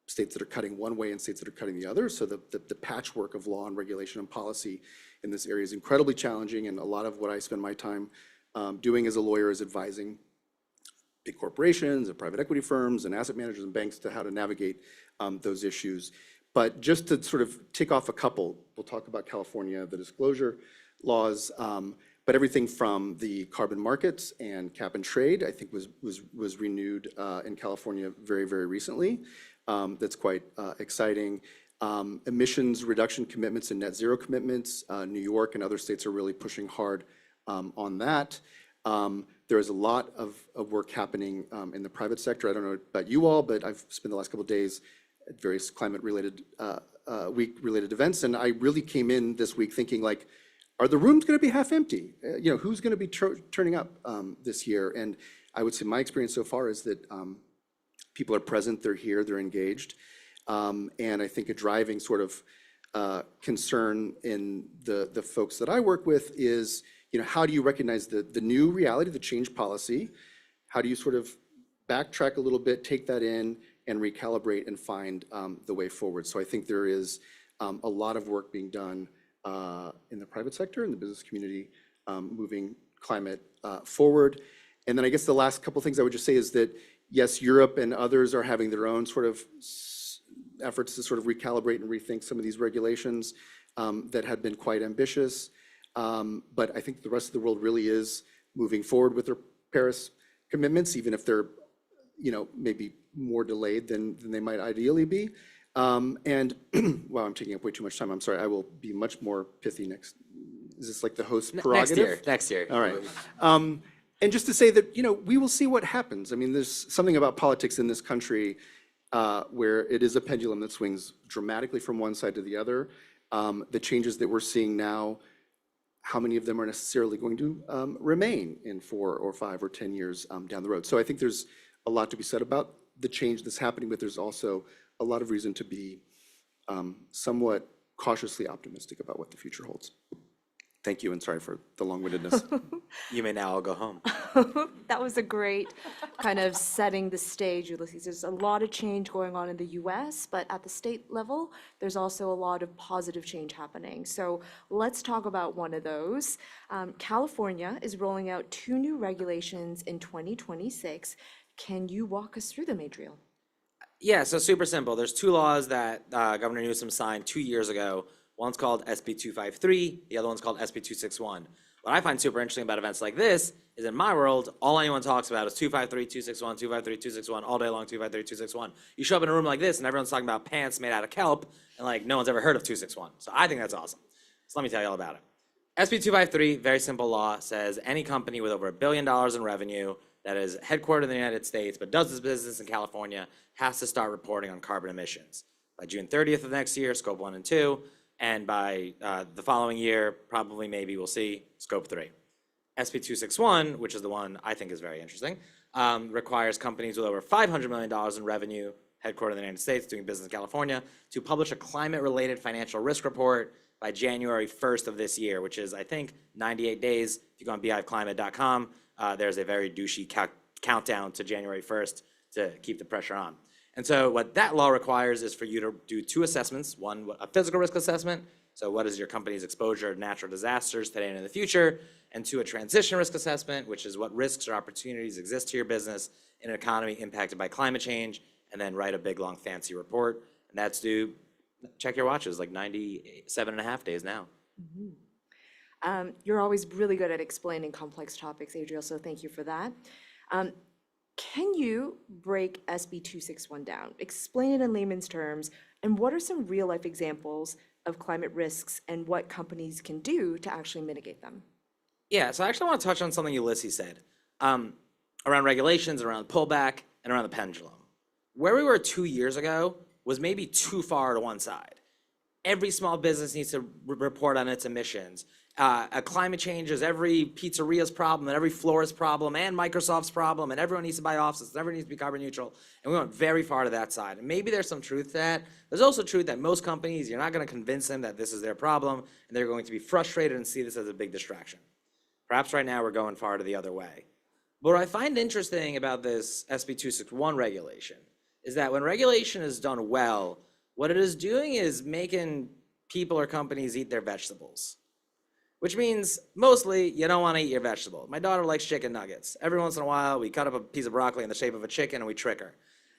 states that are cutting one way and states that are cutting the other. So the patchwork of law and regulation and policy in this area is incredibly challenging. And a lot of what I spend my time doing as a lawyer is advising big corporations and private equity firms and asset managers and banks to how to navigate those issues. But just to sort of tick off a couple, we'll talk about California, the disclosure laws, but everything from the carbon markets and cap and trade, I think was renewed in California very, very recently. That's quite exciting. Emissions reduction commitments and net zero commitments. New York and other states are really pushing hard on that. There is a lot of work happening in the private sector. I don't know about you all, but I've spent the last couple of days at various climate-related, week-related events, and I really came in this week thinking, like, are the rooms going to be half empty? Who's going to be turning up this year? And I would say my experience so far is that people are present, they're here, they're engaged, and I think a driving sort of concern in the folks that I work with is, how do you recognize the new reality, the change policy? How do you sort of backtrack a little bit, take that in, and recalibrate and find the way forward? So I think there is a lot of work being done in the private sector, in the business community, moving climate forward. And then I guess the last couple things I would just say is that, yes, Europe and others are having their own sort of efforts to sort of recalibrate and rethink some of these regulations that had been quite ambitious. But I think the rest of the world really is moving forward with their Paris commitments, even if they're, maybe more delayed than they might ideally be. And wow, I'm taking up way too much time. I'm sorry. I will be much more pithy next. Is this like the host prerogative? Next year. All right. And just to say that, we will see what happens. I mean, there's something about politics in this country where it is a pendulum that swings dramatically from one side to the other. The changes that we're seeing now, how many of them are necessarily going to remain in 4 or 5 or 10 years down the road? So I think there's a lot to be said about the change that's happening, but there's also a lot of reason to be somewhat cautiously optimistic about what the future holds. Thank you, and sorry for the long-windedness. You may now all go home. That was a great kind of setting the stage, Ulysses. There's a lot of change going on in the US, but at the state level, there's also a lot of positive change happening. So let's talk about one of those. California is rolling out 2 new regulations in 2026. Can you walk us through them, Adriel? Yeah, so super simple. There's 2 laws that Governor Newsom signed 2 years ago. One's called SB 253, the other one's called SB 261. What I find super interesting about events like this is in my world, all anyone talks about is 253, 261, 253, 261, all day long, 253, 261. You show up in a room like this and everyone's talking about pants made out of kelp and like no one's ever heard of 261. So I think that's awesome. So let me tell you all about it. SB 253, very simple law, says any company with over $1 billion in revenue that is headquartered in the United States but does its business in California has to start reporting on carbon emissions. By June 30th of next year, scope 1 and 2, and by the following year, probably maybe we'll see scope 3. SB 261, which is the one I think is very interesting, requires companies with over $500 million in revenue, headquartered in the United States, doing business in California, to publish a climate-related financial risk report by January 1st of this year, which is, I think, 98 days. If you go on beehiveclimate.com, there's a very douchey countdown to January 1st to keep the pressure on. And so what that law requires is for you to do two assessments. One, a physical risk assessment. So what is your company's exposure to natural disasters today and in the future? And two, a transition risk assessment, which is what risks or opportunities exist to your business in an economy impacted by climate change, and then write a big, long, fancy report. And that's due, check your watches, like 97.5 days now. You're always really good at explaining complex topics, Adriel, so thank you for that. Can you break SB 261 down? Explain it in layman's terms, and what are some real-life examples of climate risks and what companies can do to actually mitigate them? Yeah, so I actually want to touch on something Ulysses said around regulations, around pullback, and around the pendulum. Where we were 2 years ago was maybe too far to one side. Every small business needs to report on its emissions. Climate change is every pizzeria's problem and every florist's problem and Microsoft's problem, and everyone needs to buy offices, and everyone needs to be carbon neutral. And we went very far to that side. And maybe there's some truth to that. There's also truth that most companies, you're not going to convince them that this is their problem, and they're going to be frustrated and see this as a big distraction. Perhaps right now we're going far to the other way. But what I find interesting about this SB 261 regulation is that when regulation is done well, what it is doing is making people or companies eat their vegetables. Which means mostly you don't want to eat your vegetable. My daughter likes chicken nuggets. Every once in a while, we cut up a piece of broccoli in the shape of a chicken and we trick her.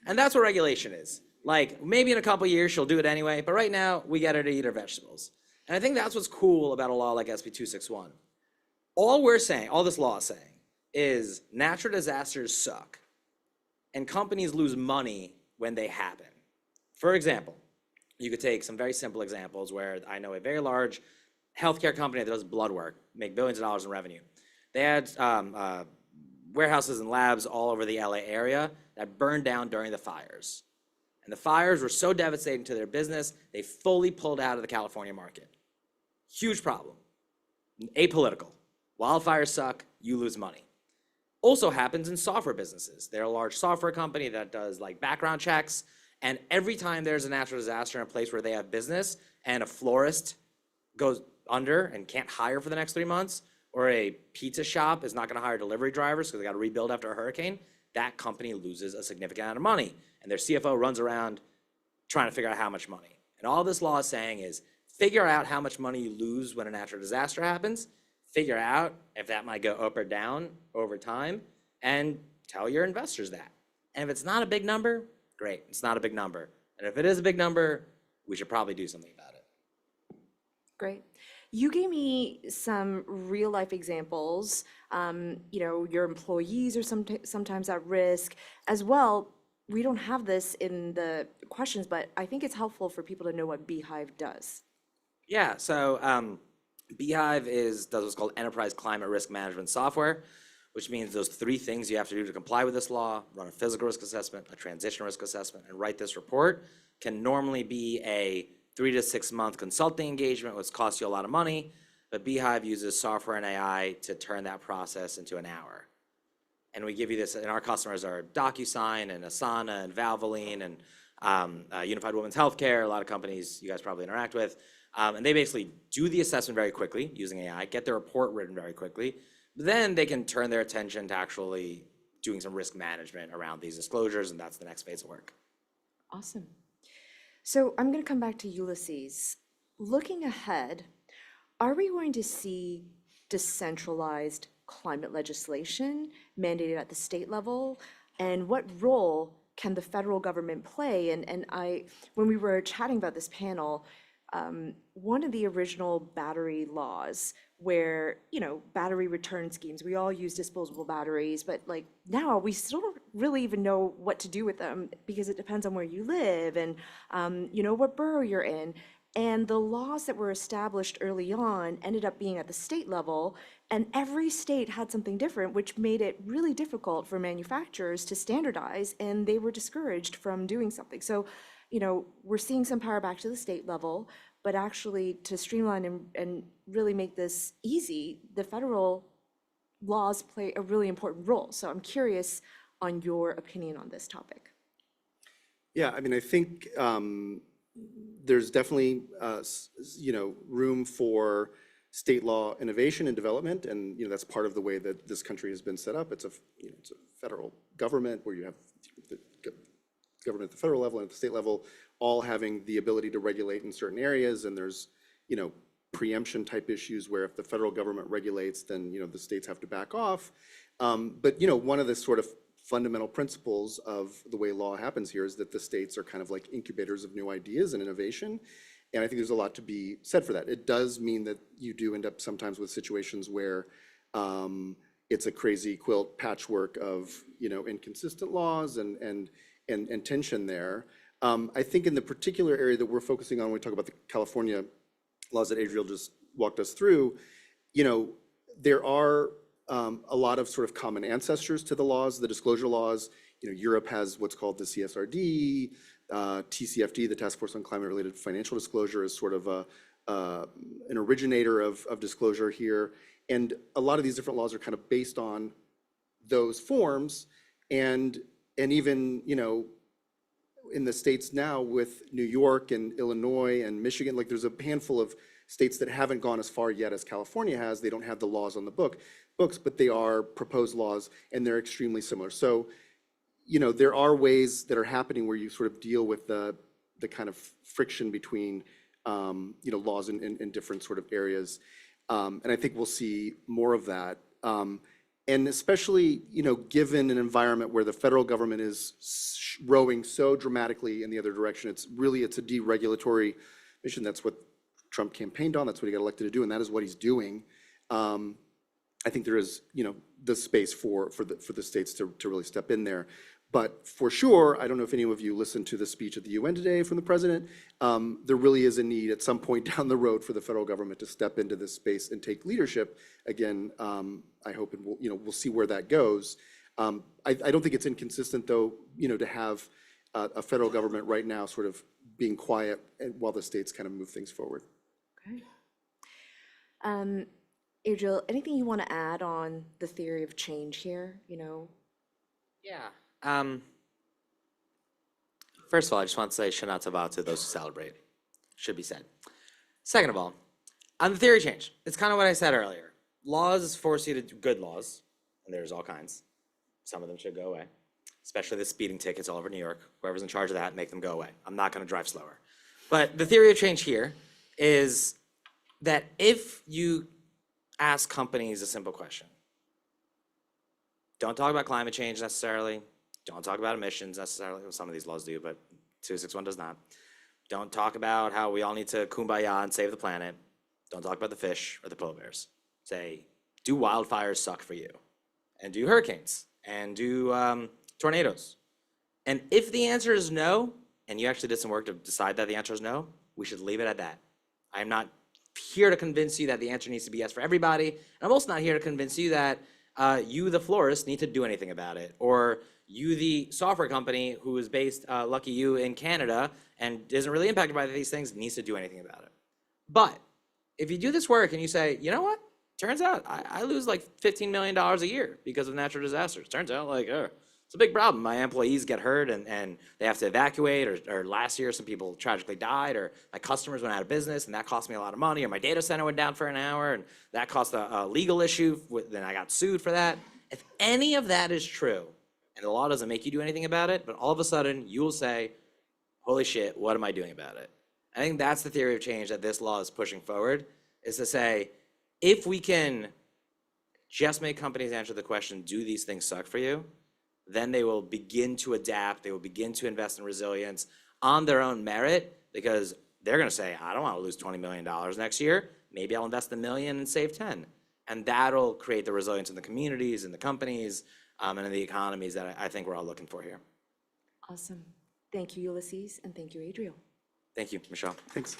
And that's what regulation is. Like, maybe in a couple years she'll do it anyway, but right now we get her to eat her vegetables. And I think that's what's cool about a law like SB 261. All we're saying, all this law is saying, is natural disasters suck and companies lose money when they happen. For example, you could take some very simple examples where I know a very large healthcare company that does blood work, make billions of dollars in revenue. They had warehouses and labs all over the LA area that burned down during the fires. And the fires were so devastating to their business, they fully pulled out of the California market. Huge problem. Apolitical. Wildfires suck, you lose money. Also happens in software businesses. They're a large software company that does like background checks, and every time there's a natural disaster in a place where they have business and a florist goes under and can't hire for the next 3 months, or a pizza shop is not going to hire delivery drivers because they got to rebuild after a hurricane, that company loses a significant amount of money. And their CFO runs around trying to figure out how much money. And all this law is saying is figure out how much money you lose when a natural disaster happens, figure out if that might go up or down over time, and tell your investors that. And if it's not a big number, great, it's not a big number. And if it is a big number, we should probably do something about it. Great. You gave me some real life examples. Your employees are sometimes at risk as well. We don't have this in the questions, but I think it's helpful for people to know what Beehive does. Yeah, so Beehive does what's called enterprise climate risk management software, which means those 3 things you have to do to comply with this law: run a physical risk assessment, a transition risk assessment, and write this report. Can normally be a 3 to 6 month consulting engagement, which costs you a lot of money, but Beehive uses software and AI to turn that process into an hour. And we give you this, and our customers are DocuSign and Asana and Valvoline and Unified Women's Healthcare, a lot of companies you guys probably interact with. And they basically do the assessment very quickly using AI, get their report written very quickly. Then they can turn their attention to actually doing some risk management around these disclosures, and that's the next phase of work. Awesome. So I'm going to come back to Ulysses. Looking ahead, are we going to see decentralized climate legislation mandated at the state level? And what role can the federal government play? And when we were chatting about this panel, one of the original battery laws where, battery return schemes, we all use disposable batteries, but like now we still don't really even know what to do with them because it depends on where you live and, what borough you're in. And the laws that were established early on ended up being at the state level, and every state had something different, which made it really difficult for manufacturers to standardize, and they were discouraged from doing something. So, we're seeing some power back to the state level, but actually to streamline and really make this easy, the federal laws play a really important role. So I'm curious on your opinion on this topic. Yeah, I mean, I think there's definitely, room for state law innovation and development, and that's part of the way that this country has been set up. It's a federal government where you have the government at the federal level and at the state level all having the ability to regulate in certain areas, and there's preemption type issues where if the federal government regulates, then the states have to back off. But one of the sort of fundamental principles of the way law happens here is that the states are kind of like incubators of new ideas and innovation. And I think there's a lot to be said for that. It does mean that you do end up sometimes with situations where it's a crazy quilt patchwork of inconsistent laws and tension there. I think in the particular area that we're focusing on when we talk about the California laws that Adriel just walked us through, there are a lot of sort of common ancestors to the laws, the disclosure laws. Europe has what's called the CSRD, TCFD, the Task Force on Climate-Related Financial Disclosure, is sort of an originator of disclosure here. And a lot of these different laws are kind of based on those forms. And even, in the states now with New York and Illinois and Michigan, like there's a handful of states that haven't gone as far yet as California has. They don't have the laws on the books, but they are proposed laws and they're extremely similar. So, there are ways that are happening where you sort of deal with the kind of friction between, laws in different sort of areas. And I think we'll see more of that. And especially, given an environment where the federal government is rowing so dramatically in the other direction, it's a deregulatory mission. That's what Trump campaigned on. That's what he got elected to do, and that is what he's doing. I think there is, the space for the states to really step in there. But for sure, I don't know if any of you listened to the speech at the UN today from the president. There really is a need at some point down the road for the federal government to step into this space and take leadership. Again, I hope, and we'll see where that goes. I don't think it's inconsistent, though, to have a federal government right now sort of being quiet while the states kind of move things forward. Okay. Adriel, anything you want to add on the theory of change here? Yeah. First of all, I just want to say Shana Tova to those who celebrate. Should be said. Second of all, on the theory of change, it's kind of what I said earlier. Laws force you to do good laws, and there's all kinds. Some of them should go away, especially the speeding tickets all over New York. Whoever's in charge of that, make them go away. I'm not going to drive slower. But the theory of change here is that if you ask companies a simple question, don't talk about climate change necessarily, don't talk about emissions necessarily. Well, some of these laws do, but 261 does not. Don't talk about how we all need to kumbaya and save the planet. Don't talk about the fish or the polar bears. Say, do wildfires suck for you? And do hurricanes? And do tornadoes? And if the answer is no, and you actually did some work to decide that the answer is no, we should leave it at that. I'm not here to convince you that the answer needs to be yes for everybody. And I'm also not here to convince you that you, the florist, need to do anything about it. Or you, the software company who is based, lucky you, in Canada and isn't really impacted by these things, needs to do anything about it. But if you do this work and you say, you know what? Turns out I lose like $15 million a year because of natural disasters. Turns out it's a big problem. My employees get hurt and they have to evacuate, or last year some people tragically died, or my customers went out of business and that cost me a lot of money, or my data center went down for an hour and that cost a legal issue, then I got sued for that. If any of that is true, and the law doesn't make you do anything about it, but all of a sudden you will say, holy shit, what am I doing about it? I think that's the theory of change that this law is pushing forward, is to say, if we can just make companies answer the question, do these things suck for you? Then they will begin to adapt. They will begin to invest in resilience on their own merit, because they're going to say, I don't want to lose $20 million next year. Maybe I'll invest $1 million and save 10. And that'll create the resilience in the communities and the companies and in the economies that I think we're all looking for here. Awesome. Thank you, Ulysses, and thank you, Adriel. Thank you, Michelle. Thanks.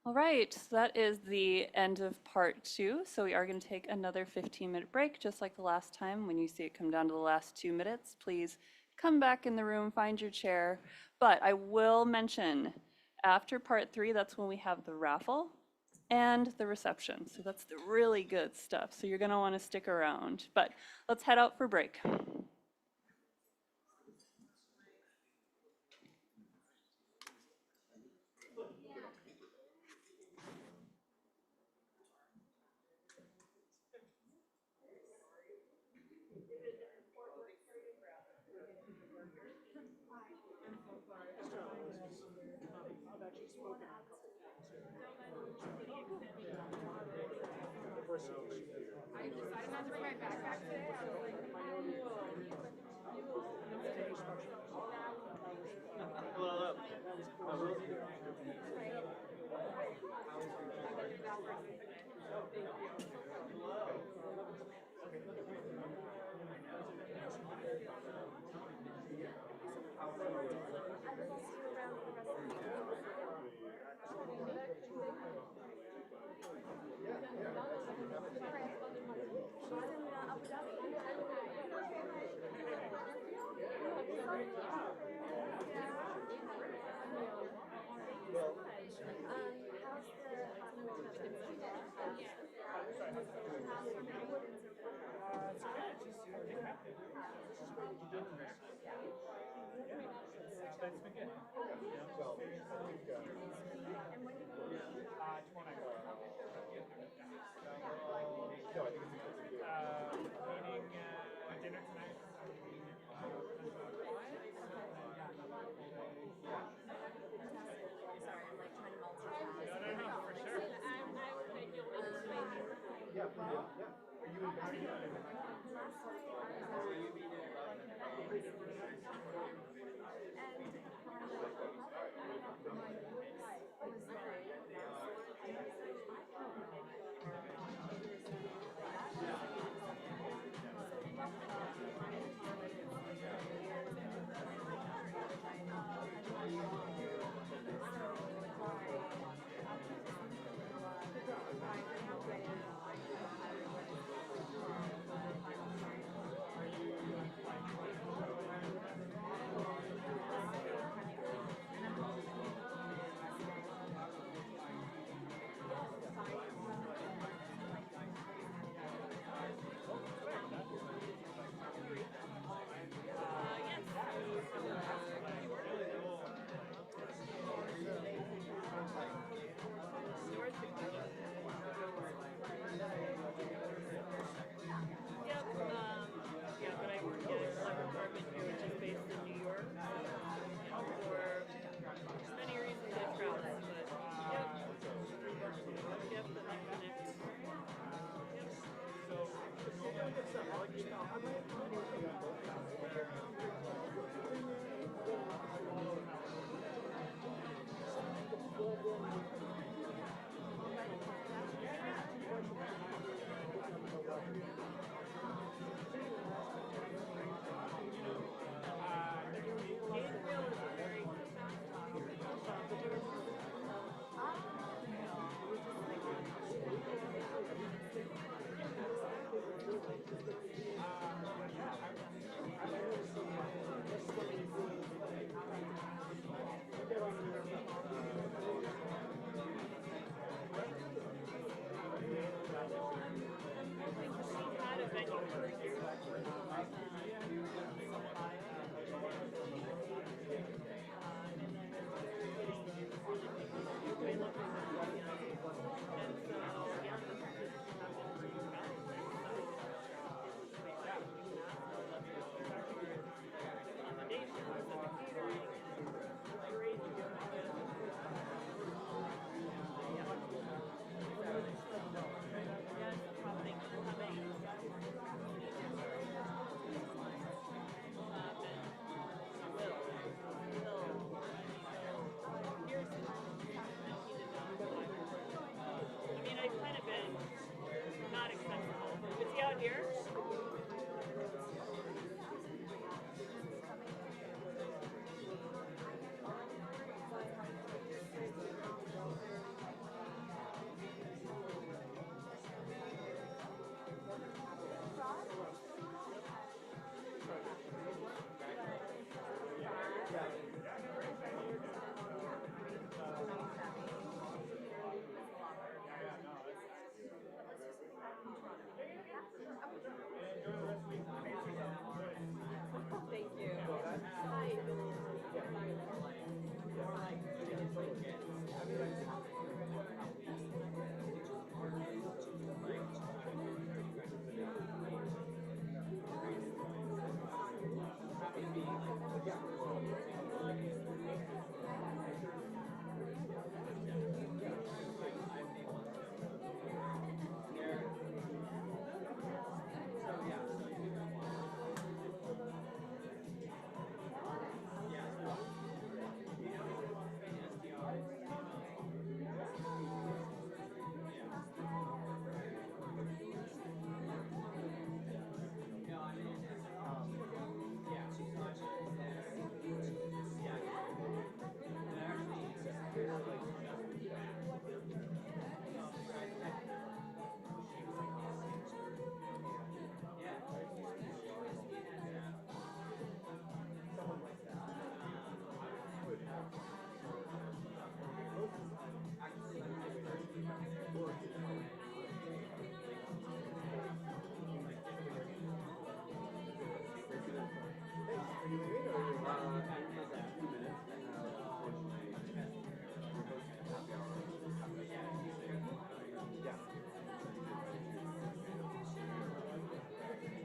All right, so that is the end of part 2. So we are going to take another 15-minute break, just like the last time. When you see it come down to the last 2 minutes, please come back in the room, find your chair. But I will mention, after part 3, that's when we have the raffle and the reception. So that's the really good stuff. So you're gonna wanna stick around. But let's head out for break.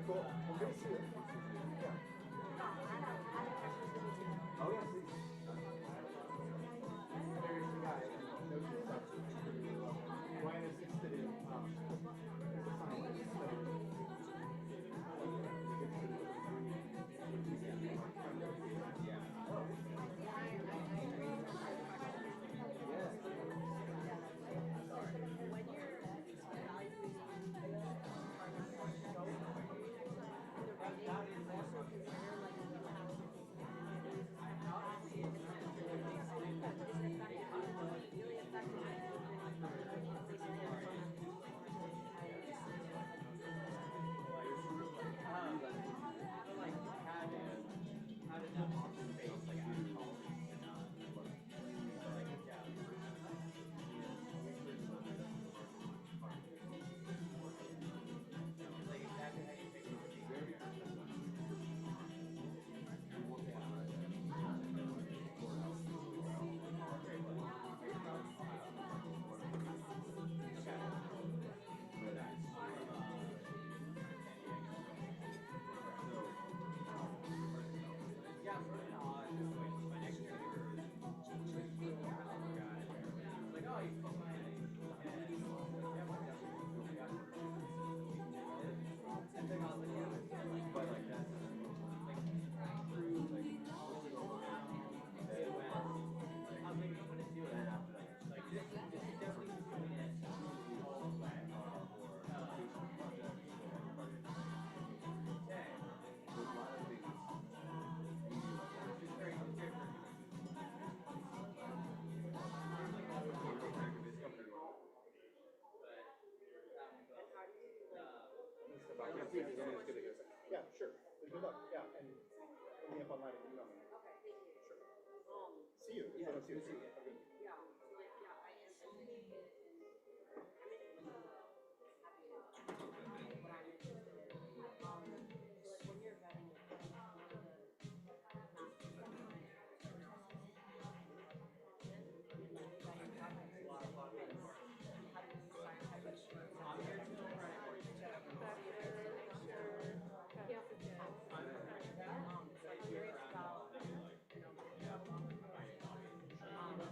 Cool. Well, good to see you. Yeah. Oh, yeah, please. There's the guy. No stuff. Ryan assisted him. There's a scientist. Yeah, sure. Good luck. Yeah, and look me up online and email me. Okay, thank you. Sure. See you. Yeah, see you. Yeah.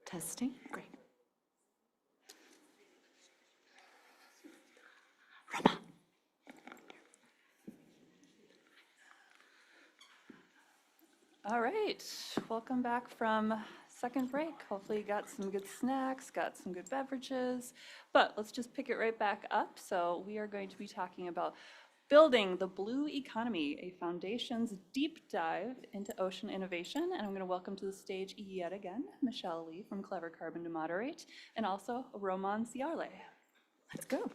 Testing, great. All right, welcome back from second break. Hopefully you got some good snacks, got some good beverages, but let's just pick it right back up. So we are going to be talking about building the blue economy, a foundation's deep dive into ocean innovation. And I'm going to welcome to the stage yet again, Michelle Lee from Clever Carbon to moderate, and also Roman Ciarle. Let's go.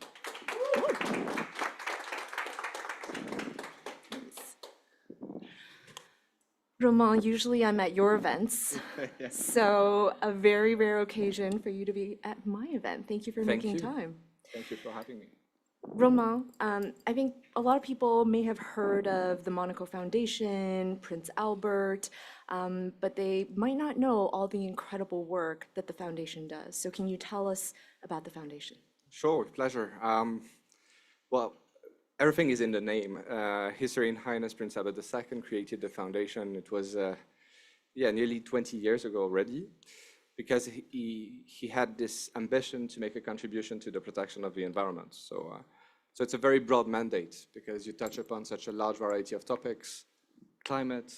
Roman, usually I'm at your events, so a very rare occasion for you to be at my event. Thank you for making time. Thank you for having me. Roman, I think a lot of people may have heard of the Monaco Foundation, Prince Albert, but they might not know all the incredible work that the foundation does. So can you tell us about the foundation? Sure, with pleasure. Well, everything is in the name. His Serene Highness Prince Albert II created the foundation. It was nearly 20 years ago already, because he had this ambition to make a contribution to the protection of the environment. So it's a very broad mandate, because you touch upon such a large variety of topics: climate,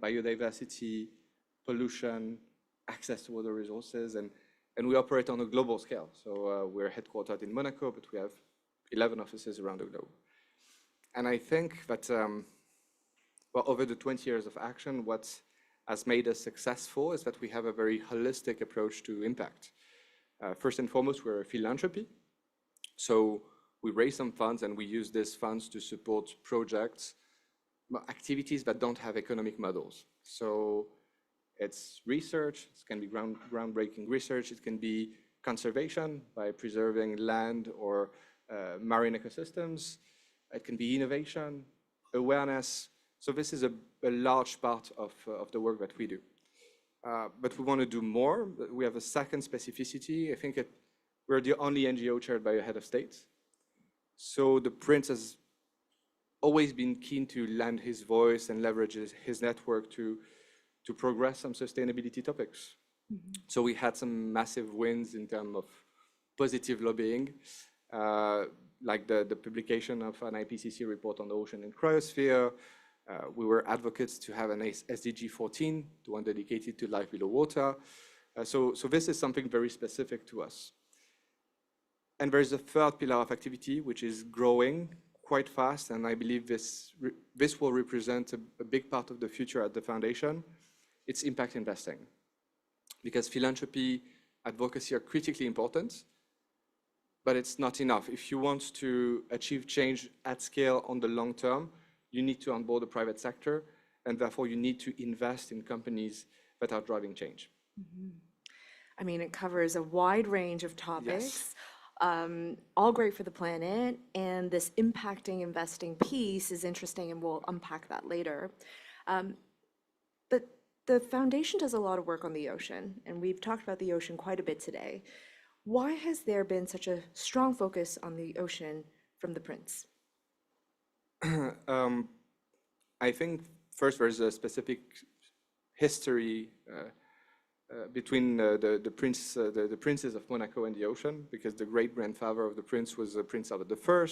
biodiversity, pollution, access to water resources, and we operate on a global scale. So we're headquartered in Monaco, but we have 11 offices around the globe. And I think that, well, over the 20 years of action, what has made us successful is that we have a very holistic approach to impact. First and foremost, we're a philanthropy. So we raise some funds and we use these funds to support projects, activities that don't have economic models. So it's research, it can be groundbreaking research, it can be conservation by preserving land or marine ecosystems, it can be innovation, awareness. So this is a large part of the work that we do. But we want to do more. We have a second specificity. I think we're the only NGO chaired by a head of state. So the Prince has always been keen to lend his voice and leverage his network to progress some sustainability topics. Mm-hmm. So we had some massive wins in terms of positive lobbying, like the publication of an IPCC report on the ocean and cryosphere. We were advocates to have an SDG 14, the one dedicated to life below water. So this is something very specific to us. And there's a third pillar of activity, which is growing quite fast, and I believe this will represent a big part of the future at the foundation. It's impact investing. Because philanthropy, advocacy are critically important, but it's not enough. If you want to achieve change at scale on the long term, you need to onboard the private sector, and therefore you need to invest in companies that are driving change. Mm-hmm. I mean, it covers a wide range of topics. Yes. All great for the planet, and this impacting investing piece is interesting, and we'll unpack that later. But the foundation does a lot of work on the ocean, and we've talked about the ocean quite a bit today. Why has there been such a strong focus on the ocean from the Prince? I think first there's a specific history between the princes of Monaco and the ocean, because the great-grandfather of the prince was Prince Albert I.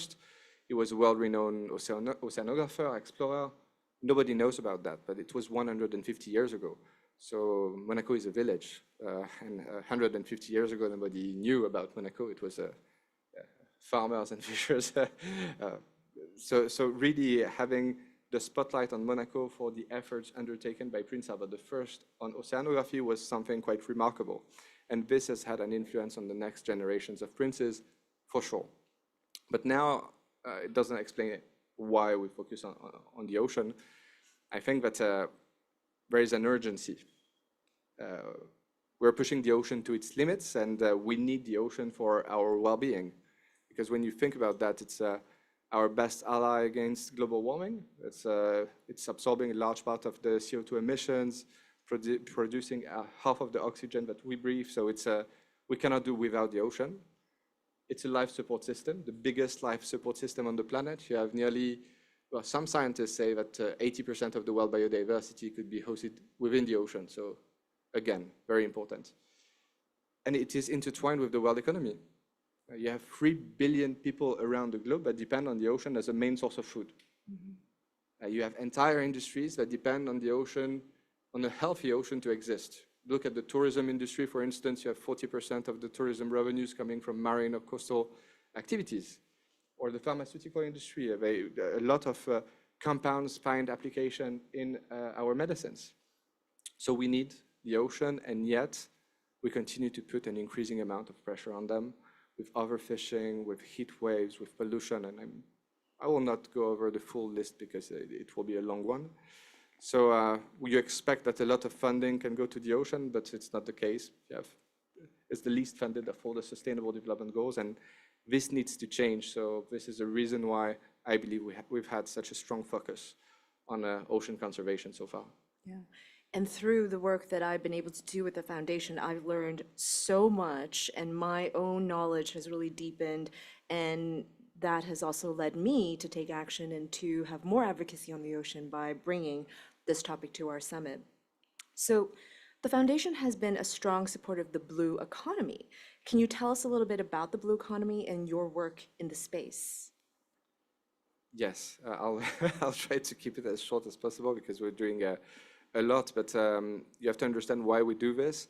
He was a world-renowned oceanographer, explorer. Nobody knows about that, but it was 150 years ago. So Monaco is a village, and 150 years ago, nobody knew about Monaco. It was farmers and fishers. So really having the spotlight on Monaco for the efforts undertaken by Prince Albert I on oceanography was something quite remarkable. And this has had an influence on the next generations of princes, for sure. But now it doesn't explain why we focus on the ocean. I think that there is an urgency. We're pushing the ocean to its limits, and we need the ocean for our well-being. Because when you think about that, it's our best ally against global warming. It's absorbing a large part of the CO2 emissions, producing half of the oxygen that we breathe. So we cannot do without the ocean. It's a life support system, the biggest life support system on the planet. You have nearly, well, some scientists say that 80% of the world biodiversity could be hosted within the ocean. So again, very important. And it is intertwined with the world economy. You have 3 billion people around the globe that depend on the ocean as a main source of food. You have entire industries that depend on the ocean, on a healthy ocean to exist. Look at the tourism industry, for instance. You have 40% of the tourism revenues coming from marine or coastal activities. Or the pharmaceutical industry, a lot of compounds find application in our medicines. So we need the ocean, and yet we continue to put an increasing amount of pressure on them with overfishing, with heat waves, with pollution, and I will not go over the full list because it will be a long one. So you expect that a lot of funding can go to the ocean, but it's not the case. It's the least funded of all the Sustainable Development Goals, and this needs to change. So this is a reason why I believe we've had such a strong focus on ocean conservation so far. Yeah. And through the work that I've been able to do with the foundation, I've learned so much, and my own knowledge has really deepened, and that has also led me to take action and to have more advocacy on the ocean by bringing this topic to our summit. So the foundation has been a strong supporter of the blue economy. Can you tell us a little bit about the blue economy and your work in the space? Yes, I'll try to keep it as short as possible because we're doing a lot, but you have to understand why we do this.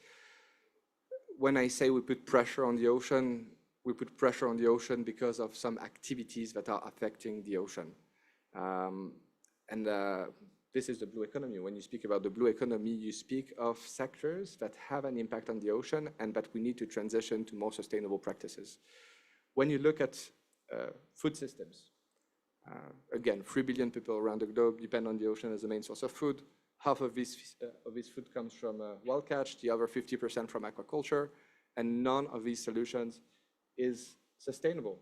When I say we put pressure on the ocean, we put pressure on the ocean because of some activities that are affecting the ocean. This is the blue economy. When you speak about the blue economy, you speak of sectors that have an impact on the ocean and that we need to transition to more sustainable practices. When you look at food systems, again, 3 billion people around the globe depend on the ocean as the main source of food. Half of this food comes from wild catch, the other 50% from aquaculture, and none of these solutions is sustainable.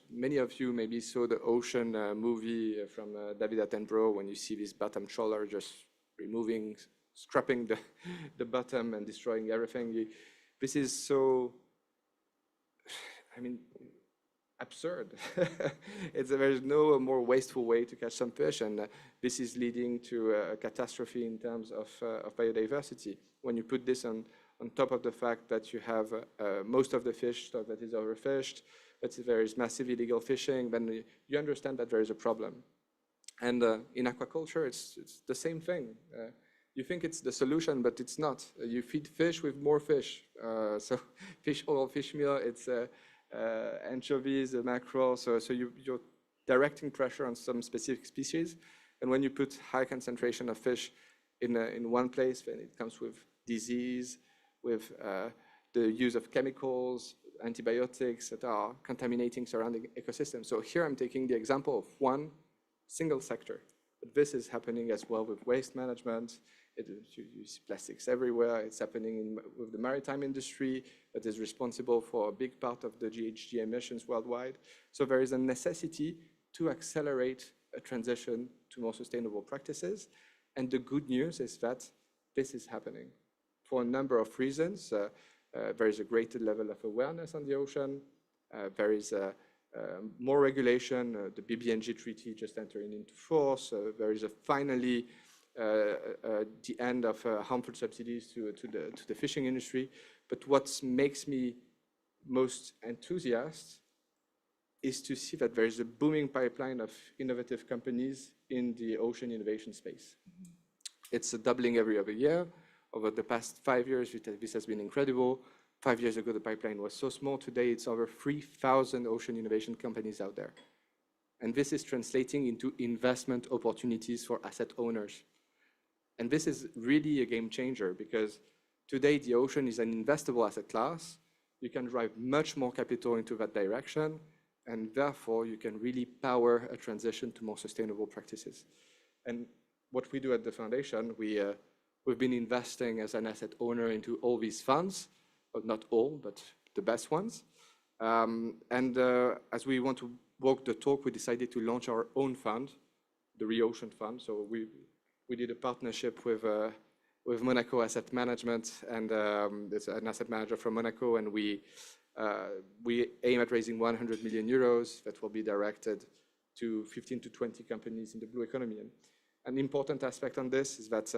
Many of you maybe saw the Ocean movie from David Attenborough when you see this bottom trawler just scrapping the bottom and destroying everything. This is so, absurd. There's no more wasteful way to catch some fish, and this is leading to a catastrophe in terms of biodiversity. When you put this on top of the fact that you have most of the fish stock that is overfished, that there is massive illegal fishing, then you understand that there is a problem. And in aquaculture, it's the same thing. You think it's the solution, but it's not. You feed fish with more fish. So fish oil, fish meal, it's anchovies, mackerel. So you're directing pressure on some specific species. And when you put high concentration of fish in one place, then it comes with disease, with the use of chemicals, antibiotics that are contaminating surrounding ecosystems. So here I'm taking the example of one single sector. But this is happening as well with waste management. You see plastics everywhere. It's happening with the maritime industry that is responsible for a big part of the GHG emissions worldwide. So there is a necessity to accelerate a transition to more sustainable practices. And the good news is that this is happening for a number of reasons. There is a greater level of awareness on the ocean. There is more regulation. The BBNG treaty just entering into force. There is finally the end of harmful subsidies to the fishing industry. But what makes me most enthusiastic is to see that there is a booming pipeline of innovative companies in the ocean innovation space. It's a doubling every other year. Over the past 5 years, this has been incredible. 5 years ago, the pipeline was so small. Today, it's over 3,000 ocean innovation companies out there. And this is translating into investment opportunities for asset owners. And this is really a game changer because today, the ocean is an investable asset class. You can drive much more capital into that direction. and therefore you can really power a transition to more sustainable practices. And what we do at the foundation, we've been investing as an asset owner into all these funds, well, not all, but the best ones. As we want to walk the talk, we decided to launch our own fund, the ReOcean Fund. So we did a partnership with Monaco Asset Management, and there's an asset manager from Monaco, and we aim at raising 100 million euros that will be directed to 15 to 20 companies in the blue economy. And an important aspect on this is that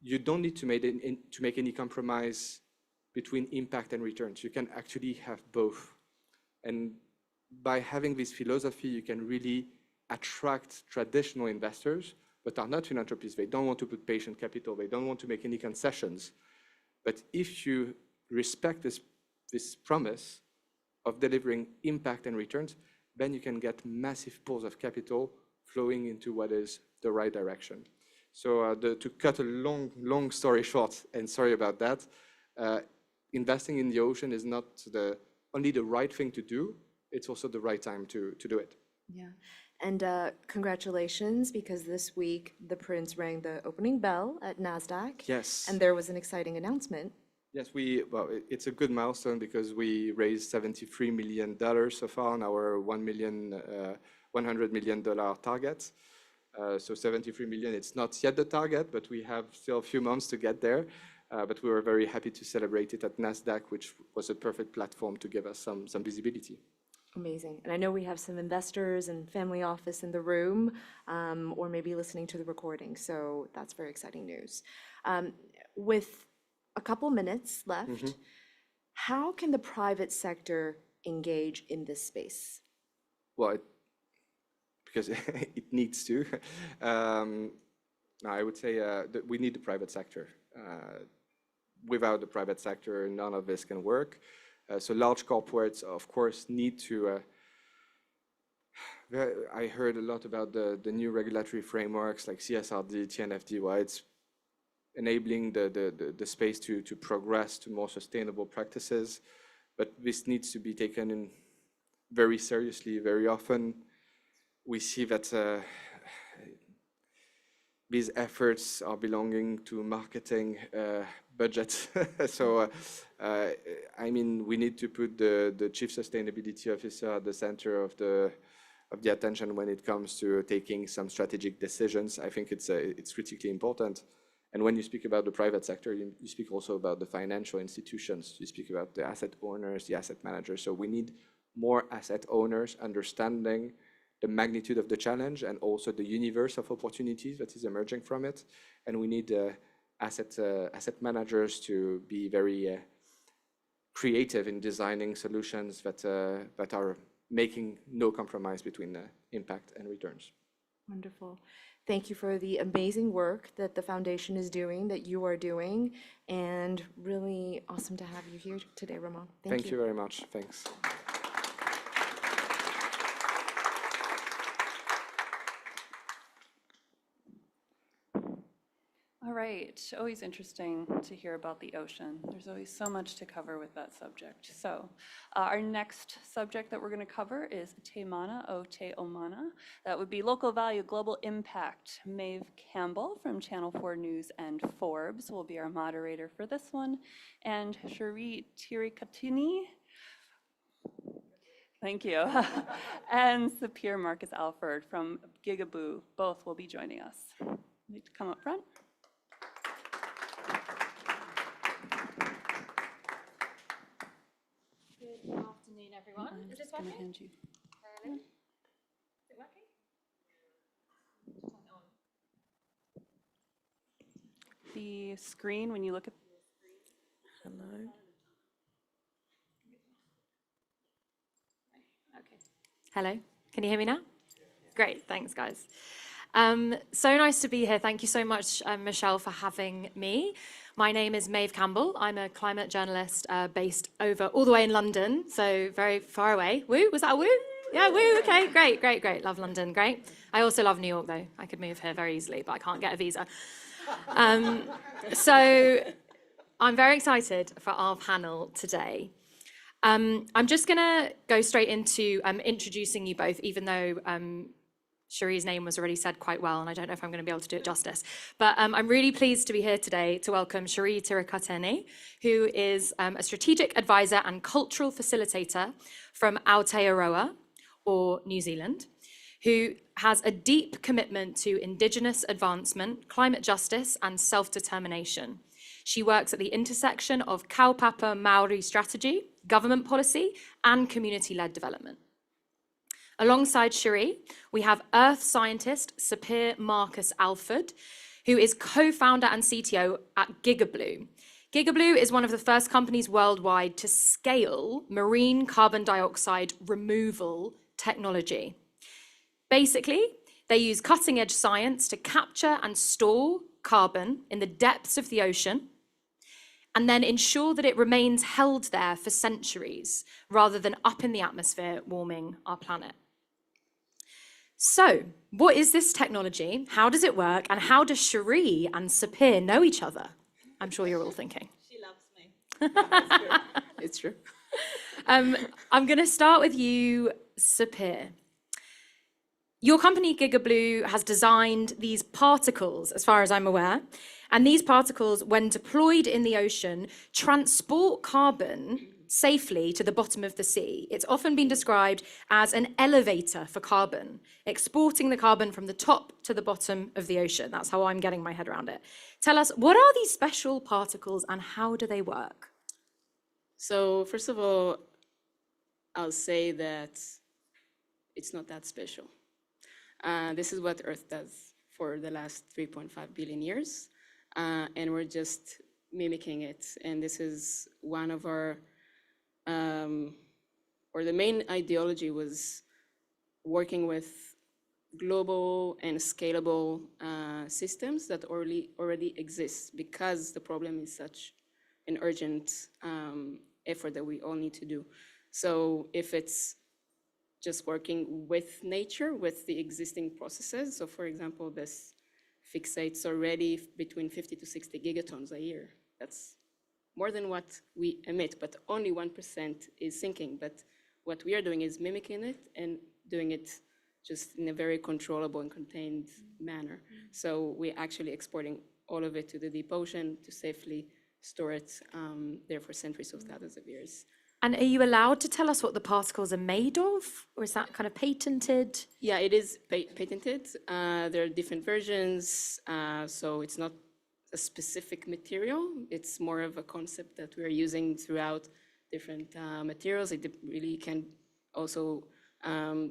you don't need to make any compromise between impact and returns. You can actually have both. And by having this philosophy, you can really attract traditional investors, but are not philanthropists. They don't want to put patient capital. They don't want to make any concessions. But if you respect this promise of delivering impact and returns, then you can get massive pools of capital flowing into what is the right direction. So to cut a long story short, and sorry about that, investing in the ocean is not only the right thing to do, it's also the right time to do it. Yeah. And congratulations, because this week the Prince rang the opening bell at NASDAQ. Yes. And there was an exciting announcement. Yes, it's a good milestone because we raised $73 million so far on our $100 million target. So 73 million, it's not yet the target, but we have still a few months to get there. But we were very happy to celebrate it at NASDAQ, which was a perfect platform to give us some visibility. Amazing. And I know we have some investors and family office in the room, or maybe listening to the recording. So that's very exciting news. With a couple minutes left, how can the private sector engage in this space? Well, because it needs to. I would say that we need the private sector. Without the private sector, none of this can work. So large corporates, of course, need to. I heard a lot about the new regulatory frameworks like CSRD, TNFD. Well, it's enabling the space to progress to more sustainable practices, but this needs to be taken in very seriously. Very often, we see that these efforts are belonging to marketing budgets. So, I mean, we need to put the chief sustainability officer at the center of the attention when it comes to taking some strategic decisions. I think it's critically important. And when you speak about the private sector, you speak also about the financial institutions. You speak about the asset owners, the asset managers. So we need more asset owners understanding the magnitude of the challenge and also the universe of opportunities that is emerging from it. And we need asset managers to be very creative in designing solutions that are making no compromise between impact and returns. Wonderful. Thank you for the amazing work that the foundation is doing, that you are doing, and really awesome to have you here today, Ramon. Thank you very much. Thanks. All right, always interesting to hear about the ocean. There's always so much to cover with that subject. So our next subject that we're going to cover is Te Mana o Te Omana. That would be local value, global impact. Maeve Campbell from Channel 4 News and Forbes will be our moderator for this one. And Cherie Tirikatini, thank you, and Sapir Marcus Alford from Gigaboo, both will be joining us. Need to come up front. Good afternoon, everyone. Is this working? Hand you. Hello? Is it working? Turn it on. The screen, when you look at Hello. Okay. Hello, can you hear me now? Great, thanks, guys. So nice to be here. Thank you so much, Michelle, for having me. My name is Maeve Campbell. I'm a climate journalist based over all the way in London, so very far away. Woo, was that a woo? Yeah, woo, okay, great. Love London, great. I also love New York, though. I could move here very easily, but I can't get a visa. So I'm very excited for our panel today. I'm just going to go straight into introducing you both, even though Cherie's name was already said quite well, and I don't know if I'm going to be able to do it justice. But I'm really pleased to be here today to welcome Cherie Tirakatene, who is a strategic advisor and cultural facilitator from Aotearoa, or New Zealand, who has a deep commitment to Indigenous advancement, climate justice, and self-determination. She works at the intersection of kaupapa Maori strategy, government policy, and community-led development. Alongside Cherie, we have earth scientist Sapir Marcus Alford, who is co-founder and CTO at GigaBlue. GigaBlue is one of the first companies worldwide to scale marine carbon dioxide removal technology. Basically, they use cutting-edge science to capture and store carbon in the depths of the ocean, and then ensure that it remains held there for centuries, rather than up in the atmosphere warming our planet. So, what is this technology? How does it work? And how does Cherie and Sapir know each other? I'm sure you're all thinking. She loves me. It's true. I'm going to start with you, Sapir. Your company, GigaBlue, has designed these particles, as far as I'm aware, and these particles, when deployed in the ocean, transport carbon safely to the bottom of the sea. It's often been described as an elevator for carbon, exporting the carbon from the top to the bottom of the ocean. That's how I'm getting my head around it. Tell us, what are these special particles and how do they work? So first of all, I'll say that it's not that special. This is what Earth does for the last 3.5 billion years, and we're just mimicking it. And this is one of our, or the main ideology was working with global and scalable systems that already exist, because the problem is such an urgent effort that we all need to do. So if it's just working with nature, with the existing processes. So for example, this fixates already between 50 to 60 gigatons a year. That's more than what we emit, but only 1% is sinking. But what we are doing is mimicking it and doing it just in a very controllable and contained manner. So we're actually exporting all of it to the deep ocean to safely store it there for centuries of thousands of years. And are you allowed to tell us what the particles are made of? Or is that kind of patented? Yeah, it is patented. There are different versions, so it's not a specific material. It's more of a concept that we're using throughout different materials. It really can also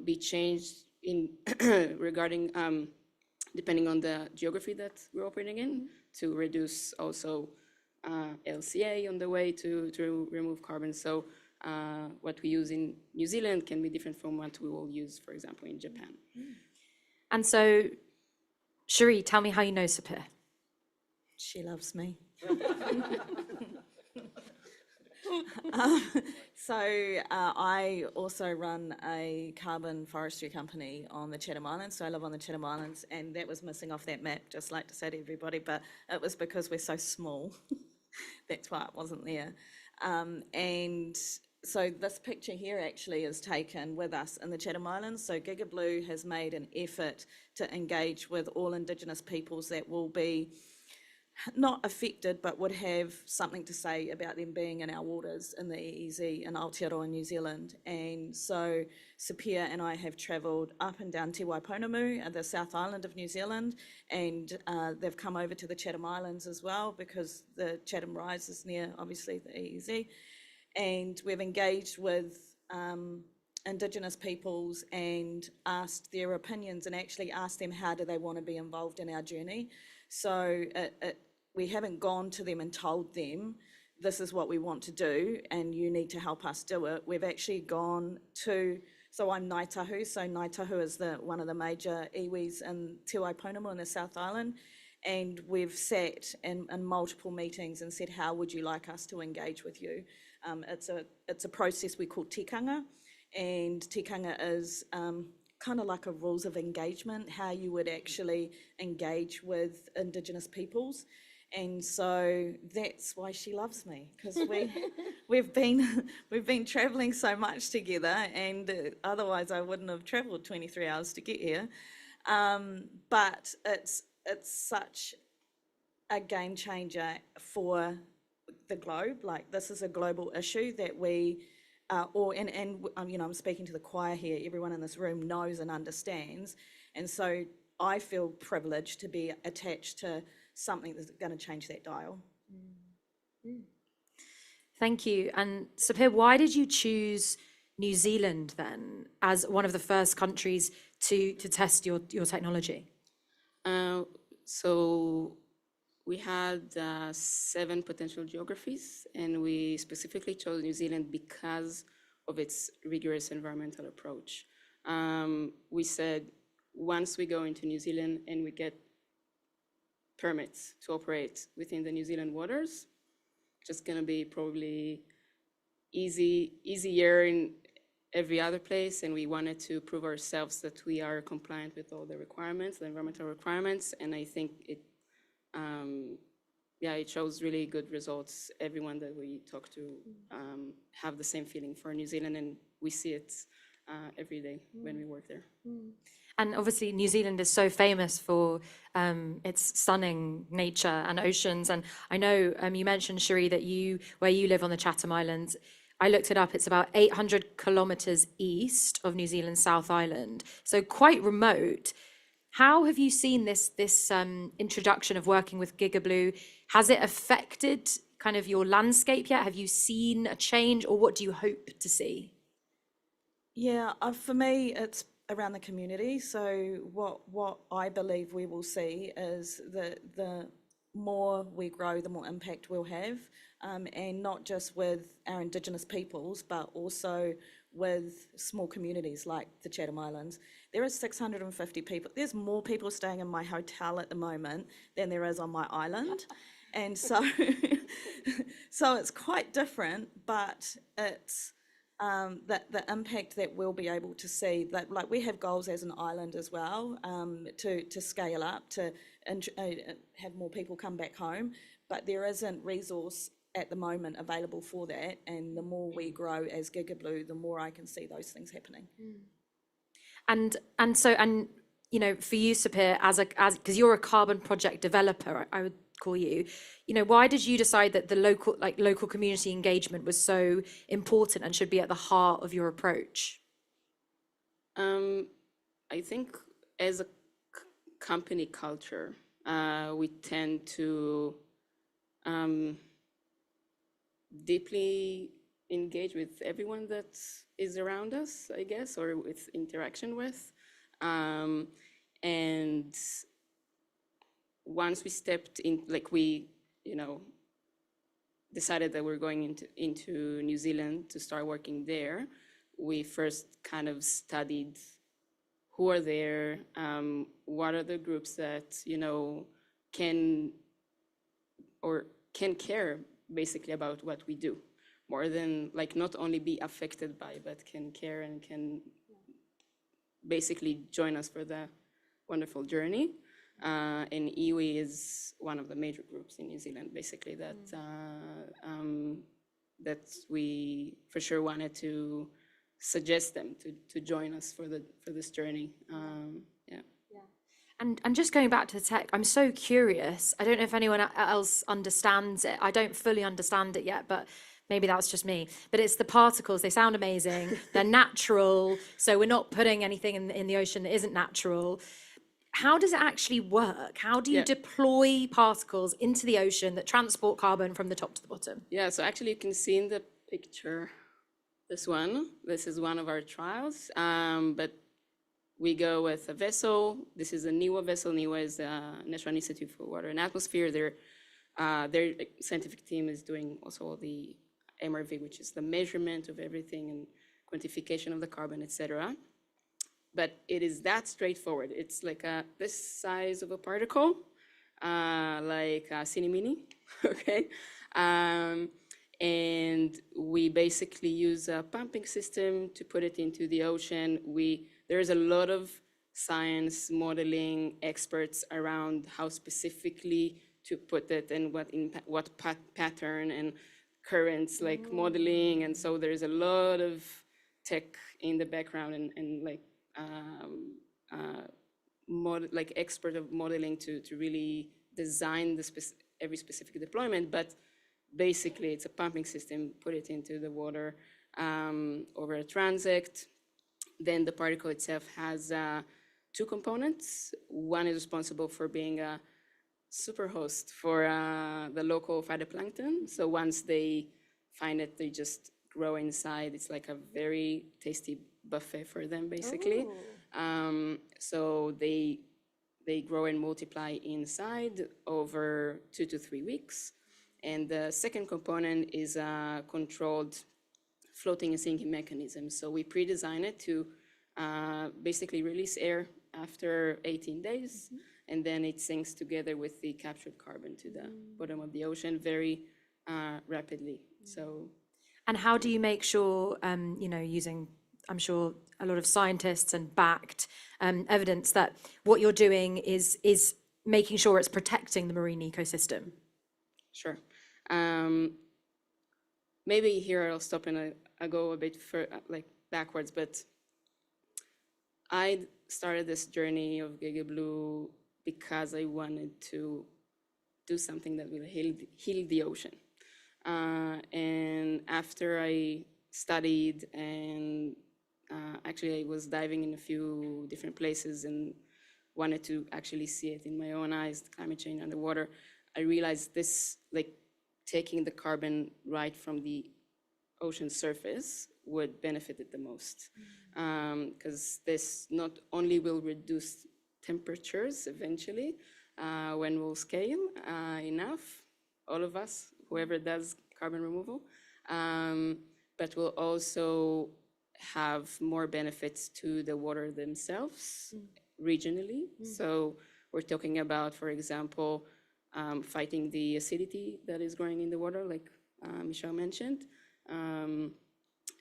be changed in regarding, depending on the geography that we're operating in, to reduce also LCA on the way to remove carbon. So what we use in New Zealand can be different from what we will use, for example, in Japan. And so, Cherie, tell me how you know Sapir. She loves me. I also run a carbon forestry company on the Chatham Islands. So I live on the Chatham Islands, and that was missing off that map, just like to say to everybody, but it was because we're so small. That's why it wasn't there. And so this picture here actually is taken with us in the Chatham Islands. So GigaBlue has made an effort to engage with all Indigenous peoples that will be not affected, but would have something to say about them being in our waters in the EEZ in Aotearoa, New Zealand. And so Sapir and I have travelled up and down Te Waiponamu, the South Island of New Zealand, and they've come over to the Chatham Islands as well, because the Chatham Rise is near, obviously, the EEZ. And we've engaged with Indigenous peoples and asked their opinions, and actually asked them how do they want to be involved in our journey. So we haven't gone to them and told them, this is what we want to do and you need to help us do it. We've actually gone to, so I'm Ngaitahu, so Ngaitahu is one of the major iwis in Te Waiponamu in the South Island, and we've sat in multiple meetings and said, how would you like us to engage with you? It's a process we call tikanga, and tikanga is kind of like a rules of engagement, how you would actually engage with Indigenous peoples. And so that's why she loves me, because we've been traveling so much together, and otherwise I wouldn't have traveled 23 hours to get here. But it's such a game changer for the globe. Like, this is a global issue that we, you know, I'm speaking to the choir here. Everyone in this room knows and understands, and so I feel privileged to be attached to something that's going to change that dial. Thank you. And Sapir, why did you choose New Zealand then as one of the first countries to test your technology? So we had 7 potential geographies, and we specifically chose New Zealand because of its rigorous environmental approach. We said, once we go into New Zealand and we get permits to operate within the New Zealand waters, just gonna be probably easier in every other place, and we wanted to prove ourselves that we are compliant with all the requirements, the environmental requirements, and I think it, it shows really good results. Everyone that we talk to have the same feeling for New Zealand, and we see it every day when we work there. And obviously, New Zealand is so famous for its stunning nature and oceans. And I know you mentioned, Cherie, that where you live on the Chatham Islands, I looked it up, it's about 800 kilometers east of New Zealand's South Island, so quite remote. How have you seen this introduction of working with GigaBlue? Has it affected kind of your landscape yet? Have you seen a change, or what do you hope to see? Yeah, for me, it's around the community. So what I believe we will see is that the more we grow, the more impact we'll have, and not just with our Indigenous peoples, but also with small communities like the Chatham Islands. There are 650 people. There's more people staying in my hotel at the moment than there is on my island. And so, so it's quite different, but it's the impact that we'll be able to see. Like we have goals as an island as well, to scale up, to have more people come back home, but there isn't resource at the moment available for that, and the more we grow as GigaBlue, the more I can see those things happening. And you know, for you, Sapir, as because you're a carbon project developer, I would call you. You know, why did you decide that the local community engagement was so important and should be at the heart of your approach? I think as a company culture, we tend to deeply engage with everyone that is around us, I guess, or with interaction with. And once we stepped in, like we, you know, decided that we're going into New Zealand to start working there, we first kind of studied who are there, what are the groups that, you know, can care basically about what we do, more than like not only be affected by, but can care and can basically join us for the wonderful journey. And iwi is one of the major groups in New Zealand, basically, that that we for sure wanted to suggest them to join us for this journey. Yeah. And just going back to the tech, I'm so curious. I don't know if anyone else understands it. I don't fully understand it yet, but maybe that's just me. But it's the particles. They sound amazing. They're natural. So we're not putting anything in the ocean that isn't natural. How does it actually work? How do you deploy particles into the ocean that transport carbon from the top to the bottom? Yeah, so actually you can see in the picture this one. This is one of our trials, but we go with a vessel. This is a NIWA vessel. NIWA is the National Institute for Water and Atmosphere. Their scientific team is doing also the MRV, which is the measurement of everything and quantification of the carbon, etc. But it is that straightforward. It's like this size of a particle, like a Cine Mini, okay? And we basically use a pumping system to put it into the ocean. There's a lot of science modeling experts around how specifically to put it and what pattern and currents like modeling. And so there's a lot of tech in the background and like like expert of modeling to really design every specific deployment. But basically it's a pumping system, put it into the water over a transect. Then the particle itself has two components. One is responsible for being a superhost for the local phytoplankton. So once they find it, they just grow inside. It's like a very tasty buffet for them, basically. So they grow and multiply inside over 2 to 3 weeks. And the second component is a controlled floating and sinking mechanism. So we pre-design it to basically release air after 18 days, and then it sinks together with the captured carbon to the bottom of the ocean very rapidly. So, and how do you make sure, using, I'm sure, a lot of scientists and backed evidence that what you're doing is making sure it's protecting the marine ecosystem? Sure. Maybe here I'll stop and I go a bit backwards, but I started this journey of Gege Blue because I wanted to do something that will heal the ocean. And after I studied and actually I was diving in a few different places and wanted to actually see it in my own eyes, climate change underwater, I realized this, like taking the carbon right from the ocean surface would benefit it the most. Because this not only will reduce temperatures eventually when we'll scale enough, all of us, whoever does carbon removal, but will also have more benefits to the water themselves regionally. So we're talking about, for example, fighting the acidity that is growing in the water, like Michelle mentioned.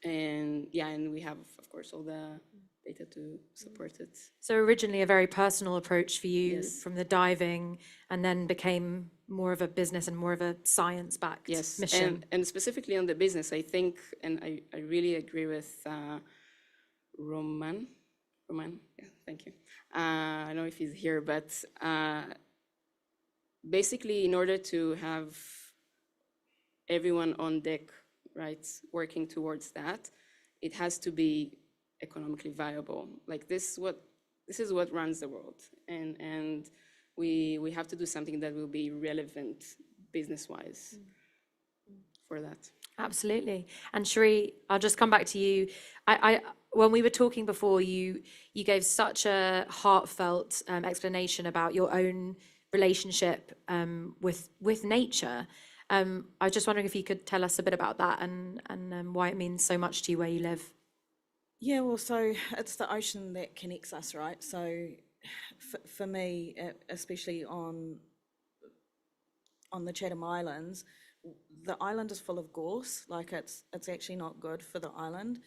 And we have, of course, all the data to support it. So originally a very personal approach for you Yes. from the diving, and then became more of a business and more of a science-backed mission. And specifically on the business, I think, and I really agree with Roman, yeah, thank you. I don't know if he's here, but basically in order to have everyone on deck, right, working towards that, it has to be economically viable. Like this is what runs the world, and we have to do something that will be relevant business-wise for that. Absolutely. And Cherie, I'll just come back to you. I when we were talking before, you gave such a heartfelt explanation about your own relationship with nature. I was just wondering if you could tell us a bit about that and why it means so much to you where you live. Yeah, well, so it's the ocean that connects us, right? So for me, especially on the Chatham Islands, the island is full of gorse. Like it's actually not good for the island.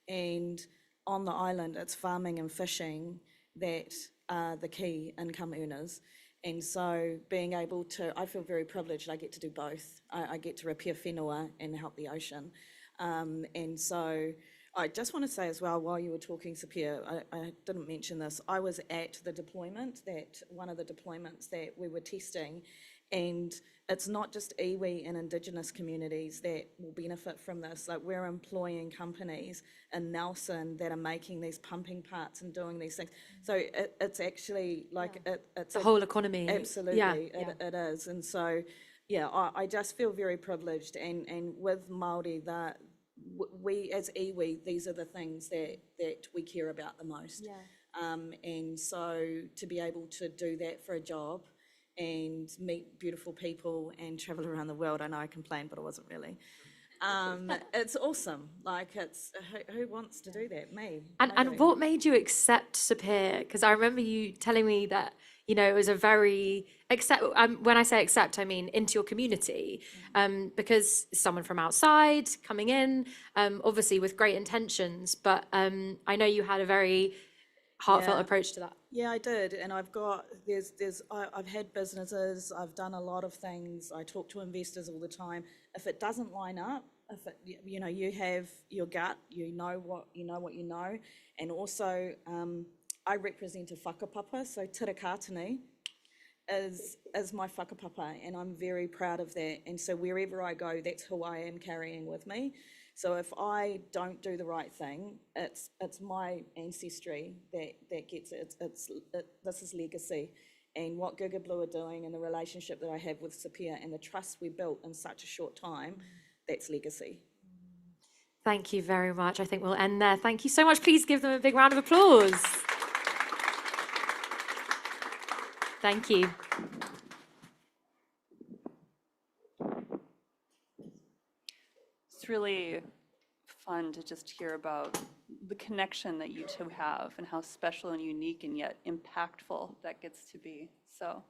And on the island, it's farming and fishing that are the key income earners. And so being able to, I feel very privileged, I get to do both. I get to repair whenua and help the ocean. And so I just want to say as well, while you were talking, Sapir, I didn't mention this, I was at the deployment, one of the deployments that we were testing, and it's not just iwi and Indigenous communities that will benefit from this. Like we're employing companies in Nelson that are making these pumping parts and doing these things. So it's actually like it's the whole economy. Absolutely, it is. And so, yeah, I just feel very privileged. And with Māori, that we as iwi, these are the things that we care about the most. And so to be able to do that for a job and meet beautiful people and travel around the world. I know I complained, but I wasn't really. It's awesome. Like it's, who wants to do that? Me. And what made you accept Sapir? Because I remember you telling me that, it was a very, when I say accept, I mean into your community, because someone from outside coming in, obviously with great intentions, but I know you had a very heartfelt approach to that. Yeah, I did, and I've had businesses, I've done a lot of things, I talk to investors all the time. If it doesn't line up, if it, you know, you have your gut, you know what you know, and also, I represent a whakapapa, so tirakatini is my whakapapa, and I'm very proud of that, and so wherever I go, that's who I am carrying with me. So if I don't do the right thing, it's my ancestry that gets it. This is legacy. And what Giga Blue are doing and the relationship that I have with Sapir and the trust we built in such a short time, that's legacy. Thank you very much. I think we'll end there. Thank you so much. Please give them a big round of applause. Thank you. It's really fun to just hear about the connection that you two have and how special and unique and yet impactful that gets to be. So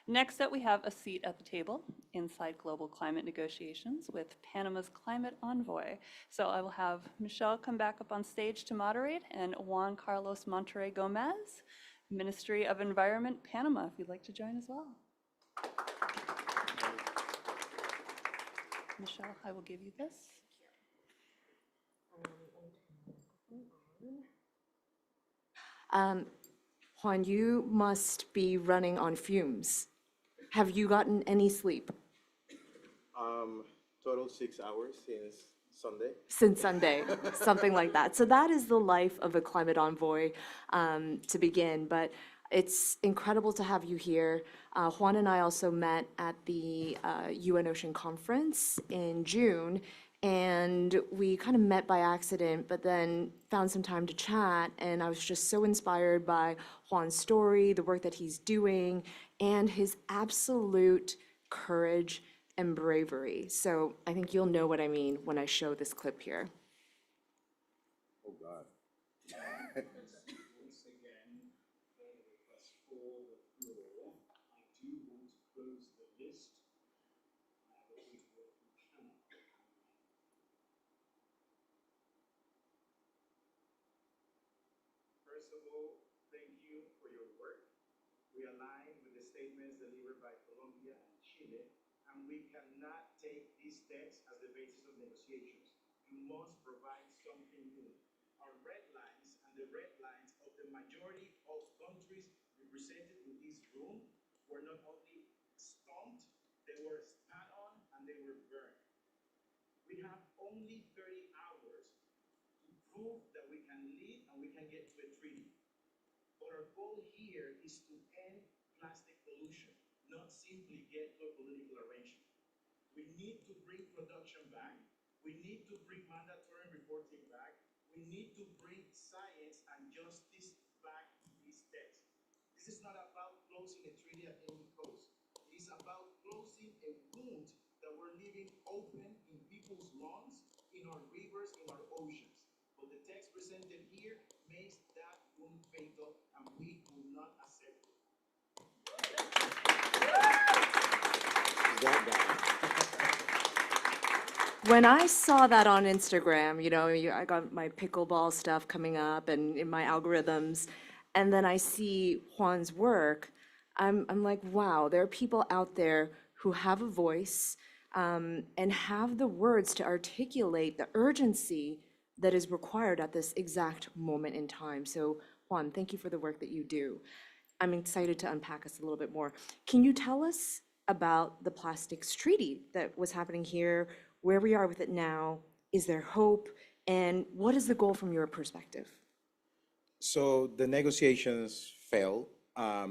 next up, we have a seat at the table inside global climate negotiations with Panama's climate envoy. So I will have Michelle come back up on stage to moderate, and Juan Carlos Monterrey Gomez, Ministry of Environment, Panama, if you'd like to join as well. Michelle, I will give you this. Juan, you must be running on fumes. Have you gotten any sleep Total 6 hours since Sunday. since Sunday? Something like that. So that is the life of a climate envoy to begin, but it's incredible to have you here. Juan and I also met at the UN Ocean Conference in June, and we kind of met by accident, but then found some time to chat, and I was just so inspired by Juan's story, the work that he's doing, and his absolute courage and bravery. So I think you'll know what I mean when I show this clip here. Oh, God. Once again, request for the floor. I do want to close the list. I have a people who cannot. First of all, thank you for your work. We align with the statements delivered by Colombia and Chile, and we cannot take these texts as the basis of negotiations. You must provide something new. Our red lines and the red lines of the majority of countries represented in this room were not only stomped, they were spat on and they were burned. We have only 30 hours to prove that we can lead and we can get to a treaty. But our goal here is to end plastic pollution, not simply get to a political arrangement. We need to bring production back. We need to bring mandatory reporting back. We need to bring science and justice back to these texts. This is not about closing a treaty at any cost. It is about closing a wound that we're leaving open in people's lungs, in our rivers, in our oceans. But the text presented here makes that wound fatal, and we will not accept it. When I saw that on Instagram, you know, I got my pickleball stuff coming up and in my algorithms, and then I see Juan's work, I'm like, wow, there are people out there who have a voice and have the words to articulate the urgency that is required at this exact moment in time. So Juan, thank you for the work that you do. I'm excited to unpack us a little bit more. Can you tell us about the plastics treaty that was happening here, where we are with it now? Is there hope? And what is the goal from your perspective? So the negotiations failed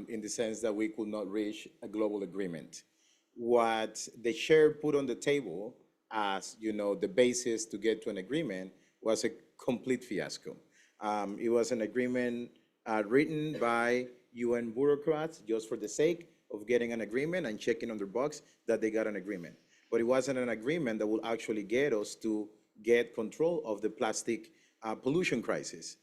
in the sense that we could not reach a global agreement. What the chair put on the table as, you know, the basis to get to an agreement was a complete fiasco. It was an agreement written by UN bureaucrats just for the sake of getting an agreement and checking on their box that they got an agreement. But it wasn't an agreement that will actually get us to get control of the plastic pollution crisis.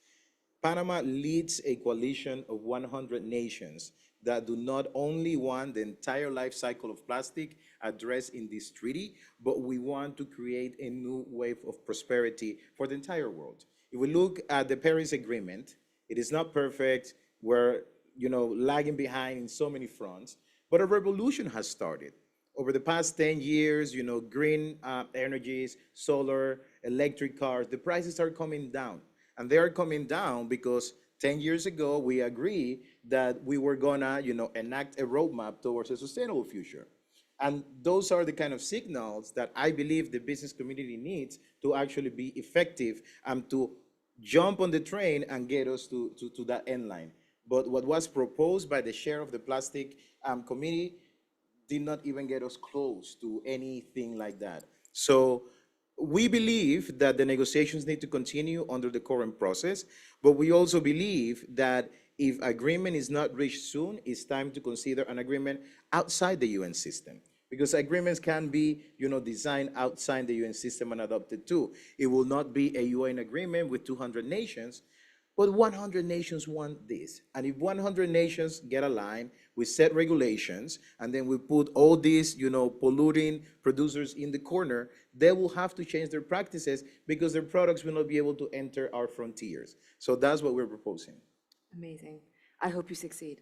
Panama leads a coalition of 100 nations that do not only want the entire life cycle of plastic addressed in this treaty, but we want to create a new wave of prosperity for the entire world. If we look at the Paris Agreement, it is not perfect. We're lagging behind in so many fronts, but a revolution has started. Over the past 10 years, green energies, solar, electric cars, the prices are coming down. And they are coming down because 10 years ago, we agreed that we were gonna, enact a roadmap towards a sustainable future. And those are the kind of signals that I believe the business community needs to actually be effective and to jump on the train and get us to that end line. But what was proposed by the chair of the plastic committee did not even get us close to anything like that. So we believe that the negotiations need to continue under the current process, but we also believe that if agreement is not reached soon, it's time to consider an agreement outside the UN system. Because agreements can be, designed outside the UN system and adopted too. It will not be a UN agreement with 200 nations, but 100 nations want this. And if 100 nations get aligned, we set regulations, and then we put all these, polluting producers in the corner, they will have to change their practices because their products will not be able to enter our frontiers. So that's what we're proposing. Amazing. I hope you succeed.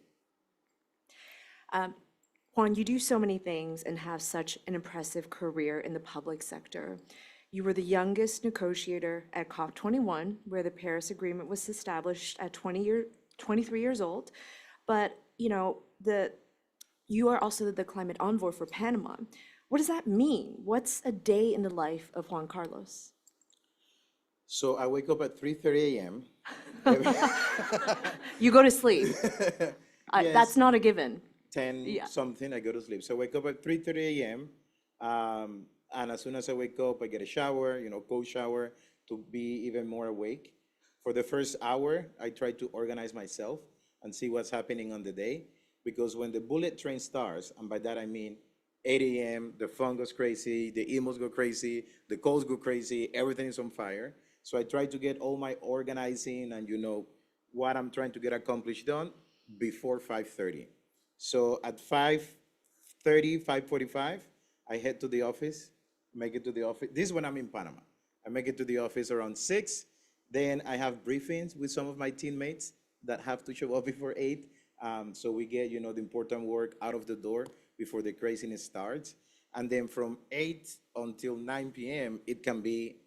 Juan, you do so many things and have such an impressive career in the public sector. You were the youngest negotiator at COP21, where the Paris Agreement was established at 23 years old. But, you are also the climate envoy for Panama. What does that mean? What's a day in the life of Juan Carlos? So I wake up at 3:30 a.m. You go to sleep. Yes. That's not a given. 10 something, I go to sleep. So I wake up at 3:30 a.m. And as soon as I wake up, I get a shower, cold shower to be even more awake. For the first hour, I try to organize myself and see what's happening on the day. Because when the bullet train starts, and by that I mean 8 a.m., the phone goes crazy, the emails go crazy, the calls go crazy, everything is on fire. So I try to get all my organizing and what I'm trying to get accomplished done before 5:30. So at 5:30, 5:45, I head to the office, make it to the office. This is when I'm in Panama. I make it to the office around 6. Then I have briefings with some of my teammates that have to show up before 8. So we get, the important work out of the door before the craziness starts. And then from 8 until 9 p.m., it can be,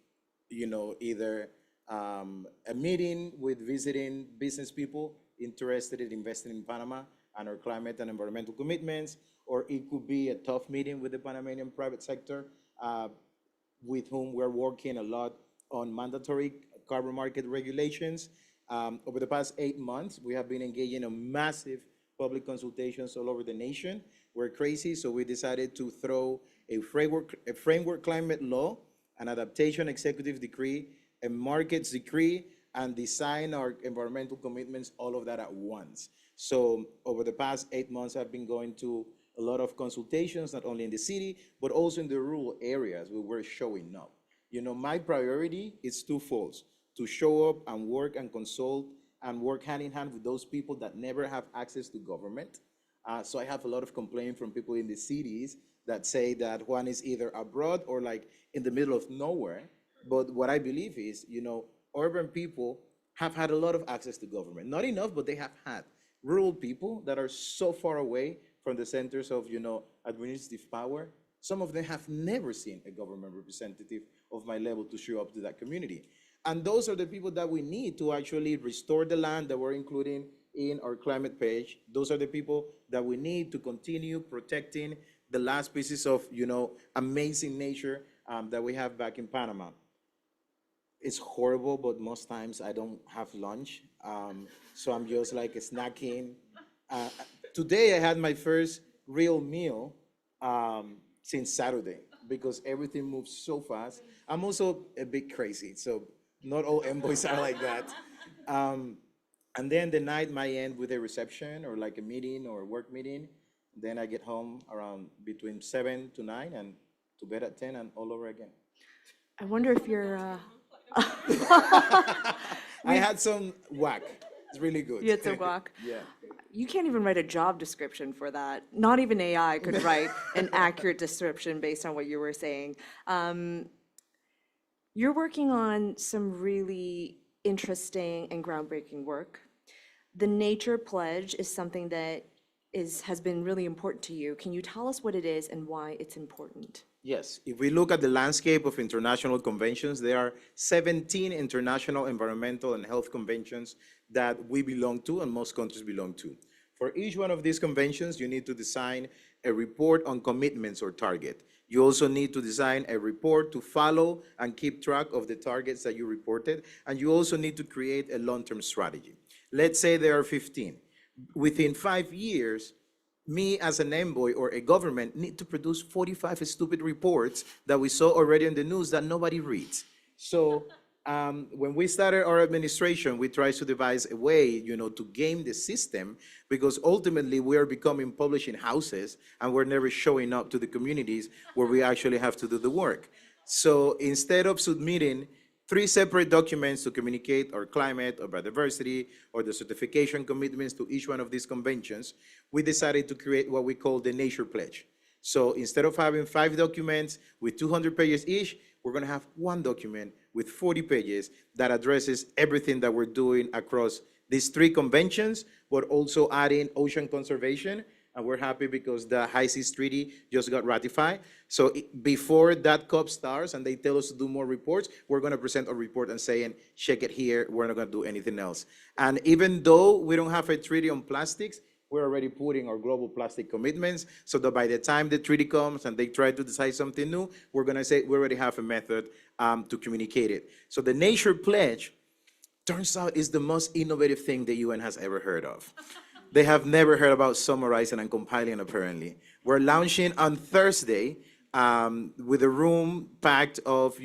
either a meeting with visiting business people interested in investing in Panama and our climate and environmental commitments, or it could be a tough meeting with the Panamanian private sector, with whom we're working a lot on mandatory carbon market regulations. Over the past 8 months, we have been engaging in massive public consultations all over the nation. We're crazy, so we decided to throw a framework climate law, an adaptation executive decree, a markets decree, and design our environmental commitments, all of that at once. So over the past 8 months, I've been going to a lot of consultations, not only in the city, but also in the rural areas where we're showing up. My priority is twofold: to show up and work and consult and work hand in hand with those people that never have access to government. So I have a lot of complaints from people in the cities that say that Juan is either abroad or like in the middle of nowhere. But what I believe is, urban people have had a lot of access to government. Not enough, but they have had. Rural people that are so far away from the centers of, administrative power, some of them have never seen a government representative of my level to show up to that community. And those are the people that we need to actually restore the land that we're including in our climate page. Those are the people that we need to continue protecting the last pieces of, amazing nature that we have back in Panama. It's horrible, but most times I don't have lunch. So I'm just like snacking. Today I had my first real meal since Saturday because everything moves so fast. I'm also a bit crazy, so not all envoys are like that. And then the night might end with a reception or like a meeting or a work meeting. Then I get home around between 7 to 9 and to bed at 10 and all over again. I wonder if you're... I had some whack. It's really good. You had some guac? Yeah. You can't even write a job description for that. Not even AI could write an accurate description based on what you were saying. You're working on some really interesting and groundbreaking work. the nature pledge is something that has been really important to you. Can you tell us what it is and why it's important? Yes, if we look at the landscape of international conventions, there are 17 international environmental and health conventions that we belong to and most countries belong to. For each one of these conventions, you need to design a report on commitments or target. You also need to design a report to follow and keep track of the targets that you reported, and you also need to create a long-term strategy. Let's say there are 15. Within 5 years, me as an envoy or a government need to produce 45 stupid reports that we saw already in the news that nobody reads. So when we started our administration, we tried to devise a way, to game the system, because ultimately we are becoming publishing houses and we're never showing up to the communities where we actually have to do the work. So instead of submitting 3 separate documents to communicate our climate or biodiversity or the certification commitments to each one of these conventions, we decided to create what we call the Nature Pledge. So instead of having 5 documents with 200 pages each, we're going to have 1 document with 40 pages that addresses everything that we're doing across these 3 conventions, but also adding ocean conservation. And we're happy because the High Seas Treaty just got ratified. So before that COP starts and they tell us to do more reports, we're going to present a report and saying, check it here, we're not going to do anything else. And even though we don't have a treaty on plastics, we're already putting our global plastic commitments so that by the time the treaty comes and they try to decide something new, we're going to say we already have a method to communicate it. So the Nature Pledge, turns out, is the most innovative thing the UN has ever heard of. They have never heard about summarizing and compiling, apparently. We're launching on Thursday with a room packed of,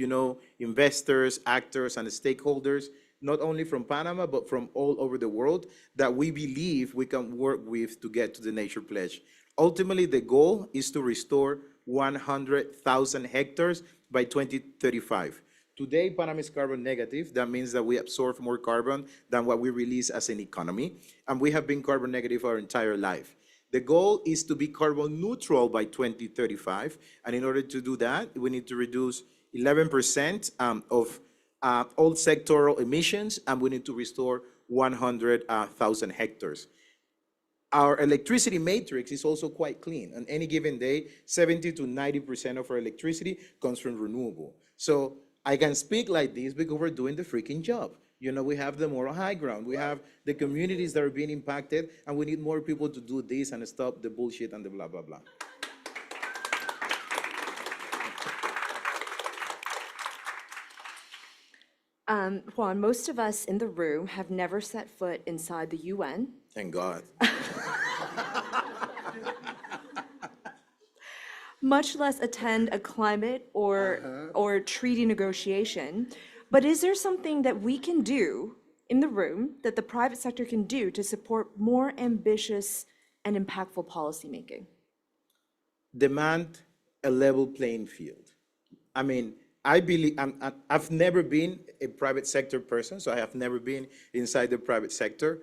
investors, actors, and stakeholders, not only from Panama, but from all over the world, that we believe we can work with to get to the Nature Pledge. Ultimately, the goal is to restore 100,000 hectares by 2035. Today, Panama is carbon negative. That means that we absorb more carbon than what we release as an economy. And we have been carbon negative our entire life. The goal is to be carbon neutral by 2035. And in order to do that, we need to reduce 11% of all sectoral emissions, and we need to restore 100,000 hectares. Our electricity matrix is also quite clean. On any given day, 70 to 90% of our electricity comes from renewable. So I can speak like this because we're doing the freaking job. We have the moral high ground. We have the communities that are being impacted, and we need more people to do this and stop the bullshit and the blah, blah, blah. Juan, most of us in the room have never set foot inside the UN. Thank God. Much less attend a climate or treaty negotiation. But is there something that we can do in the room that the private sector can do to support more ambitious and impactful policymaking? Demand a level playing field. I mean, I believe, I've never been a private sector person, so I have never been inside the private sector.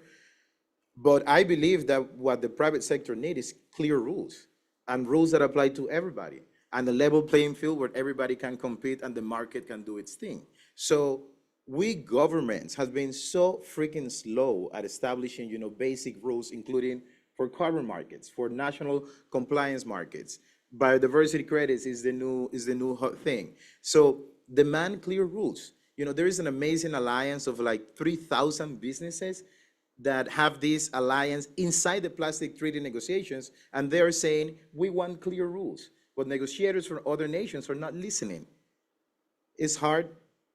But I believe that what the private sector needs is clear rules, and rules that apply to everybody, and a level playing field where everybody can compete and the market can do its thing. So we governments have been so freaking slow at establishing, basic rules, including for carbon markets, for national compliance markets. Biodiversity credits is the new hot thing. So demand clear rules. There is an amazing alliance of like 3,000 businesses that have this alliance inside the plastic treaty negotiations, and they're saying, we want clear rules. But negotiators from other nations are not listening. It's hard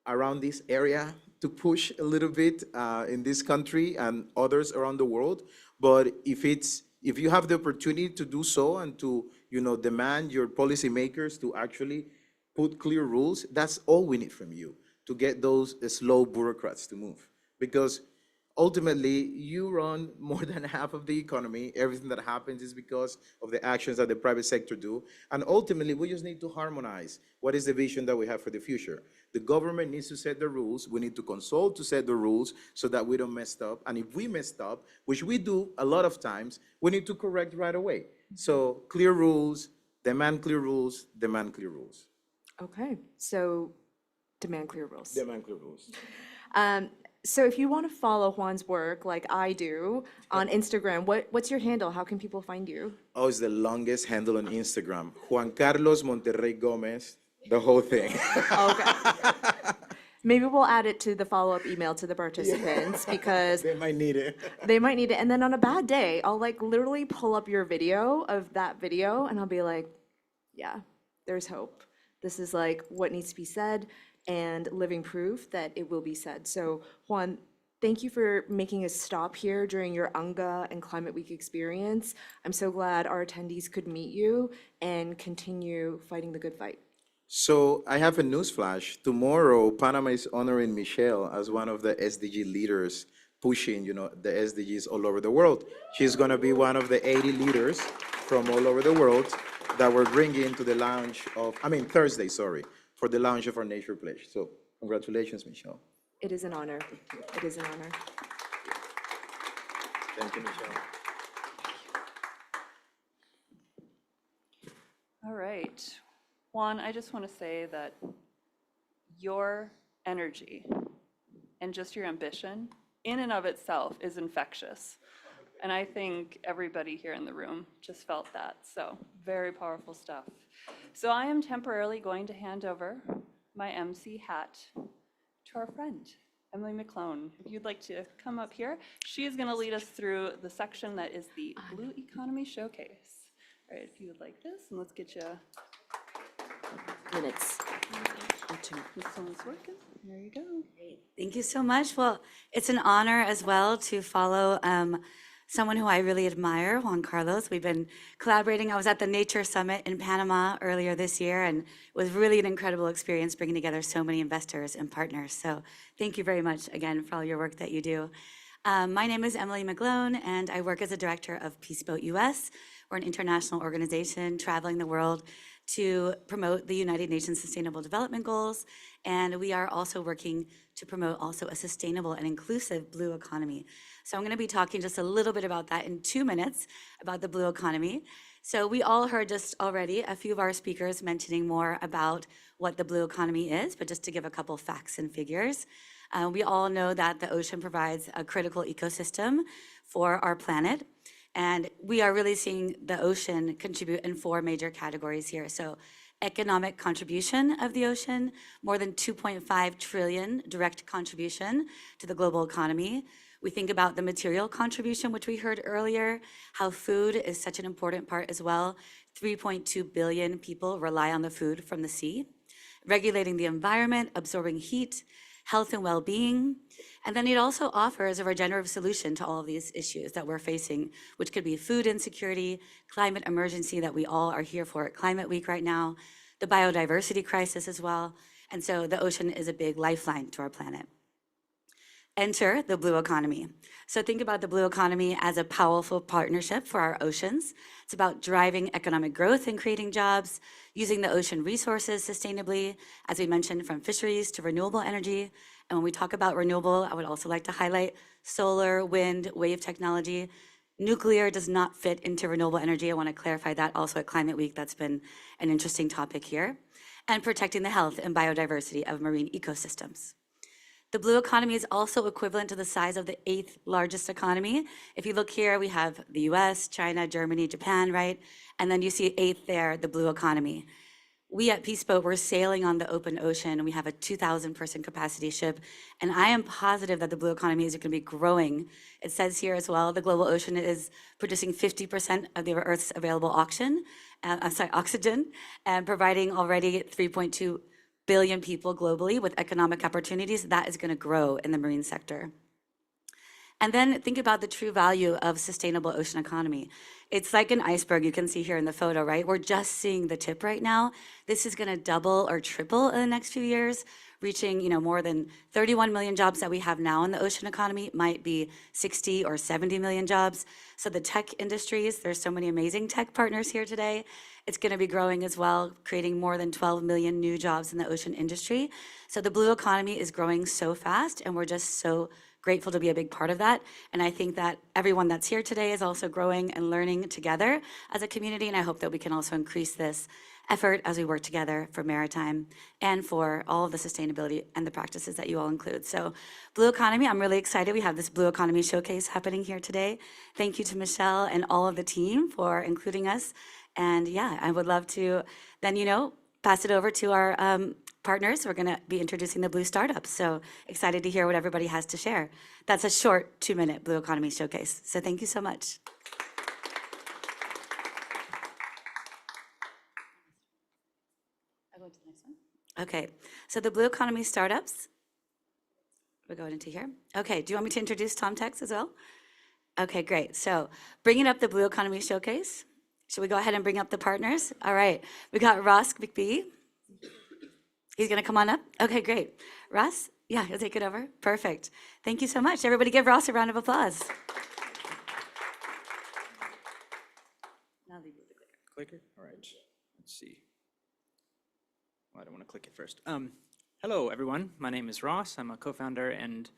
around this area to push a little bit in this country and others around the world, but if you have the opportunity to do so and to demand your policymakers to actually put clear rules, that's all we need from you to get those slow bureaucrats to move. Because ultimately, you run more than half of the economy. Everything that happens is because of the actions that the private sector do. And ultimately, we just need to harmonize what is the vision that we have for the future. The government needs to set the rules. We need to consult to set the rules so that we don't mess up. And if we messed up, which we do a lot of times, we need to correct right away. So clear rules, demand clear rules, demand clear rules. Okay, so demand clear rules. Demand clear rules. So if you want to follow Juan's work like I do on Instagram, what's your handle? How can people find you? Oh, it's the longest handle on Instagram. Juan Carlos Monterrey Gomez, the whole thing. Okay. Maybe we'll add it to the follow-up email to the participants because They might need it. they might need it. And then on a bad day, I'll like literally pull up your video of that video and I'll be like, yeah, there's hope. This is like what needs to be said and living proof that it will be said. So Juan, thank you for making us stop here during your UNGA and Climate Week experience. I'm so glad our attendees could meet you and continue fighting the good fight. So I have a newsflash. Tomorrow, Panama is honoring Michelle as one of the SDG leaders pushing, the SDGs all over the world. She's going to be one of the 80 leaders from all over the world that we're bringing to the launch of, Thursday, sorry, for the launch of our Nature Pledge. So congratulations, Michelle. It is an honor. It is an honor. Thank you, Michelle. All right. Juan, I just want to say that your energy and just your ambition in and of itself is infectious. And I think everybody here in the room just felt that. So very powerful stuff. So I am temporarily going to hand over my MC hat to our friend, Emily McClone. If you'd like to come up here, she is going to lead us through the section that is the Blue Economy Showcase. All right, if you would like this, and let's get you minutes. This one's working. There you go. Thank you so much. Well, it's an honor as well to follow someone who I really admire, Juan Carlos. We've been collaborating. I was at the Nature Summit in Panama earlier this year, and it was really an incredible experience bringing together so many investors and partners. So thank you very much again for all your work that you do. My name is Emily McClone, and I work as a director of Peaceboat US. We're an international organization traveling the world to promote the United Nations Sustainable Development Goals, and we are also working to promote also a sustainable and inclusive blue economy. So I'm going to be talking just a little bit about that in 2 minutes, about the blue economy. So we all heard just already a few of our speakers mentioning more about what the blue economy is, but just to give a couple facts and figures. We all know that the ocean provides a critical ecosystem for our planet. And we are really seeing the ocean contribute in 4 major categories here. So economic contribution of the ocean, more than 2.5 trillion direct contribution to the global economy. We think about the material contribution, which we heard earlier, how food is such an important part as well. 3.2 billion people rely on the food from the sea. Regulating the environment, absorbing heat, health and well-being. And then it also offers a regenerative solution to all of these issues that we're facing, which could be food insecurity, climate emergency that we all are here for at Climate Week right now, the biodiversity crisis as well. And so the ocean is a big lifeline to our planet. Enter the blue economy. So think about the blue economy as a powerful partnership for our oceans. It's about driving economic growth and creating jobs, using the ocean resources sustainably, as we mentioned, from fisheries to renewable energy. And when we talk about renewable, I would also like to highlight solar, wind, wave technology. Nuclear does not fit into renewable energy. I want to clarify that also at Climate Week. That's been an interesting topic here. And protecting the health and biodiversity of marine ecosystems. The blue economy is also equivalent to the size of the 8th largest economy. If you look here, we have the US, China, Germany, Japan, right? And then you see 8th there, the blue economy. We at Peaceboat, we're sailing on the open ocean, and we have a 2,000 person capacity ship. And I am positive that the blue economy is going to be growing. It says here as well, the global ocean is producing 50% of the Earth's available oxygen, and providing already 3.2 billion people globally with economic opportunities. That is going to grow in the marine sector. And then think about the true value of sustainable ocean economy. It's like an iceberg you can see here in the photo, right? We're just seeing the tip right now. This is going to double or triple in the next few years, reaching more than 31 million jobs that we have now in the ocean economy might be 60 or 70 million jobs. So the tech industries, there's so many amazing tech partners here today. It's going to be growing as well, creating more than 12 million new jobs in the ocean industry. So the blue economy is growing so fast, and we're just so grateful to be a big part of that. And I think that everyone that's here today is also growing and learning together as a community. And I hope that we can also increase this effort as we work together for maritime and for all of the sustainability and the practices that you all include. So Blue Economy, I'm really excited. We have this Blue Economy showcase happening here today. Thank you to Michelle and all of the team for including us. And yeah, I would love to then, pass it over to our partners. We're gonna be introducing the Blue Startups. So excited to hear what everybody has to share. That's a short 2-minute Blue Economy showcase. So thank you so much. I'll go to the next one. Okay, so the Blue Economy Startups. We're going into here. Okay, do you want me to introduce Tom Tex as well? Okay, great. So bringing up the Blue Economy Showcase. Should we go ahead and bring up the partners? All right, we got Ross McBee. He's gonna come on up? Okay, great. Ross, yeah, you'll take it over. Perfect. Thank you so much. Everybody give Ross a round of applause. Clicker? All right, let's see. Well, I don't want to click it first. Hello, everyone. My name is Ross. I'm a co-founder and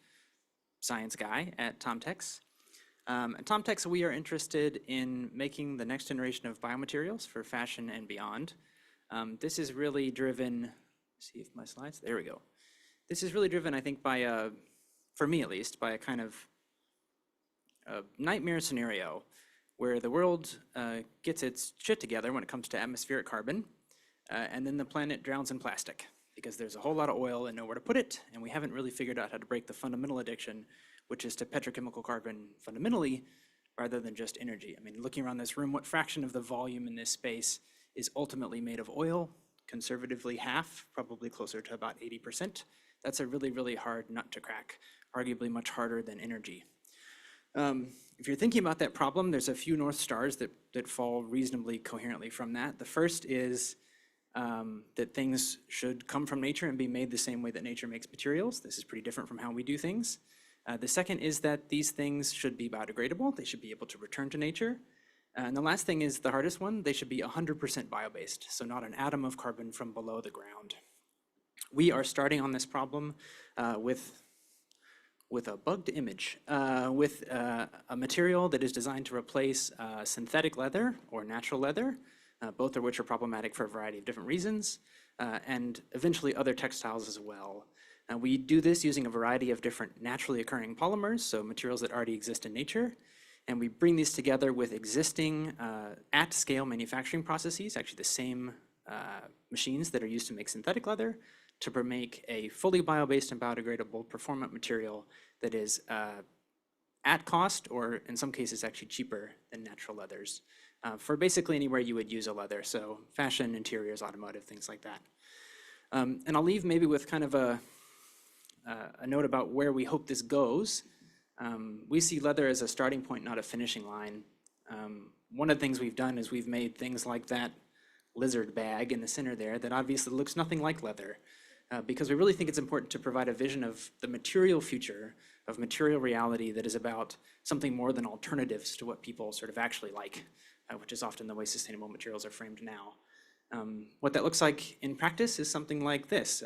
science guy at TomTex. At TomTex, we are interested in making the next generation of biomaterials for fashion and beyond. This is really driven, see if my slides, there we go. This is really driven, I think, by for me at least, by a kind of a nightmare scenario where the world gets its shit together when it comes to atmospheric carbon, and then the planet drowns in plastic because there's a whole lot of oil and nowhere to put it, and we haven't really figured out how to break the fundamental addiction, which is to petrochemical carbon fundamentally, rather than just energy. I mean, looking around this room, what fraction of the volume in this space is ultimately made of oil? Conservatively half, probably closer to about 80%. That's a really, really hard nut to crack, arguably much harder than energy. If you're thinking about that problem, there's a few North Stars that fall reasonably coherently from that. The first is that things should come from nature and be made the same way that nature makes materials. This is pretty different from how we do things. The second is that these things should be biodegradable. They should be able to return to nature. And the last thing is the hardest one. They should be 100% bio-based, so not an atom of carbon from below the ground. We are starting on this problem with a bugged image, with a material that is designed to replace synthetic leather or natural leather, both of which are problematic for a variety of different reasons, and eventually other textiles as well. We do this using a variety of different naturally occurring polymers, so materials that already exist in nature, and we bring these together with existing at-scale manufacturing processes, actually the same machines that are used to make synthetic leather, to make a fully bio-based and biodegradable performant material that is at cost, or in some cases actually cheaper than natural leathers, for basically anywhere you would use a leather, so fashion, interiors, automotive, things like that. And I'll leave maybe with kind of a note about where we hope this goes. We see leather as a starting point, not a finishing line. One of the things we've done is we've made things like that lizard bag in the center there that obviously looks nothing like leather, because we really think it's important to provide a vision of the material future, of material reality that is about something more than alternatives to what people sort of actually like, which is often the way sustainable materials are framed now. What that looks like in practice is something like this.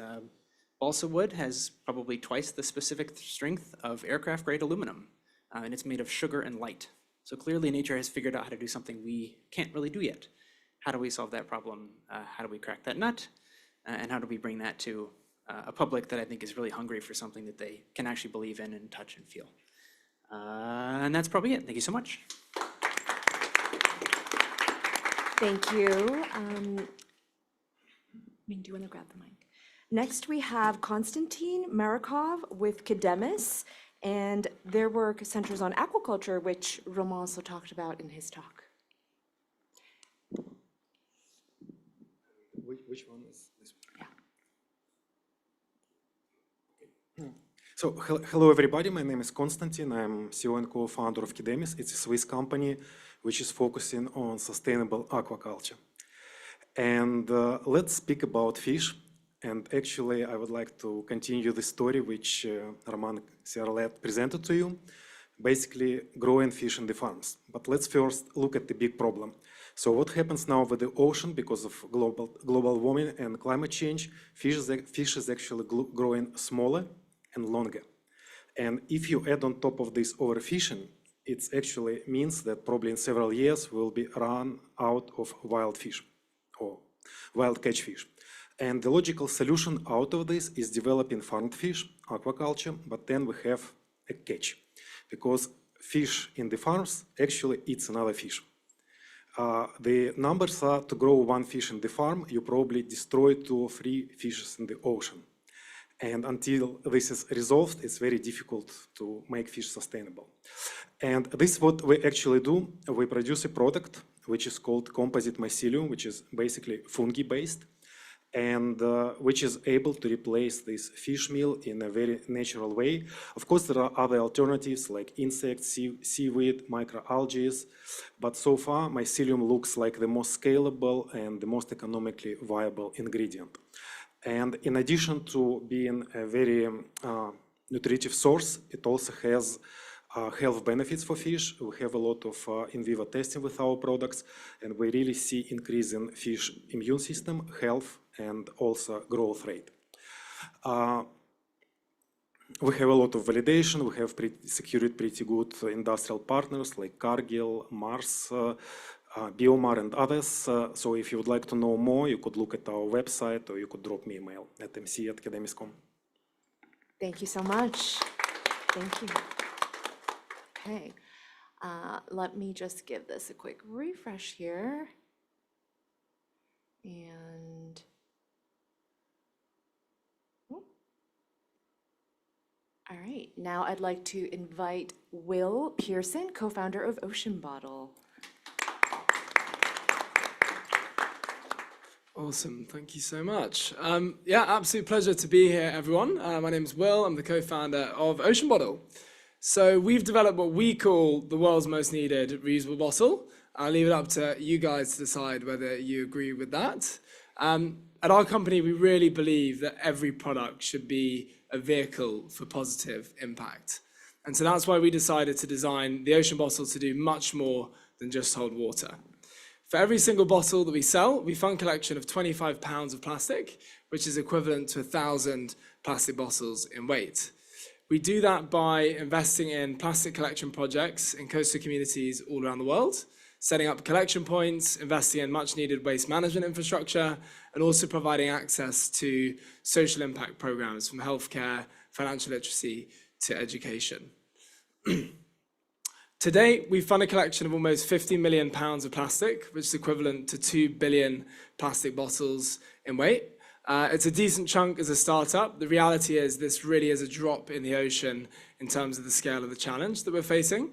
Balsa wood has probably twice the specific strength of aircraft-grade aluminum, and it's made of sugar and light. So clearly nature has figured out how to do something we can't really do yet. How do we solve that problem? How do we crack that nut? And how do we bring that to a public that I think is really hungry for something that they can actually believe in and touch and feel? And that's probably it. Thank you so much. Thank you. Do you want to grab the mic? Next, we have Konstantin Marikov with Cademis, and their work centers on aquaculture, which Romain also talked about in his talk. Which one is this one? Yeah. So, hello everybody, my name is Konstantin. I'm CEO and co-founder of Cademis. It's a Swiss company which is focusing on sustainable aquaculture. And let's speak about fish. And actually, I would like to continue the story which Roman Ciarlet presented to you, basically growing fish in the farms. But let's first look at the big problem. So what happens now with the ocean because of global warming and climate change? Fish is actually growing smaller and longer. And if you add on top of this overfishing, it actually means that probably in several years we'll be run out of wild fish or wild catch fish. And the logical solution out of this is developing farmed fish, aquaculture, but then we have a catch, because fish in the farms actually eats another fish. The numbers are to grow one fish in the farm, you probably destroy 2 or 3 fishes in the ocean. And until this is resolved, it's very difficult to make fish sustainable. And this is what we actually do. We produce a product which is called composite mycelium, which is basically fungi-based, and which is able to replace this fish meal in a very natural way. Of course, there are other alternatives like insects, seaweed, microalgae, but so far mycelium looks like the most scalable and the most economically viable ingredient. And in addition to being a very nutritive source, it also has health benefits for fish. We have a lot of in vivo testing with our products, and we really see increase in fish immune system, health, and also growth rate. We have a lot of validation. We have secured pretty good industrial partners like Cargill, Mars, Biomar, and others. So if you would like to know more, you could look at our website, or you could drop me an email at mc@cademis.com. Thank you so much. Thank you. Okay, let me just give this a quick refresh here. And all right, now I'd like to invite Will Pearson, co-founder of Ocean Bottle. Awesome, thank you so much. Yeah, absolute pleasure to be here, everyone. My name is Will, I'm the co-founder of Ocean Bottle. So we've developed what we call the world's most needed reusable bottle. I'll leave it up to you guys to decide whether you agree with that. At our company, we really believe that every product should be a vehicle for positive impact. And so that's why we decided to design the Ocean Bottle to do much more than just hold water. For every single bottle that we sell, we fund a collection of 25 pounds of plastic, which is equivalent to 1,000 plastic bottles in weight. We do that by investing in plastic collection projects in coastal communities all around the world, setting up collection points, investing in much needed waste management infrastructure, and also providing access to social impact programs from healthcare, financial literacy to education. To date, we've funded a collection of almost 50 million pounds of plastic, which is equivalent to 2 billion plastic bottles in weight. It's a decent chunk as a startup. The reality is this really is a drop in the ocean in terms of the scale of the challenge that we're facing,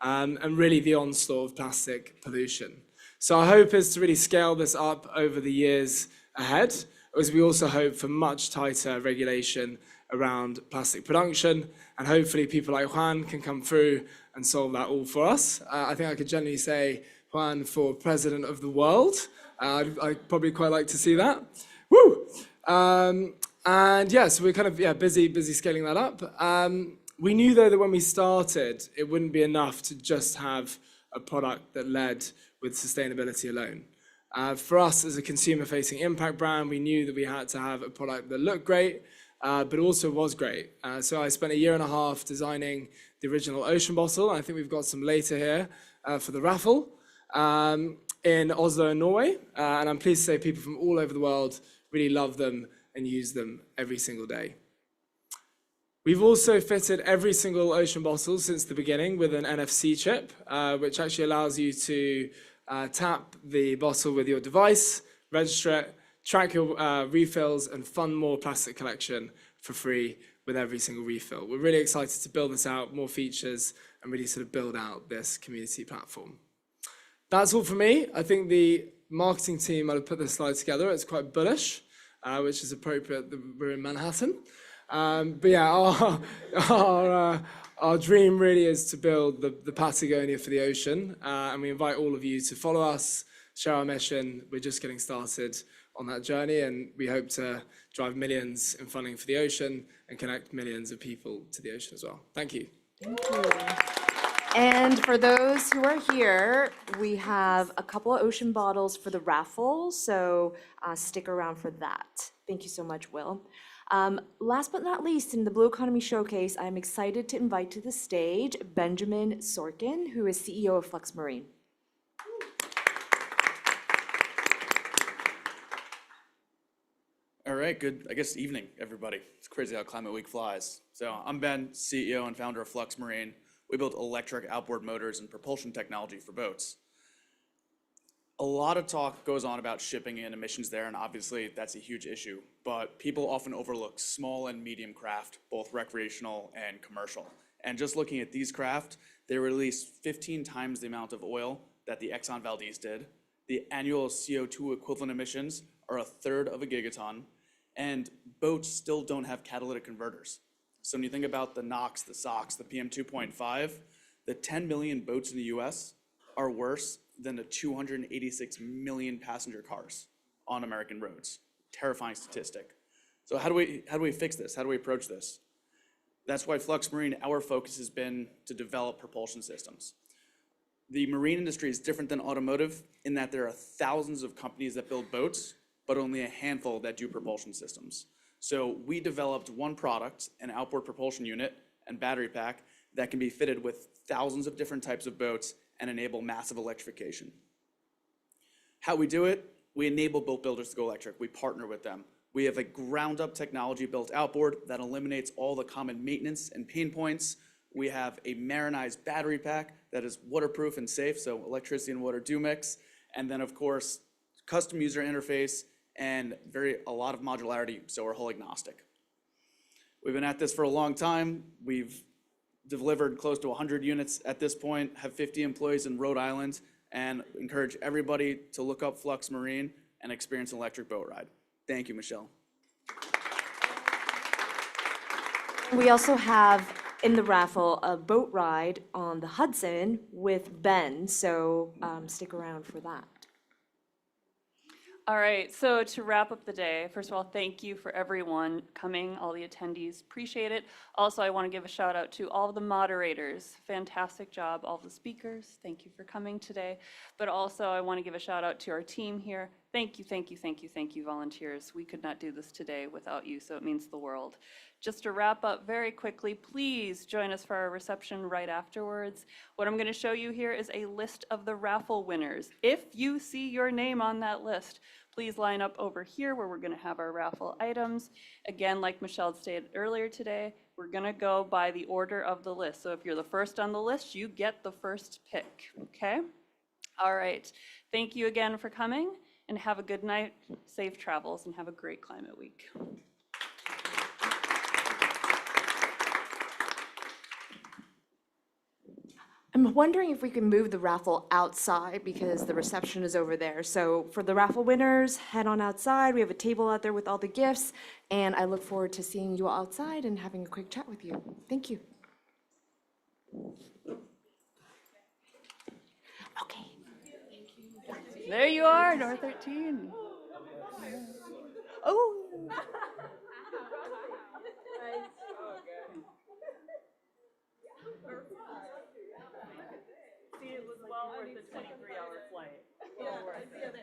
and really the onslaught of plastic pollution. So our hope is to really scale this up over the years ahead, as we also hope for much tighter regulation around plastic production, and hopefully people like Juan can come through and solve that all for us. I think I could generally say Juan for president of the world. I'd probably quite like to see that. Woo! And yeah, so we're kind of busy scaling that up. We knew though that when we started, it wouldn't be enough to just have a product that led with sustainability alone. For us as a consumer-facing impact brand, we knew that we had to have a product that looked great, but also was great. So I spent 1.5 years designing the original Ocean Bottle. I think we've got some later here for the raffle in Oslo, Norway. And I'm pleased to say people from all over the world really love them and use them every single day. We've also fitted every single Ocean Bottle since the beginning with an NFC chip, which actually allows you to tap the bottle with your device, register it, track your refills, and fund more plastic collection for free with every single refill. We're really excited to build this out, more features, and really sort of build out this community platform. That's all from me. I think the marketing team might have put this slide together. It's quite bullish, which is appropriate that we're in Manhattan. But yeah, our dream really is to build the Patagonia for the ocean, and we invite all of you to follow us, share our mission. We're just getting started on that journey, and we hope to drive millions in funding for the ocean and connect millions of people to the ocean as well. Thank you. Thank you. And for those who are here, we have a couple of Ocean Bottles for the raffle, so stick around for that. Thank you so much, Will. Last but not least, in the Blue Economy Showcase, I'm excited to invite to the stage Benjamin Sorkin, who is CEO of Flux Marine. All right, good, I guess, evening, everybody. It's crazy how Climate Week flies. So I'm Ben, CEO and founder of Flux Marine. We build electric outboard motors and propulsion technology for boats. A lot of talk goes on about shipping and emissions there, and obviously that's a huge issue. But people often overlook small and medium craft, both recreational and commercial. And just looking at these craft, they release 15 times the amount of oil that the Exxon Valdez did. The annual CO2 equivalent emissions are a third of a gigaton, and boats still don't have catalytic converters. So when you think about the NOx, the SOx, the PM 2.5, the 10 million boats in the US are worse than the 286 million passenger cars on American roads. Terrifying statistic. So how do we fix this? How do we approach this? That's why Flux Marine, our focus has been to develop propulsion systems. The marine industry is different than automotive in that there are thousands of companies that build boats, but only a handful that do propulsion systems. So we developed one product, an outboard propulsion unit and battery pack that can be fitted with thousands of different types of boats and enable massive electrification. How we do it? We enable boat builders to go electric. We partner with them. We have a ground-up technology built outboard that eliminates all the common maintenance and pain points. We have a marinized battery pack that is waterproof and safe, so electricity and water do mix. And then, of course, custom user interface and a lot of modularity, so we're hull agnostic. We've been at this for a long time. We've delivered close to 100 units at this point, have 50 employees in Rhode Island, and encourage everybody to look up Flux Marine and experience an electric boat ride. Thank you, Michelle. We also have in the raffle a boat ride on the Hudson with Ben, so stick around for that. All right, so to wrap up the day, first of all, thank you for everyone coming, all the attendees, appreciate it. Also, I want to give a shout out to all of the moderators. Fantastic job, all the speakers, thank you for coming today. But also, I want to give a shout out to our team here. Thank you, thank you, thank you, thank you, volunteers. We could not do this today without you, so it means the world. Just to wrap up very quickly, please join us for our reception right afterwards. What I'm going to show you here is a list of the raffle winners. If you see your name on that list, please line up over here where we're going to have our raffle items. Again, like Michelle stated earlier today, we're going to go by the order of the list. So if you're the first on the list, you get the first pick, okay? All right, thank you again for coming, and have a good night, safe travels, and have a great Climate Week. I'm wondering if we can move the raffle outside because the reception is over there. So for the raffle winners, head on outside. We have a table out there with all the gifts, and I look forward to seeing you all outside and having a quick chat with you. Thank you. Okay. There you are, door 13. Oh. See, it was well worth the 23-hour flight. Well worth it.